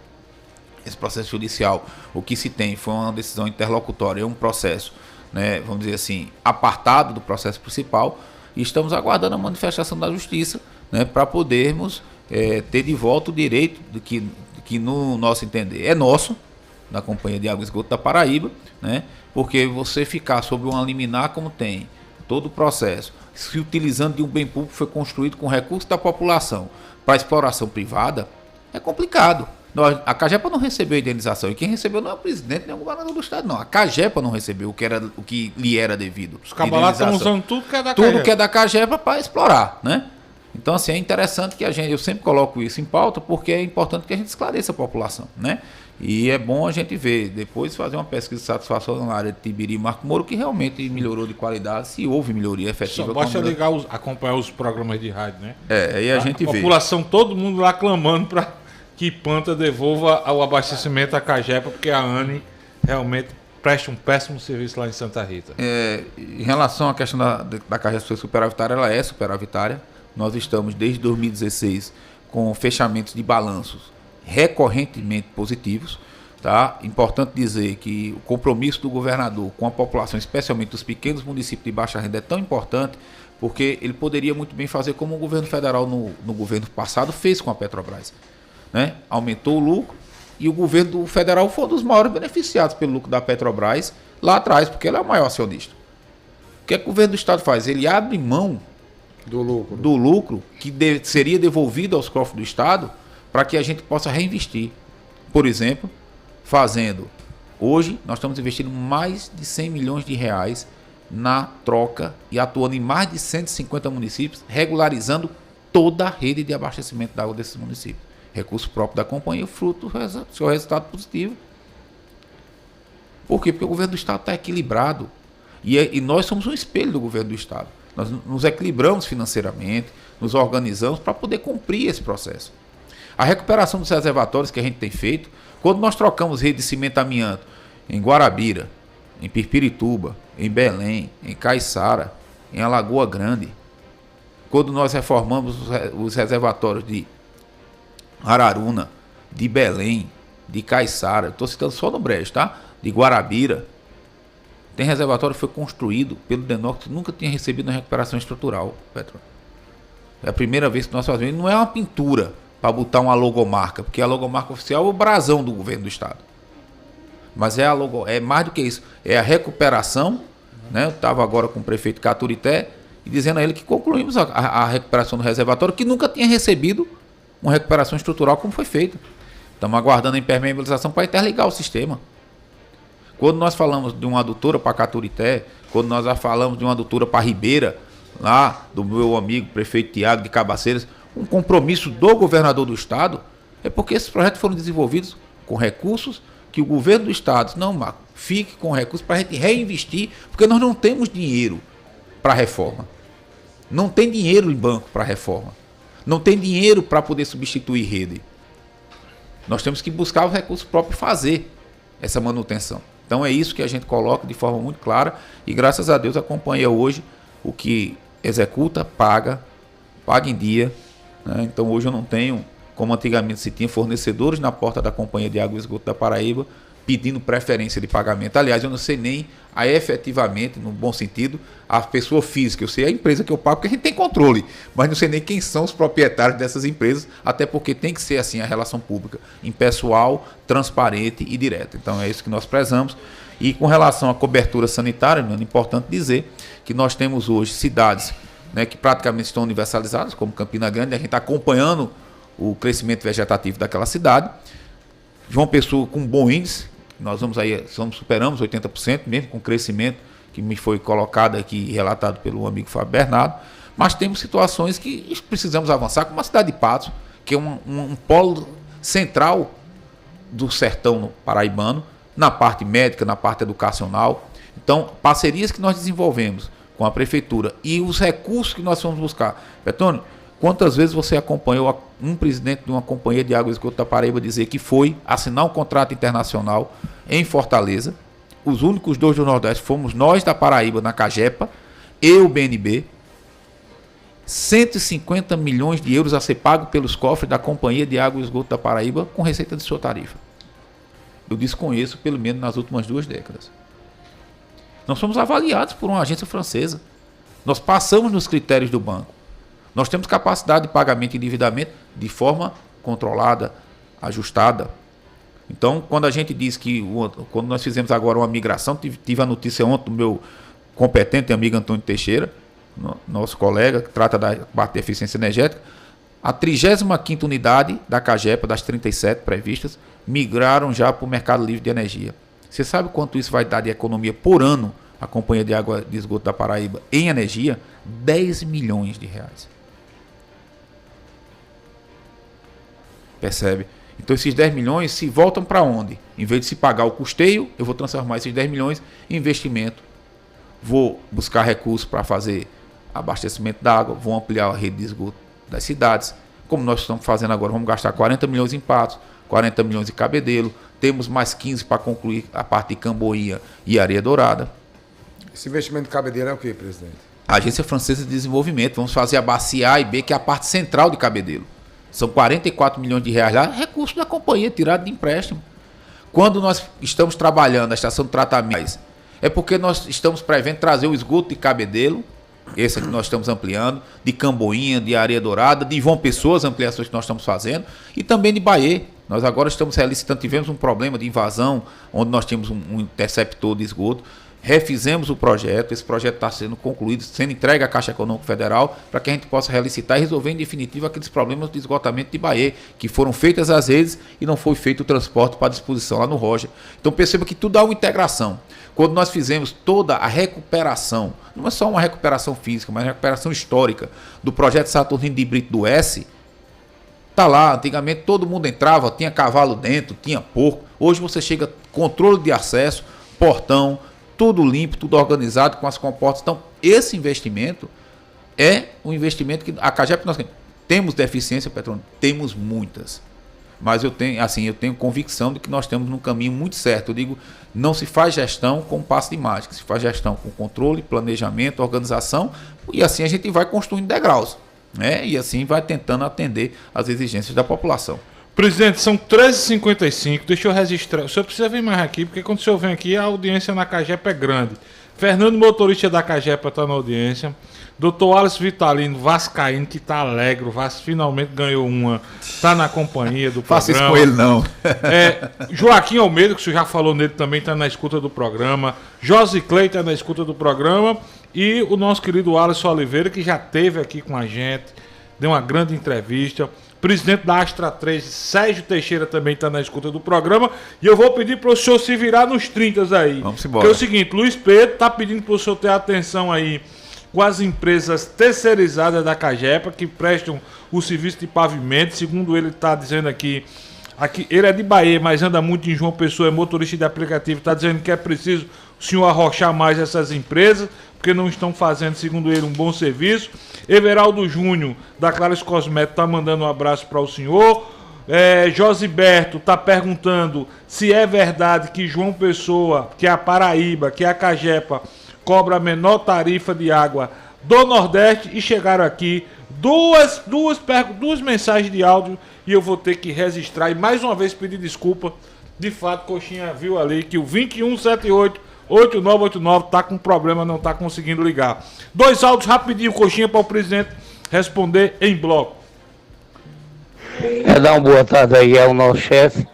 Esse processo judicial, o que se tem foi uma decisão interlocutória, é um processo, né, vamos dizer assim, apartado do processo principal, e estamos aguardando a manifestação da Justiça, né, para podermos ter de volta o direito que no nosso entender é nosso, da Companhia de Água e Esgoto da Paraíba, né? Porque você ficar sob uma liminar como tem, todo o processo, se utilizando de um bem público que foi construído com recursos da população para exploração privada, é complicado. A Cagepa não recebeu indenização, e quem recebeu não é o presidente nem o governador do estado, não. A Cagepa não recebeu o que lhe era devido. Os cabalados estão usando tudo que é da Cagepa. Tudo que é da Cagepa para explorar, né? Então, assim, é interessante que eu sempre coloco isso em pauta, porque é importante que a gente esclareça a população, né? E é bom a gente ver, depois fazer uma pesquisa de satisfação na área de Tibiri e Marco Moro, que realmente melhorou de qualidade, se houve melhoria efetiva. Só basta acompanhar os programas de rádio, né? Aí a gente vê. A população, todo mundo lá clamando para que Panta devolva o abastecimento à Cagepa, porque a ANE realmente presta um péssimo serviço lá em Santa Rita. Em relação à questão da Cagepa ser superavitária, ela é superavitária. Nós estamos desde 2016 com fechamentos de balanços recorrentemente positivos. Tá? Importante dizer que o compromisso do governador com a população, especialmente dos pequenos municípios de baixa renda, é tão importante, porque ele poderia muito bem fazer como o governo federal no governo passado fez com a Petrobras. Né? Aumentou o lucro e o governo federal foi um dos maiores beneficiados pelo lucro da Petrobras lá atrás, porque ele é o maior acionista. O que é que o governo do estado faz? Ele abre mão do lucro que seria devolvido aos cofres do estado para que a gente possa reinvestir. Por exemplo, hoje nós estamos investindo mais de 100 milhões de reais na troca e atuando em mais de 150 municípios, regularizando toda a rede de abastecimento da água desses municípios. Recurso próprio da companhia, fruto do seu resultado positivo. Por quê? Porque o governo do estado está equilibrado. E nós somos um espelho do governo do estado. Nós nos equilibramos financeiramente, nos organizamos para poder cumprir esse processo. A recuperação dos reservatórios que a gente tem feito, quando nós trocamos rede de cimento amianto em Guarabira, em Pirpirituba, em Belém, em Caiçara, em Alagoa Grande, quando nós reformamos os reservatórios de Araruna, de Belém, de Caiçara, estou citando só no Brejo, tá? De Guarabira, tem reservatório que foi construído pelo DENOC que nunca tinha recebido uma recuperação estrutural, Petro. É a primeira vez que nós fazemos. Não é uma pintura para botar uma logomarca, porque a logomarca oficial é o brasão do governo do estado. Mas é mais do que isso. É a recuperação, né? Eu estava agora com o prefeito Caturité e dizendo a ele que concluímos a recuperação do reservatório, que nunca tinha recebido uma recuperação estrutural como foi feita. Estamos aguardando a impermeabilização para interligar o sistema. Quando nós falamos de uma adutora para Caturité, quando nós falamos de uma adutora para Ribeira, lá do meu amigo prefeito Tiago de Cabaceiras, um compromisso do governador do estado, é porque esses projetos foram desenvolvidos com recursos que o governo do estado, não, Marco, fique com recursos para a gente reinvestir, porque nós não temos dinheiro para reforma. Não tem dinheiro em banco para reforma. Não tem dinheiro para poder substituir rede. Nós temos que buscar os recursos próprios e fazer essa manutenção. Então é isso que a gente coloca de forma muito clara e graças a Deus a companhia hoje, o que executa, paga em dia. Né? Então hoje eu não tenho, como antigamente se tinha, fornecedores na porta da Companhia de Água e Esgoto da Paraíba pedindo preferência de pagamento. Aliás, eu não sei nem efetivamente, no bom sentido, a pessoa física. Eu sei a empresa que eu pago, porque a gente tem controle, mas não sei nem quem são os proprietários dessas empresas, até porque tem que ser assim a relação pública, impessoal, transparente e direta. Então é isso que nós prezamos. E com relação à cobertura sanitária, é importante dizer que nós temos hoje cidades, né, que praticamente estão universalizadas, como Campina Grande, a gente está acompanhando o crescimento vegetativo daquela cidade. João Pessoa com bom índice, nós superamos 80%, mesmo com o crescimento que me foi colocado aqui e relatado pelo amigo Fábio Bernardo, mas temos situações que precisamos avançar, como a cidade de Patos, que é um polo central do sertão paraibano, na parte médica, na parte educacional. Então, parcerias que nós desenvolvemos com a prefeitura e os recursos que nós vamos buscar. Petônio, quantas vezes você acompanhou um presidente de uma companhia de água e esgoto da Paraíba dizer que foi assinar um contrato internacional em Fortaleza? Os únicos dois do Nordeste fomos nós da Paraíba, na Cagepa, e o BNB. 150 milhões de euros a ser pago pelos cofres da Companhia de Água e Esgoto da Paraíba com receita de sua tarifa. Eu desconheço, pelo menos nas últimas 2 décadas. Nós fomos avaliados por uma agência francesa. Nós passamos nos critérios do banco. Nós temos capacidade de pagamento e endividamento de forma controlada, ajustada. Então, quando a gente diz que, quando nós fizemos agora uma migração, tive a notícia ontem do meu competente amigo Antônio Teixeira, nosso colega, que trata da parte de eficiência energética, a 35ª unidade da CAGEPA, das 37 previstas, migraram já para o mercado livre de energia. Você sabe quanto isso vai dar de economia por ano a Companhia de Água de Esgoto da Paraíba em energia? 10 milhões de reais. Percebe? Então esses 10 milhões se voltam para onde? Em vez de se pagar o custeio, eu vou transformar esses 10 milhões em investimento. Vou buscar recursos para fazer abastecimento d'água, vou ampliar a rede de esgoto das cidades. Como nós estamos fazendo agora, vamos gastar 40 milhões em Patos, 40 milhões em Cabedelo, temos mais 15 para concluir a parte de Camboinha e Areia Dourada. Esse investimento de Cabedelo é o que, presidente? A Agência Francesa de Desenvolvimento, vamos fazer a bacia A e B, que é a parte central de Cabedelo. São 44 milhões de reais lá, recurso da companhia tirado de empréstimo. Quando nós estamos trabalhando a estação de tratamento, é porque nós estamos prevendo trazer o esgoto de Cabedelo, esse que nós estamos ampliando, de Camboinha, de Areia Dourada, de João Pessoa, as ampliações que nós estamos fazendo, e também de Bahia. Nós agora estamos relicitando, tivemos um problema de invasão, onde nós tínhamos um interceptor de esgoto, refizemos o projeto, esse projeto está sendo concluído, sendo entregue à Caixa Econômica Federal, para que a gente possa relicitar e resolver em definitivo aqueles problemas de esgotamento de Bahia, que foram feitas as redes e não foi feito o transporte para disposição lá no Roger. Então perceba que tudo há uma integração. Quando nós fizemos toda a recuperação, não é só uma recuperação física, mas uma recuperação histórica do projeto Saturnino de Brito do S, tá lá, antigamente todo mundo entrava, tinha cavalo dentro, tinha porco. Hoje você chega, controle de acesso, portão, tudo limpo, tudo organizado com as comportas. Então, esse investimento é um investimento que a CAGEP, nós temos deficiência, Petrônio, temos muitas. Mas eu tenho convicção de que nós estamos num caminho muito certo. Eu digo, não se faz gestão com passe de mágica, se faz gestão com controle, planejamento, organização, e assim a gente vai construindo degraus, né? E assim vai tentando atender às exigências da população. Presidente, são 13h55, deixa eu registrar. O senhor precisa vir mais aqui, porque quando o senhor vem aqui, a audiência na CAGEPA é grande. Fernando, motorista da CAGEPA, está na audiência. Dr. Alisson Vitalino, vascaíno, que está alegre, o Vasco finalmente ganhou uma, está na companhia do programa. Faça isso com ele, não. Joaquim Almeida, que o senhor já falou nele também, está na escuta do programa. Josi Clay está na escuta do programa. E o nosso querido Alisson Oliveira, que já esteve aqui com a gente, deu uma grande entrevista. Presidente da Astra 3, Sérgio Teixeira, também está na escuta do programa. E eu vou pedir para o senhor se virar nos 30 aí. Vamos embora. Porque é o seguinte, Luiz Pedro está pedindo para o senhor ter atenção aí com as empresas terceirizadas da CAGEPA, que prestam o serviço de pavimento. Segundo ele está dizendo aqui, ele é de Bahia, mas anda muito em João Pessoa, é motorista de aplicativo, está dizendo que é preciso o senhor arrochar mais essas empresas, porque não estão fazendo, segundo ele, um bom serviço. Everaldo Júnior, da Clares Cosméticos, está mandando um abraço para o senhor. Josiberto está perguntando se é verdade que João Pessoa, que é a Paraíba, que é a CAGEPA, cobra a menor tarifa de água do Nordeste. E chegaram aqui duas mensagens de áudio e eu vou ter que registrar e mais uma vez pedir desculpa. De fato, Coxinha viu ali que o 2178-8989 tá com problema, não tá conseguindo ligar. 2 áudios rapidinho, Coxinha, para o presidente responder em bloco. Dar uma boa tarde aí ao nosso chefe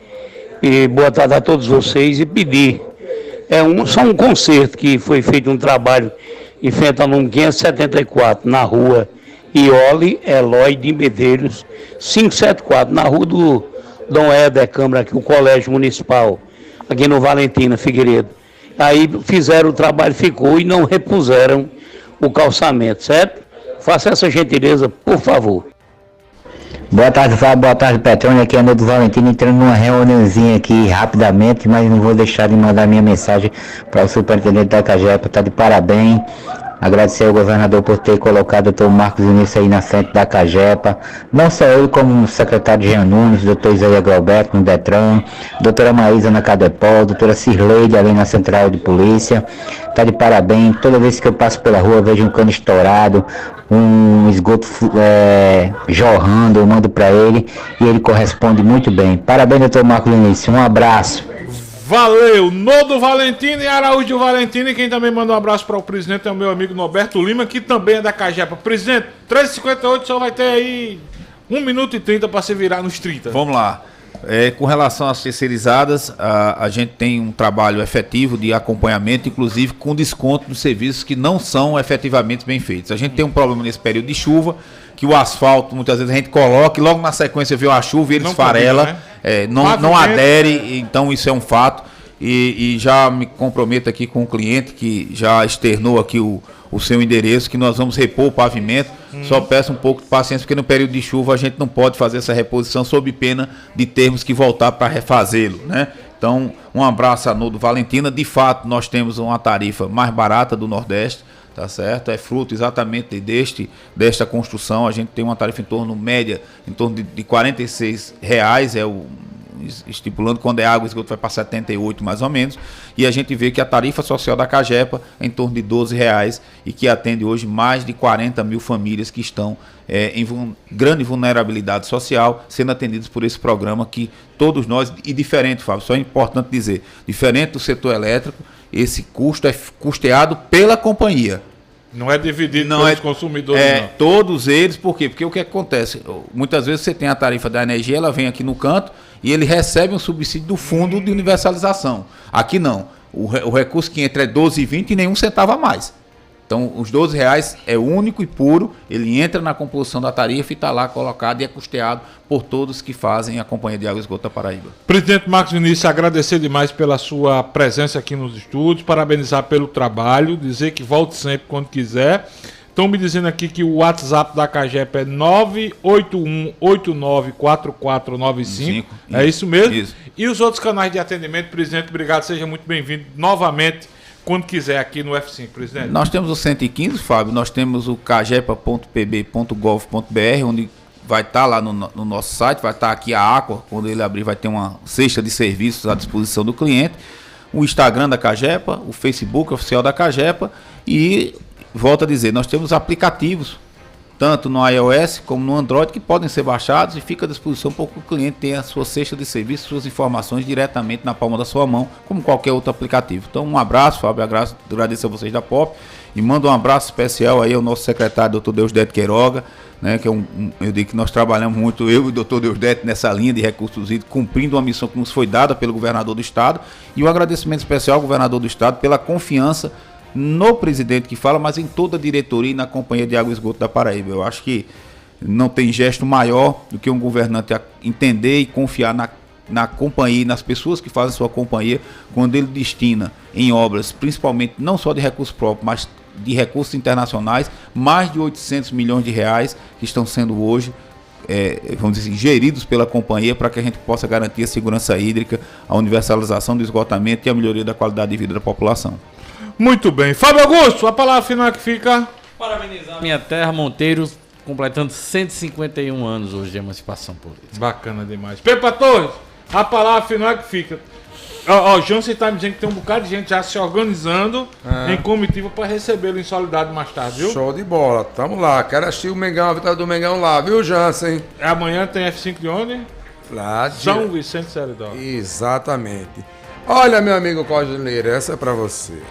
e boa tarde a todos vocês e pedir só um conserto que foi feito um trabalho em frente ao número 574 na rua Iole Eloy de Medeiros 574 na rua do Dom Éder Câmara, aqui o Colégio Municipal aqui no Valentina Figueiredo. Aí fizeram o trabalho, ficou e não repuseram o calçamento, certo? Faça essa gentileza, por favor. Boa tarde, Fábio. Boa tarde, Petrônio. Aqui é Nildo Valentino, entrando numa reuniãozinha aqui rapidamente, mas não vou deixar de mandar minha mensagem para o superintendente da CAGEPA. Está de parabéns. Agradecer ao governador por ter colocado o Dr. Marcos Vinícius aí na frente da CAGEPA. Não só ele, como o secretário Jean Nunes, Dr. Isaías Galberto no Detran, doutora Maísa na Cadepol, doutora Cirleide ali na Central de Polícia. Está de parabéns. Toda vez que eu passo pela rua, vejo um cano estourado, um esgoto jorrando, eu mando para ele e ele corresponde muito bem. Parabéns, doutor Marcos Vinícius. Um abraço. Valeu, Nodo Valentino e Araújo Valentino. E quem também manda um abraço para o presidente é o meu amigo Norberto Lima, que também é da Cagepa. Presidente, 13h58 só vai ter aí 1 minuto e 30 para se virar nos 30. Vamos lá. Com relação às terceirizadas, a gente tem um trabalho efetivo de acompanhamento, inclusive com desconto dos serviços que não são efetivamente bem feitos. A gente tem um problema nesse período de chuva, que o asfalto, muitas vezes a gente coloca e logo na sequência veio a chuva e ele esfarela, não adere, então isso é um fato. E já me comprometo aqui com o cliente que já externou aqui o seu endereço, que nós vamos repor o pavimento. Só peço um pouco de paciência, porque no período de chuva a gente não pode fazer essa reposição sob pena de termos que voltar para refazê-lo, né? Então, um abraço a Nodo Valentina. De fato, nós temos uma tarifa mais barata do Nordeste, tá certo? É fruto exatamente desta construção. A gente tem uma tarifa em torno de R$ 46, estipulando quando é água e esgoto vai para 78 mais ou menos, e a gente vê que a tarifa social da Cagepa é em torno de R$12 e que atende hoje mais de 40 mil famílias que estão em grande vulnerabilidade social, sendo atendidos por esse programa que todos nós, e diferente, Fábio, só é importante dizer, diferente do setor elétrico, esse custo é custeado pela companhia. Não é dividido pelos consumidores, não. Todos eles, por quê? Porque o que acontece? Muitas vezes você tem a tarifa da energia, ela vem aqui no canto e ele recebe um subsídio do fundo de universalização. Aqui não. O recurso que entra é R$12,20 e nenhum centavo a mais. Então, os R$12 é único e puro, ele entra na composição da tarifa e está lá colocado e é custeado por todos que fazem a Companhia de Água e Esgoto da Paraíba. Presidente Marcos Vinícius, agradecer demais pela sua presença aqui nos estúdios, parabenizar pelo trabalho, dizer que volte sempre quando quiser. Estão me dizendo aqui que o WhatsApp da Cagepa é 981894495. É isso mesmo? Isso. E os outros canais de atendimento, presidente, obrigado, seja muito bem-vindo novamente, quando quiser, aqui no F5, presidente. Nós temos o 115, Fábio, nós temos o cagepa.pb.gov.br, onde vai estar lá no nosso site, vai estar aqui a Aqua, quando ele abrir vai ter uma cesta de serviços à disposição do cliente, o Instagram da Cagepa, o Facebook oficial da Cagepa e, volto a dizer, nós temos aplicativos, tanto no iOS como no Android, que podem ser baixados e fica à disposição para que o cliente tenha a sua cesta de serviços, suas informações diretamente na palma da sua mão, como qualquer outro aplicativo. Então, um abraço, Fábio, agradeço a vocês da POP e mando um abraço especial aí ao nosso secretário, Dr. Deusdete Queiroga, né, que eu digo que nós trabalhamos muito, eu e o Dr. Deusdete, nessa linha de recursos hídricos, cumprindo uma missão que nos foi dada pelo governador do estado, e um agradecimento especial ao governador do estado pela confiança no presidente que fala, mas em toda a diretoria e na Companhia de Água e Esgoto da Paraíba. Eu acho que não tem gesto maior do que um governante entender e confiar na companhia e nas pessoas que fazem sua companhia, quando ele destina em obras, principalmente não só de recursos próprios, mas de recursos internacionais, mais de R$800 milhões que estão sendo hoje vamos dizer assim, geridos pela companhia, para que a gente possa garantir a segurança hídrica, a universalização do esgotamento e a melhoria da qualidade de vida da população. Muito bem. Fábio Augusto, a palavra final que fica. Parabenizar minha terra, Monteiro, completando 151 anos hoje de emancipação política. Bacana demais. Pepa Torres, a palavra final que fica. O Johnson está me dizendo que tem um bocado de gente já se organizando em comitiva para recebê-lo em Soledade mais tarde, viu? Show de bola. Tamo lá. Quero assistir o Mengão, a vitória do Mengão lá, viu, Jansen? Amanhã tem F5 de onde? Lá de São Vicente Seridó. Exatamente. Olha, meu amigo Cordileiro, essa é para você.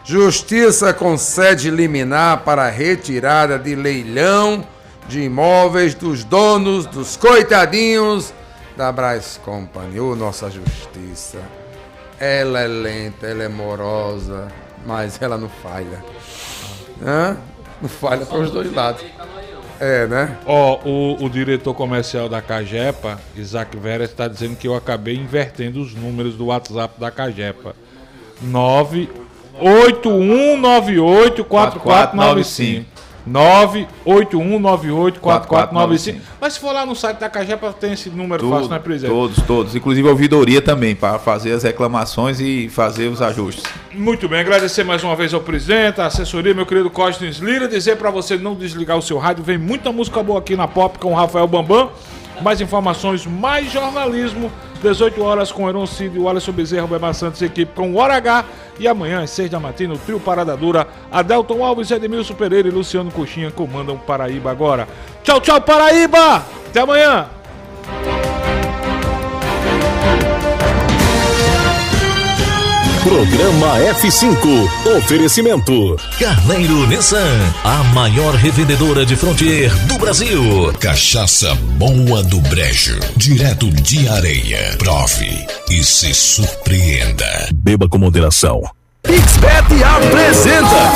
Justiça concede liminar para retirada de leilão de imóveis dos donos dos coitadinhos da Brás Company. Ô, nossa justiça. Ela é lenta, ela é morosa, mas ela não falha. Não falha para os dois lados. Né? O diretor comercial da Cagepa, Isaac Vera, está dizendo que eu acabei invertendo os números do WhatsApp da Cagepa. 981984495. 981984495. Mas se for lá no site da Cagepa, tem esse número fácil, né, presidente? Todos. Inclusive a ouvidoria também, para fazer as reclamações e fazer os ajustes. Muito bem, agradecer mais uma vez ao presidente, à assessoria, meu querido Costes Lira. Dizer para você não desligar o seu rádio, vem muita música boa aqui na Pop com o Rafael Bambam. Mais informações, mais jornalismo. 18 horas com Heron Cid, o Alisson Bezerra, o Beba Santos, equipe com o Hora H. E amanhã, às 6 da matina, o trio Parada Dura, Adelton Alves, Edmilson Pereira e Luciano Coxinha comandam Paraíba agora. Tchau, tchau, Paraíba! Até amanhã! Programa F5. Oferecimento. Carneiro Nissan, a maior revendedora de Frontier do Brasil. Cachaça Boa do Brejo, direto de Areia. Prove e se surpreenda. Beba com moderação. XBET apresenta